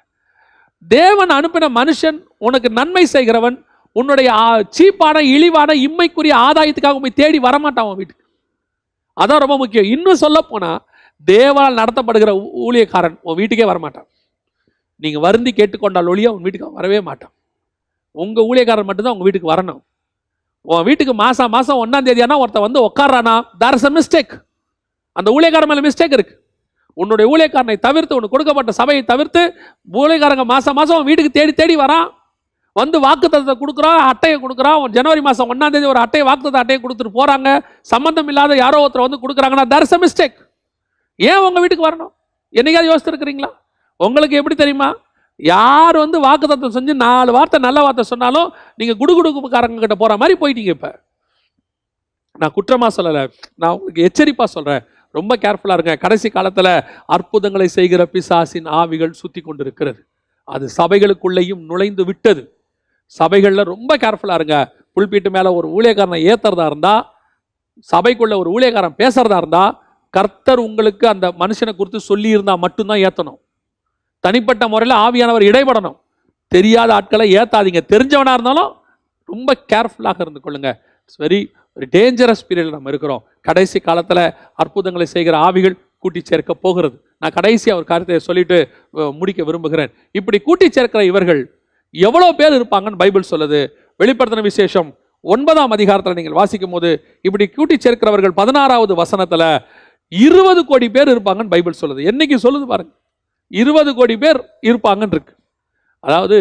தேவன் அனுப்பின மனுஷன் உனக்கு நன்மை செய்கிறவன். உன்னுடைய சீப்பான இழிவான இம்மைக்குரிய ஆதாயத்துக்காக உண்மை தேடி வரமாட்டான் உன் வீட்டுக்கு. அதான் ரொம்ப முக்கியம். இன்னும் சொல்ல போனா தேவனால் நடத்தப்படுகிற ஊழியக்காரன் உன் வீட்டுக்கே வரமாட்டான். நீங்க வருந்தி கேட்டுக்கொண்டால் ஒழிய உன் வீட்டுக்கு வரவே மாட்டான். உங்க ஊழியக்காரன் மட்டும்தான் உங்க வீட்டுக்கு வரணும். உன் வீட்டுக்கு மாசம் 1ஆம் தேதி ஆனா ஒருத்த வந்து உட்காரானா, தேர் இஸ் a மிஸ்டேக். அந்த ஊழியக்காரன் மேல மிஸ்டேக் இருக்கு. உன்னுடைய ஊழியக்காரனை தவிர்த்து, உனக்கு கொடுக்கப்பட்ட சபையை தவிர்த்து ஊழியக்காரங்க மாசம் உன் வீட்டுக்கு தேடி தேடி வரான். வந்து வாக்குத்தத்தத்தை கொடுக்குறான், அட்டையை கொடுக்குறான். ஜனவரி மாதம் 1ஆம் தேதி ஒரு வாக்குத்தத்த அட்டையை கொடுத்துட்டு போறாங்க. சம்பந்தம் இல்லாத யாரோ ஒருத்தர் வந்து கொடுக்குறாங்கன்னா தேர் இஸ் a மிஸ்டேக். ஏன் உங்க வீட்டுக்கு வரணும்? என்னைக்காவது யோசிச்சிருக்கிறீங்களா? உங்களுக்கு எப்படி தெரியுமா? யார் வந்து வாக்குத்தத்தம் செஞ்சு 4 வார்த்தை நல்ல வார்த்தை சொன்னாலும் நீங்க குடுகுடுப்புக்காரங்க கிட்ட போற மாதிரி போயிட்டீங்க. இப்ப நான் குற்றமா சொல்லலை, நான் உங்களுக்கு எச்சரிப்பா சொல்றேன். ரொம்ப கேர்ஃபுல்லா இருங்க. கடைசி காலத்துல அற்புதங்களை செய்கிற பிசாசின் ஆவிகள் சுத்தி கொண்டிருக்கிறது. அது சபைகளுக்குள்ளேயும் நுழைந்து விட்டது. சபைகள்ல ரொம்ப கேர்ஃபுல்லா இருங்க. புல்பீட்டு மேல ஒரு ஊழியக்காரனை ஏத்துறதா இருந்தா, சபைக்குள்ள ஒரு ஊழியக்காரன் பேசுறதா இருந்தா, கர்த்தர் உங்களுக்கு அந்த மனுஷனை குறித்து சொல்லி இருந்தா மட்டும்தான் ஏத்தணும். தனிப்பட்ட முறையில் ஆவியானவர் இடைப்படணும். தெரியாத ஆட்களை ஏத்தாதீங்க. தெரிஞ்சவனா இருந்தாலும் ரொம்ப கேர்ஃபுல்லாக இருந்து கொள்ளுங்க. இட்ஸ் வெரி டேஞ்சரஸ் பீரியட் நம்ம இருக்கிறோம். கடைசி காலத்துல அற்புதங்களை செய்கிற ஆவிகள் கூட்டி சேர்க்க போகிறது. நான் கடைசியாக ஒரு காரியத்தை சொல்லிட்டு முடிக்க விரும்புகிறேன். இப்படி கூட்டி சேர்க்கிற இவர்கள் எவ்வளவு பேர் இருப்பாங்கன்னு பைபிள் சொல்லுது. வெளிப்படுத்தின விசேஷம் 9ஆம் அதிகாரத்தில் நீங்கள் வாசிக்கும் போது இப்படி கூட்டி சேர்க்கிறவர்கள் 16வது வசனத்துல 20 கோடி பேர் இருப்பாங்கன்னு பைபிள் சொல்லுது. என்னைக்கு சொல்லுது பாருங்க, 20 கோடி பேர் இருப்பாங்கன்னு இருக்கு. அதாவது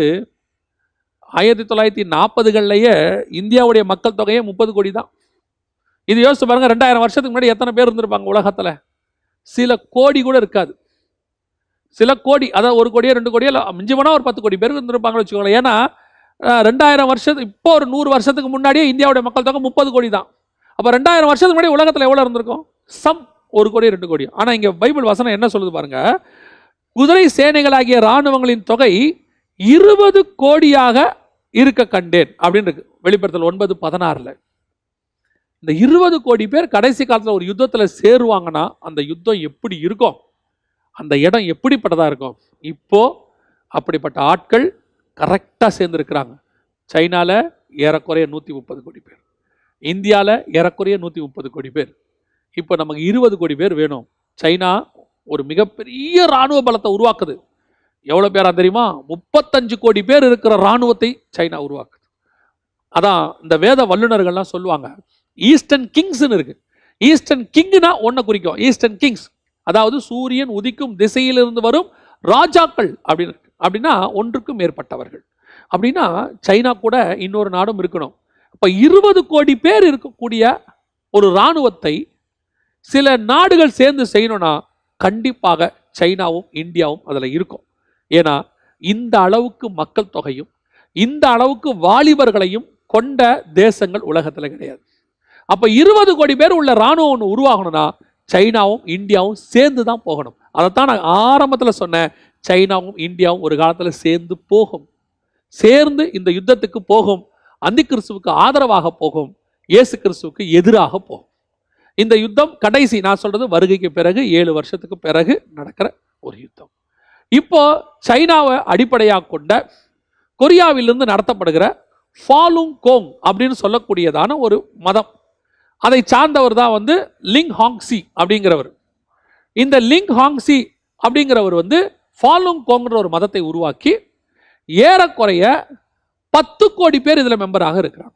1940களிலேயே இந்தியாவுடைய மக்கள் தொகையே 30 கோடி தான். இது யோசிச்சு பாருங்க, 2000 வருஷத்துக்கு முன்னாடி எத்தனை பேர் இருந்திருப்பாங்க உலகத்துல? சில கோடி கூட இருக்காது. சில கோடி, அதாவது 1 கோடியோ 2 கோடியோ மிஞ்சி போனா ஒரு 10 கோடி பேர் இருந்திருப்பாங்கன்னு வச்சுக்கோங்களேன். ஏன்னா 2000 வருஷத்துக்கு இப்போ ஒரு 100 வருஷத்துக்கு முன்னாடியே இந்தியாவுடைய மக்கள் தொகை 30 கோடி தான். அப்போ 2000 வருஷத்துக்கு முன்னாடி உலகத்தில் எவ்வளோ இருந்திருக்கும்? 1 கோடி 2 கோடி. ஆனால் இங்கே பைபிள் வசனம் என்ன சொல்லுது பாருங்க, குதிரை சேனைகளாகிய இராணுவங்களின் தொகை 20 கோடியாக இருக்க கண்டேன் அப்படின்னு இருக்கு வெளிப்படுத்தல் 9:16. இந்த 20 கோடி பேர் கடைசி காலத்தில் ஒரு யுத்தத்தில் சேருவாங்கன்னா அந்த யுத்தம் எப்படி இருக்கும், அந்த இடம் எப்படிப்பட்டதா இருக்கும்? இப்போ அப்படிப்பட்ட ஆட்கள் கரெக்டாக சேர்ந்துருக்கிறாங்க. சைனாவில் ஏறக்குறைய 130 கோடி பேர், இந்தியாவில் ஏறக்குறைய 130 கோடி பேர். இப்போ நமக்கு 20 கோடி பேர் வேணும். சைனா ஒரு மிகப்பெரிய இராணுவ பலத்தை உருவாக்குது. எவ்வளோ பேரா தெரியுமா? 35 கோடி பேர் இருக்கிற இராணுவத்தை சைனா உருவாக்குது. அதான் இந்த வேத வல்லுநர்கள்லாம் சொல்லுவாங்க, ஈஸ்டர்ன் கிங்ஸ்ன்னு இருக்கு. ஈஸ்டர்ன் கிங்னா ஒன்றை குறிக்கும். ஈஸ்டர்ன் கிங்ஸ் அதாவது சூரியன் உதிக்கும் திசையிலிருந்து வரும் ராஜாக்கள் அப்படின்னு. அப்படின்னா ஒன்றுக்கும் மேற்பட்டவர்கள். அப்படின்னா சைனா கூட இன்னொரு நாடும் இருக்கணும். அப்போ 20 கோடி பேர் இருக்கக்கூடிய ஒரு இராணுவத்தை சில நாடுகள் சேர்ந்து செய்யணும்னா கண்டிப்பாக சைனாவும் இந்தியாவும் அதில் இருக்கும். ஏன்னா இந்த அளவுக்கு மக்கள் தொகையும் இந்த அளவுக்கு வாலிபர்களையும் கொண்ட தேசங்கள் உலகத்தில் கிடையாது. அப்போ 20 கோடி பேர் உள்ள இராணுவம் ஒன்று உருவாகணும்னா சைனாவும் இந்தியாவும் சேர்ந்து தான் போகணும். அதைத்தான் நான் ஆரம்பத்தில் சொன்னேன், சைனாவும் இந்தியாவும் ஒரு காலத்தில் சேர்ந்து போகும். சேர்ந்து இந்த யுத்தத்துக்கு போகும். அந்தி கிறிஸ்துவுக்கு ஆதரவாக போகும், இயேசு கிறிஸ்துவுக்கு எதிராக போகும். இந்த யுத்தம் கடைசி, நான் சொல்றது வருகைக்கு பிறகு 7 வருஷத்துக்கு பிறகு நடக்கிற ஒரு யுத்தம். இப்போ சைனாவை அடிப்படையாக கொண்ட கொரியாவிலிருந்து நடத்தப்படுகிற ஃபாலுங் கோங் அப்படின்னு சொல்லக்கூடியதான ஒரு மதம், அதை சார்ந்தவர் தான் வந்து லிங் ஹாங்ஸி அப்படிங்கிறவர். இந்த லிங் ஹாங்ஸி அப்படிங்கிறவர் வந்து ஃபாலுங் கோங்கிற ஒரு மதத்தை உருவாக்கி ஏறக்குறைய 10 கோடி பேர் இதில் மெம்பராக இருக்கிறாங்க.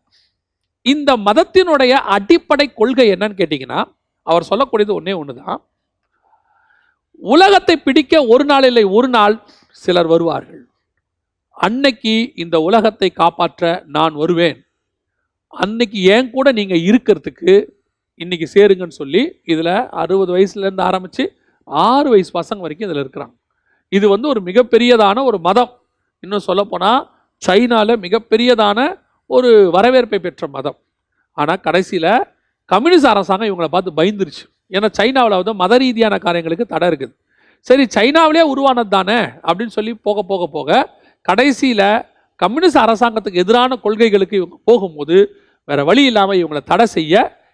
இந்த மதத்தினுடைய அடிப்படை கொள்கை என்னன்னு கேட்டீங்கன்னா, அவர் சொல்லக்கூடியது ஒன்னே ஒண்ணுதான். உலகத்தை பிடிக்க ஒரு நாள் இல்லை ஒரு நாள் சிலர் வருவார்கள். அன்னைக்கு இந்த உலகத்தை காப்பாற்ற நான் வருவேன். அன்னைக்கு ஏன் கூட நீங்க இருக்கிறதுக்கு இன்னைக்கு சேருங்கன்னு சொல்லி இதுல 60 வயசுல இருந்து ஆரம்பிச்சு 6 வயசு பசங்க வரைக்கும் இதுல இருக்கிறாங்க. இது ஒரு மிகப்பெரியதான ஒரு மதம். இன்னும் சொல்ல போனா சைனால மிகப்பெரியதான ஒரு வரவேற்பை பெற்ற மதம். ஆனா கடைசியில கம்யூனிஸ்ட் அரசாங்கம் இவங்களை பார்த்து பயந்துருச்சு. ஏன்னா சைனாவில் மத ரீதியான காரியங்களுக்கு தடை இருக்குது. சரி, சைனாவிலே உருவானது தானே அப்படின்னு சொல்லி போக போக போக கடைசியில கம்யூனிஸ்ட் அரசாங்கத்துக்கு எதிரான கொள்கைகளுக்கு இவங்க போகும்போது வேற வழி இல்லாமல் இவங்களை தடை செய்ய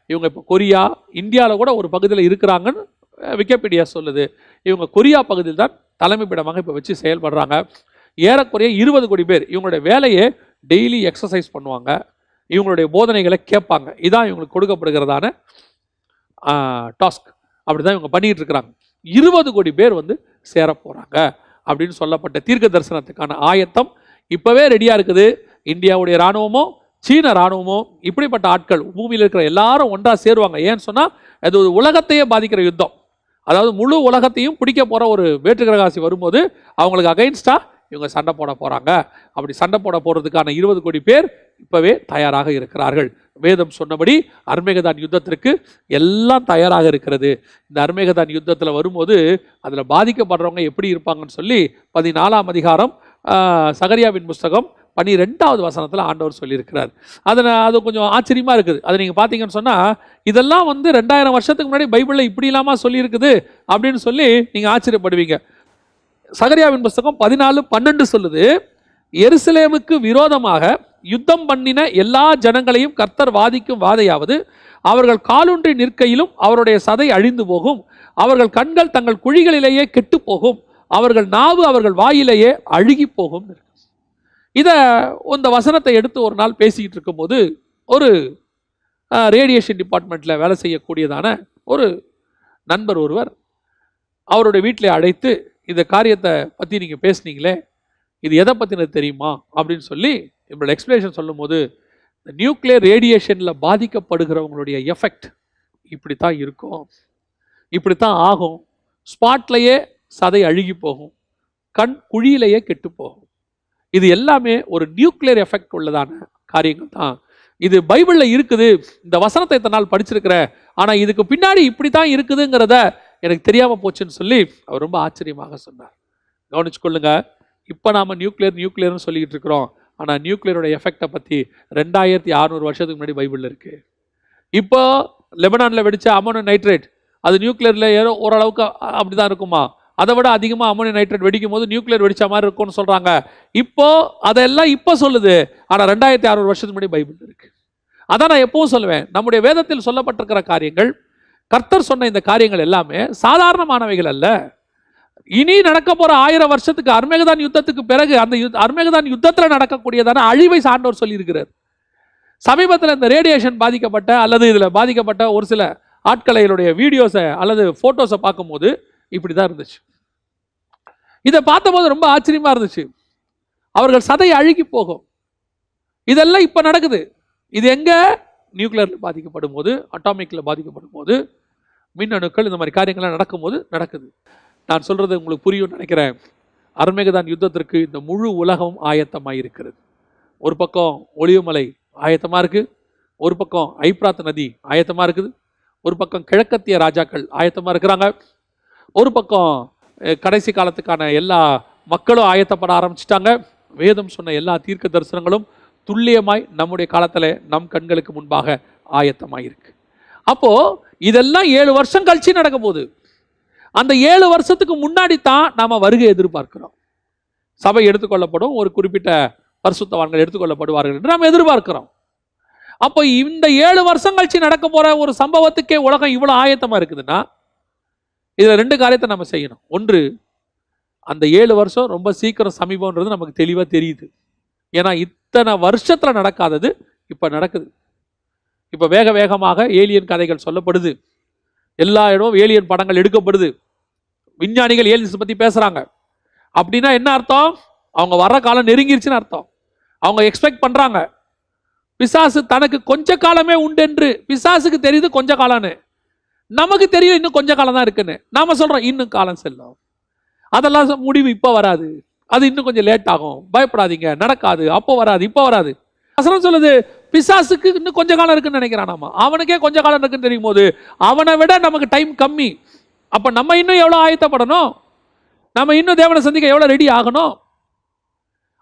இவங்க இப்போ கொரியா, இந்தியாவில் கூட ஒரு பகுதியில் இருக்கிறாங்கன்னு விக்கிபீடியா சொல்லுது. இவங்க கொரியா பகுதியில் தான் தலைமைப்பிடமாக இப்போ வச்சு செயல்படுறாங்க. ஏறக்குறைய 20 கோடி பேர். இவங்களுடைய வேலையை டெய்லி எக்ஸசைஸ் பண்ணுவாங்க, இவங்களுடைய போதனைகளை கேட்பாங்க. இதான் இவங்களுக்கு கொடுக்கப்படுகிறதான டாஸ்க். அப்படிதான் இவங்க பண்ணிட்டு இருக்கிறாங்க. 20 கோடி பேர் சேர போறாங்க அப்படின்னு சொல்லப்பட்ட தீர்க்க தரிசனத்துக்கான ஆயத்தம் இப்பவே ரெடியா இருக்குது. இந்தியாவுடைய இராணுவமோ சீன இராணுவமோ இப்படிப்பட்ட ஆட்கள் பூமியில் இருக்கிற எல்லாரும் ஒன்றா சேருவாங்க. ஏன்னு சொன்னா அது ஒரு உலகத்தையே பாதிக்கிற யுத்தம். அதாவது முழு உலகத்தையும் பிடிக்க போற ஒரு வேற்று கிரகவாசி வரும்போது அவங்களுக்கு அகைன்ஸ்டா இவங்க சண்டை போட போறாங்க. அப்படி சண்டை போட போறதுக்கான 20 கோடி பேர் இப்பவே தயாராக இருக்கிறார்கள். வேதம் சொன்னபடி அர்மேகதான் யுத்தத்திற்கு எல்லாம் தயாராக இருக்கிறது. இந்த அர்மேகதான் யுத்தத்தில் வரும்போது அதில் பாதிக்கப்படுறவங்க எப்படி இருப்பாங்கன்னு சொல்லி 14ஆம் அதிகாரம் சகரியாவின் புஸ்தகம் 12வது வசனத்தில் ஆண்டவர் சொல்லியிருக்கிறார். அது கொஞ்சம் ஆச்சரியமா இருக்குது. அதை நீங்கள் பார்த்தீங்கன்னு சொன்னால் இதெல்லாம் 2000 வருஷத்துக்கு முன்னாடி பைபிளில் இப்படி இல்லாமல் சொல்லியிருக்குது அப்படின்னு சொல்லி நீங்கள் ஆச்சரியப்படுவீங்க. சகரியாவின் புஸ்தகம் 14:12 சொல்லுது, எருசலேமுக்கு விரோதமாக யுத்தம் பண்ணின எல்லா ஜனங்களையும் கர்த்தர் வாதிக்கும் வாதையாவது, அவர்கள் காலூன்றி நிற்கையிலும் அவருடைய சதை அழிந்து போகும், அவர்கள் கண்கள் தங்கள் குழிகளிலேயே கெட்டு போகும், அவர்கள் நாவு அவர்கள் வாயிலேயே அழுகி போகும். இதை இந்த வசனத்தை எடுத்து ஒரு நாள் பேசிக்கிட்டு இருக்கும்போது ஒரு ரேடியேஷன் டிபார்ட்மெண்ட்டில் வேலை செய்யக்கூடியதான ஒரு நண்பர் ஒருவர் அவருடைய வீட்டில் அழைத்து, இந்த காரியத்தை பற்றி நீங்கள் பேசுனீங்களே, இது எதை பற்றினது தெரியுமா அப்படின்னு சொல்லி என்னோட எக்ஸ்பிளேஷன் சொல்லும் போது, இந்த நியூக்ளியர் ரேடியேஷனில் பாதிக்கப்படுகிறவங்களுடைய எஃபெக்ட் இப்படி தான் இருக்கும், இப்படி தான் ஆகும், ஸ்பாட்லேயே சதை அழுகி போகும், கண் குழியிலேயே கெட்டு போகும். இது எல்லாமே ஒரு நியூக்ளியர் எஃபெக்ட் உள்ளதான காரியங்கள் தான். இது பைபிளில் இருக்குது, இந்த வசனத்தை இத்தனை நாள் படிச்சிருக்கிற, ஆனால் இதுக்கு பின்னாடி இப்படி தான் இருக்குதுங்கிறத எனக்கு தெரியாமல் போச்சுன்னு சொல்லி அவர் ரொம்ப ஆச்சரியமாக சொன்னார். கவனிச்சுக்கொள்ளுங்க, இப்போ நாம் நியூக்ளியர்னு சொல்லிக்கிட்டு இருக்கிறோம். ஆனால் நியூக்ளியரோட எஃபெக்டை பற்றி 2600 வருஷத்துக்கு முன்னாடி பைபிளில் இருக்குது. இப்போ லெபனானில் வெடித்த அமோனியம் நைட்ரேட் அது நியூக்ளியரில் ஏதோ ஓரளவுக்கு அப்படி தான் இருக்குமா, அதை விட அதிகமாக அமோனியம் நைட்ரேட் வெடிக்கும் போது நியூக்ளியர் வெடிச்ச மாதிரி இருக்கும்னு சொல்கிறாங்க. இப்போ அதெல்லாம் இப்போ சொல்லுது, ஆனால் 2600 வருஷத்துக்கு முன்னாடி பைபிள் இருக்குது. அதான் நான் எப்பவும் சொல்லுவேன், நம்முடைய வேதத்தில் சொல்லப்பட்டிருக்கிற காரியங்கள், கர்த்தர் சொன்ன இந்த காரியங்கள் எல்லாமே சாதாரணமானவைகள் அல்ல. இனி நடக்க போற 1000 வருஷத்துக்கு அர்மேகதான் யுத்தத்துக்கு பிறகு அந்த அர்மேகதான் யுத்தத்தில் நடக்கக்கூடியதான அழிவை சான்றோர் சொல்லியிருக்கிறார். சமீபத்தில் இந்த ரேடியேஷன் பாதிக்கப்பட்ட அல்லது இதில் பாதிக்கப்பட்ட ஒரு சில ஆட்களுடைய வீடியோஸை அல்லது போட்டோஸை பார்க்கும்போது இப்படி தான் இருந்துச்சு. இதை பார்த்தபோது ரொம்ப ஆச்சரியமா இருந்துச்சு. அவர்கள் சதை அழுகி போகும். இதெல்லாம் இப்போ நடக்குது. இது எங்க? நியூக்ளியரில் பாதிக்கப்படும் போது, அட்டாமிக்கில் பாதிக்கப்படும் போது, மின்னணுக்கள் இந்த மாதிரி காரியங்கள்லாம் நடக்கும்போது நடக்குது. நான் சொல்றது உங்களுக்கு புரியும் நினைக்கிறேன். அர்மேகதான் யுத்தத்திற்கு இந்த முழு உலகம் ஆயத்தமாக இருக்கிறது. ஒரு பக்கம் ஒளிவமலை ஆயத்தமா இருக்கு, ஒரு பக்கம் ஐப்ராத் நதி ஆயத்தமா இருக்குது, ஒரு பக்கம் கிழக்கத்திய ராஜாக்கள் ஆயத்தமா இருக்கிறாங்க, ஒரு பக்கம் கடைசி காலத்துக்கான எல்லா மக்களும் ஆயத்தப்பட ஆரம்பிச்சிட்டாங்க. வேதம் சொன்ன எல்லா தீர்க்க தரிசனங்களும் துல்லியமாய் நம்முடைய காலத்தில் நம் கண்களுக்கு முன்பாக ஆயத்தமாயிருக்கு. அப்போ இதெல்லாம் 7 வருஷம் கழிச்சு நடக்க போகுது. அந்த 7 வருஷத்துக்கு முன்னாடி தான் நாம வருகை எதிர்பார்க்கிறோம். சபை எடுத்துக்கொள்ளப்படும், ஒரு குறிப்பிட்ட பரிசுத்தவான்கள் எடுத்துக்கொள்ளப்படுவார்கள் என்று நாம் எதிர்பார்க்கிறோம். அப்போ இந்த 7 வருஷம் கழிச்சு நடக்க போற ஒரு சம்பவத்துக்கே உலகம் இவ்வளவு ஆயத்தமா இருக்குதுன்னா, இதுல 2 காரியத்தை நம்ம செய்யணும். ஒன்று, அந்த 7 வருஷம் ரொம்ப சீக்கிரம் சமீபம்ன்றது நமக்கு தெளிவா தெரியுது. ஏன்னா இத்தனை வருஷத்துல நடக்காதது இப்ப நடக்குது. இப்ப வேக வேகமாக ஏலியன் கதைகள் சொல்லப்படுது, எல்லா இடமும் ஏலியன் படங்கள் எடுக்கப்படுது, விஞ்ஞானிகள் ஏலியன்ஸ் பத்தி பேசுறாங்க. அப்படின்னா என்ன அர்த்தம்? அவங்க வர்ற காலம் நெருங்கிருச்சுன்னு அர்த்தம். அவங்க எக்ஸ்பெக்ட் பண்றாங்க. பிசாசு தனக்கு கொஞ்ச காலமே உண்டு என்று பிசாசுக்கு தெரியுது கொஞ்ச காலம்னு, நமக்கு தெரியும் இன்னும் கொஞ்ச காலம் தான் இருக்குன்னு. நாம சொல்றோம் இன்னும் காலம் செல்லும், அதெல்லாம் முடிவு இப்போ வராது, அது இன்னும் கொஞ்சம் லேட் ஆகும், பயப்படாதீங்க, நடக்காது, அப்போ வராது, இப்போ வராது. வசனம் சொல்லுது பிசாசுக்கு இன்னும் கொஞ்ச காலம் இருக்குன்னு நினைக்கிறான். நாம அவனுக்கே கொஞ்ச காலம் இருக்குன்னு தெரியும் போது அவனை விட நமக்கு டைம் கம்மி. அப்ப நம்ம இன்னும் எவ்வளவு ஆயத்தப்படணும், நம்ம இன்னும் தேவனை சந்திக்க எவ்வளவு ரெடி ஆகணும்,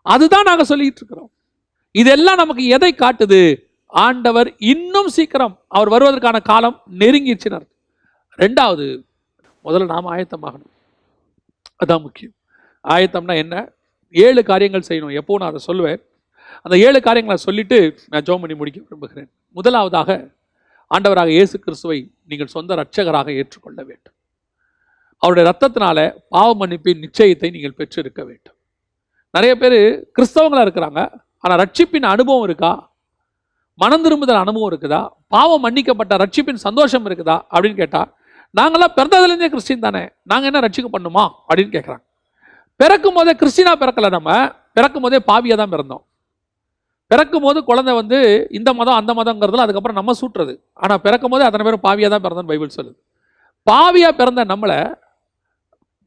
அதுதான் நாங்க சொல்லிட்டு இருக்கிறோம். இதெல்லாம் நமக்கு எதை காட்டுது? ஆண்டவர் இன்னும் சீக்கிரம் அவர் வருவதற்கான காலம் நெருங்கிடுச்சுன்னு. ரெண்டாவது, முதல்ல நாம் ஆயத்தமாகணும், அதான் முக்கியம். ஆயத்தம்னா என்ன? 7 காரியங்கள் செய்யணும். எப்போ நான் அதை சொல்லுவேன், அந்த 7 காரியங்களை சொல்லிட்டு நான் ஜெபம் பண்ணி முடிக்க விரும்புகிறேன். முதலாவதாக, ஆண்டவராக இயேசு கிறிஸ்துவை நீங்கள் சொந்த இரட்சகராக ஏற்றுக்கொள்ள வேண்டும். அவருடைய ரத்தத்தினால பாவ மன்னிப்பின் நிச்சயத்தை நீங்கள் பெற்றிருக்க வேண்டும். நிறைய பேர் கிறிஸ்தவங்களா இருக்கிறாங்க, ஆனால் ரட்சிப்பின் அனுபவம் இருக்கா, மனம் திரும்புதல் அனுபவம் இருக்குதா, பாவம் மன்னிக்கப்பட்ட ரட்சிப்பின் சந்தோஷம் இருக்குதா அப்படின்னு கேட்டா, நாங்களாம் பிறந்ததுலேருந்தே கிறிஸ்டின் தானே, நாங்கள் என்ன ரட்சிக்க பண்ணுமா அப்படின்னு கேட்குறாங்க. பிறக்கும் போதே கிறிஸ்டினா பிறக்கல, நம்ம பிறக்கும் போதே பாவியா தான் பிறந்தோம். பிறக்கும் போது குழந்தை இந்த மதம் அந்த மதங்கிறதுல அதுக்கப்புறம் நம்ம சூட்டுறது. ஆனால் பிறக்கும் போதே அத்தனை பேரும் பாவியா தான் பிறந்தோன்னு பைபிள் சொல்லுது. பாவியா பிறந்த நம்மளை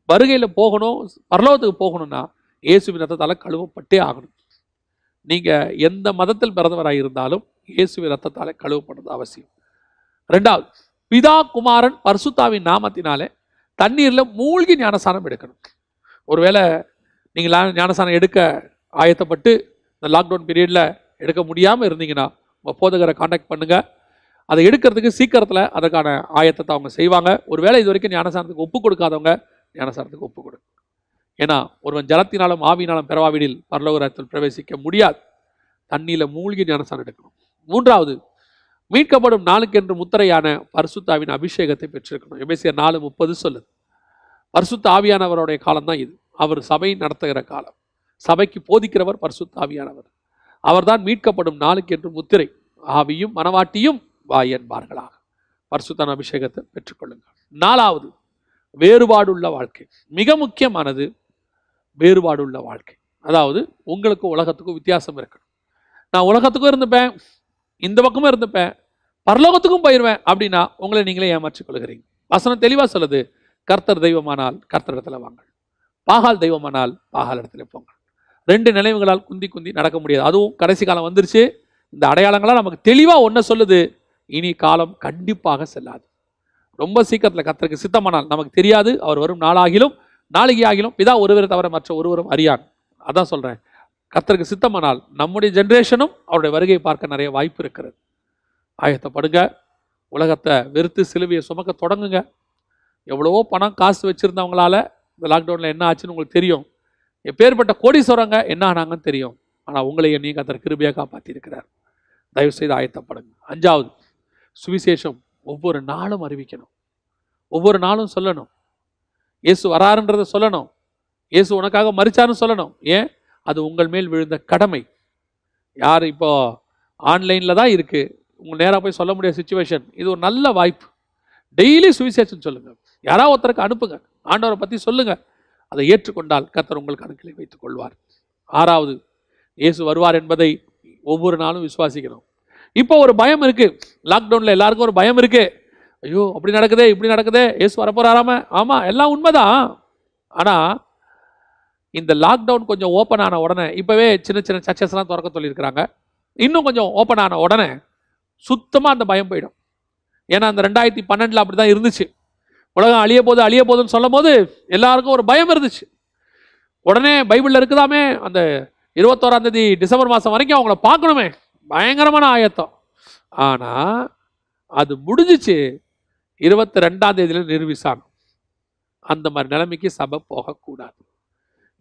வருகையில் போகணும், பரலோகத்துக்கு போகணும்னா இயேசுவின் ரத்தத்தால் கழுவப்பட்டே ஆகணும். நீங்கள் எந்த மதத்தில் பிறந்தவராக இருந்தாலும் இயேசுவின் ரத்தத்தால் கழுவப்படுறது அவசியம். ரெண்டாவது, பிதா குமாரன் பரிசுத்தாவின் நாமத்தினாலே தண்ணீரில் மூழ்கி ஞானசானம் எடுக்கணும். ஒருவேளை நீங்கள் ஞானசானம் எடுக்க ஆயத்தப்பட்டு இந்த லாக்டவுன் பீரியடில் எடுக்க முடியாமல் இருந்தீங்கன்னா உங்கள் போதகரை காண்டாக்ட் பண்ணுங்கள். அதை எடுக்கிறதுக்கு சீக்கிரத்தில் அதற்கான ஆயத்தத்தை அவங்க செய்வாங்க. ஒருவேளை இது வரைக்கும் ஞானசானத்துக்கு ஒப்பு கொடுக்காதவங்க ஞானசானத்துக்கு ஒப்பு கொடுங்க. ஏன்னா ஒருவன் ஜலத்தினாலும் ஆவியினாலும் பிறவாவிடில் பரலோக ராஜ்யத்தில் பிரவேசிக்க முடியாது. தண்ணியில் மூழ்கி ஞானசானம் எடுக்கணும். மூன்றாவது, மீட்கப்படும் நாளுக்கென்று முத்திரையான பரிசுத்தாவின் அபிஷேகத்தை பெற்றிருக்கணும். எபேசியர் 4:30 சொல்லுது. பரிசுத்த ஆவியானவருடைய காலம் தான் இது. அவர் சபை நடத்துகிற காலம். சபைக்கு போதிக்கிறவர் பரிசுத்த ஆவியானவர். அவர்தான் மீட்கப்படும் நாளுக்கென்று முத்திரை, ஆவியும் மனவாட்டியும் வாய் என்பார்களாக. பரிசுத்தான அபிஷேகத்தை பெற்றுக்கொள்ளுங்கள். நாலாவது, வேறுபாடுள்ள வாழ்க்கை. மிக முக்கியமானது வேறுபாடுள்ள வாழ்க்கை. அதாவது உங்களுக்கும் உலகத்துக்கும் வித்தியாசம் இருக்கணும். நான் உலகத்துக்கும் இருந்துப்பேன், இந்த பக்கமும் இருந்துப்பேன், பரலோகத்துக்கும் போயிடுவேன் அப்படின்னா உங்களை நீங்களே ஏமாற்றிக் கொள்கிறீங்க. வசனம் தெளிவாக சொல்லுது, கர்த்தர் தெய்வமானால் கர்த்தர் இடத்துல வாங்கள், பாகால் தெய்வமானால் பாகால் இடத்துல போங்க. 2 நினைவுகளால் குந்தி குந்தி நடக்க முடியாது. அதுவும் கடைசி காலம் வந்துருச்சு. இந்த அடையாளங்களாக நமக்கு தெளிவாக ஒன்றை சொல்லுது, இனி காலம் கண்டிப்பாக செல்லாது. ரொம்ப சீக்கிரத்தில் கர்த்தருக்கு சித்தமானால், நமக்கு தெரியாது, அவர் வரும் நாளாகிலும் நாளிகை ஆகிலும் பிதா ஒருவரை தவிர மற்ற ஒருவரும் அறியான். அதான் சொல்கிறேன், கர்த்தருக்கு சித்தமானால் நம்முடைய ஜென்ரேஷனும் அவருடைய வருகையை பார்க்க நிறைய வாய்ப்பு இருக்கிறது. ஆயத்தப்படுங்க. உலகத்தை வெறுத்து சிலுவையை சுமக்க தொடங்குங்க. எவ்வளவோ பணம் காசு வச்சுருந்தவங்களால இந்த லாக்டவுனில் என்ன ஆச்சுன்னு உங்களுக்கு தெரியும். எப்பேற்பட்ட கோடீஸ்வரங்க என்ன ஆனாங்கன்னு தெரியும். ஆனால் உங்களை என்னையும் கர்த்தர் கிருபையாக காப்பாற்றியிருக்கிறார். தயவுசெய்து ஆயத்தப்படுங்க. 5வது, சுவிசேஷம் ஒவ்வொரு நாளும் அறிவிக்கணும். ஒவ்வொரு நாளும் சொல்லணும். இயேசு வராருன்றதை சொல்லணும். இயேசு உனக்காக மரிச்சாருன்னு சொல்லணும். ஏன்? அது உங்கள் மேல் விழுந்த கடமை. யார் இப்போ ஆன்லைனில் தான் இருக்குது, உங்கள் நேராக போய் சொல்ல முடியாத சுச்சுவேஷன். இது ஒரு நல்ல வாய்ப்பு. டெய்லி சுவிசேஷம் சொல்லுங்கள். யாராவது ஒருத்தருக்கு அனுப்புங்க, ஆண்டவரை பற்றி சொல்லுங்கள். அதை ஏற்றுக்கொண்டால் கர்த்தர் உங்கள் கணக்கில் வைத்துக் கொள்வார். 6வது, இயேசு வருவார் என்பதை ஒவ்வொரு நாளும் விசுவாசிக்கணும். இப்போ ஒரு பயம் இருக்கு, லாக்டவுனில் எல்லாருக்கும் ஒரு பயம் இருக்கு. ஐயோ அப்படி நடக்குதே இப்படி நடக்குதே, இயேசு வரப்போறாராம. ஆமாம், எல்லாம் உண்மைதான். ஆனால் இந்த லாக்டவுன் கொஞ்சம் ஓப்பன் ஆன உடனே, இப்போவே சின்ன சின்ன சர்ச்சஸ்லாம் திறக்க சொல்லியிருக்கிறாங்க. இன்னும் கொஞ்சம் ஓப்பன் ஆன உடனே சுத்தமாக அந்த பயம் போயிடும். ஏன்னா அந்த 2012 அப்படி தான் இருந்துச்சு. உலகம் அழிய போதுன்னு சொல்லும் போது எல்லாருக்கும் ஒரு பயம் இருந்துச்சு. உடனே பைபிளில் இருக்குதாமே, அந்த 21ஆம் தேதி டிசம்பர் மாதம் வரைக்கும் அவங்கள பார்க்கணுமே, பயங்கரமான ஆயத்தம். ஆனால் அது முடிஞ்சிச்சு 22ஆம் தேதியில் நிர்விசானம். அந்த மாதிரி நிலைமைக்கு சபை போகக்கூடாது.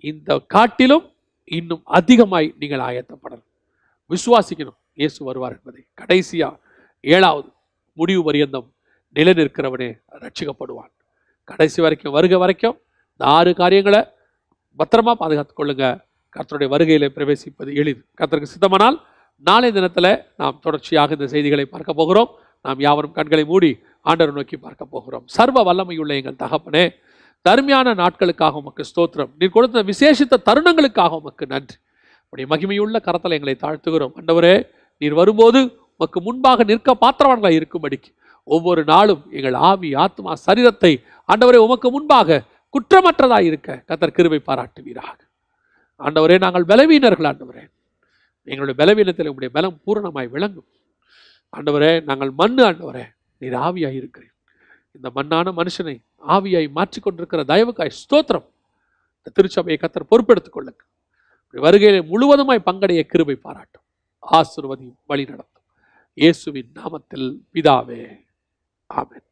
இந்த காட்டிலும் இன்னும் அதிகமாய் நீங்கள் ஆயத்தப்படணும், விசுவாசிக்கணும் இயேசு வருவார் என்பதை. கடைசியா 7வது, முடிவு பரியந்தம் நிலை நிற்கிறவனே ரட்சிக்கப்படுவான். கடைசி வரைக்கும், வருகை வரைக்கும் இந்த 6 காரியங்களை பத்திரமா பாதுகாத்துக் கொள்ளுங்க. கர்த்தருடைய வருகையில பிரவேசிப்பது எளிது. கர்த்தருக்கு சித்தமானால் நாளைய தினத்தில் நாம் தொடர்ச்சியாக இந்த செய்திகளை பார்க்க போகிறோம். நாம் யாவரும் கண்களை மூடி ஆண்டவரை நோக்கி பார்க்க போகிறோம். சர்வ வல்லமையுள்ள எங்கள் தகப்பனே, தருமையான நாட்களுக்காக உமக்கு ஸ்தோத்திரம். நீர் கொடுத்த விசேஷித்த தருணங்களுக்காக உமக்கு நன்றி. உடைய மகிமையுள்ள கரத்தில் எங்களை தாழ்த்துகிறோம். ஆண்டவரே, நீர் வரும்போது உமக்கு முன்பாக நிற்க பாத்திரவான்களாய் இருக்கும்படிக்கு ஒவ்வொரு நாளும் எங்கள் ஆவி ஆத்மா சரீரத்தை ஆண்டவரே உமக்கு முன்பாக குற்றமற்றதாய் இருக்க கர்த்தர் கிருபை பாராட்டுவீராக. ஆண்டவரே, நாங்கள் பலவீனர்கள். ஆண்டவரே, எங்களுடைய பலவீனத்தில் உங்களுடைய பலம் பூரணமாய் விளங்கும். ஆண்டவரே, நாங்கள் மண்ணு. ஆண்டவரே, நீர் ஆவியாய் இருக்கிறேன். இந்த மண்ணான மனுஷனை ஆவியாய் மாற்றிக்கொண்டிருக்கிற தயவுக்காய் ஸ்தோத்திரம். இந்த திருச்சபையை கர்த்தர் பொறுப்பெடுத்துக் கொள்ளுங்க. வருகையிலே முழுவதுமாய் பங்கடைய கிருபை பாராட்டும். ஆசீர்வதியும், வழி நடத்தும். இயேசுவின் நாமத்தில் பிதாவே, ஆமென்.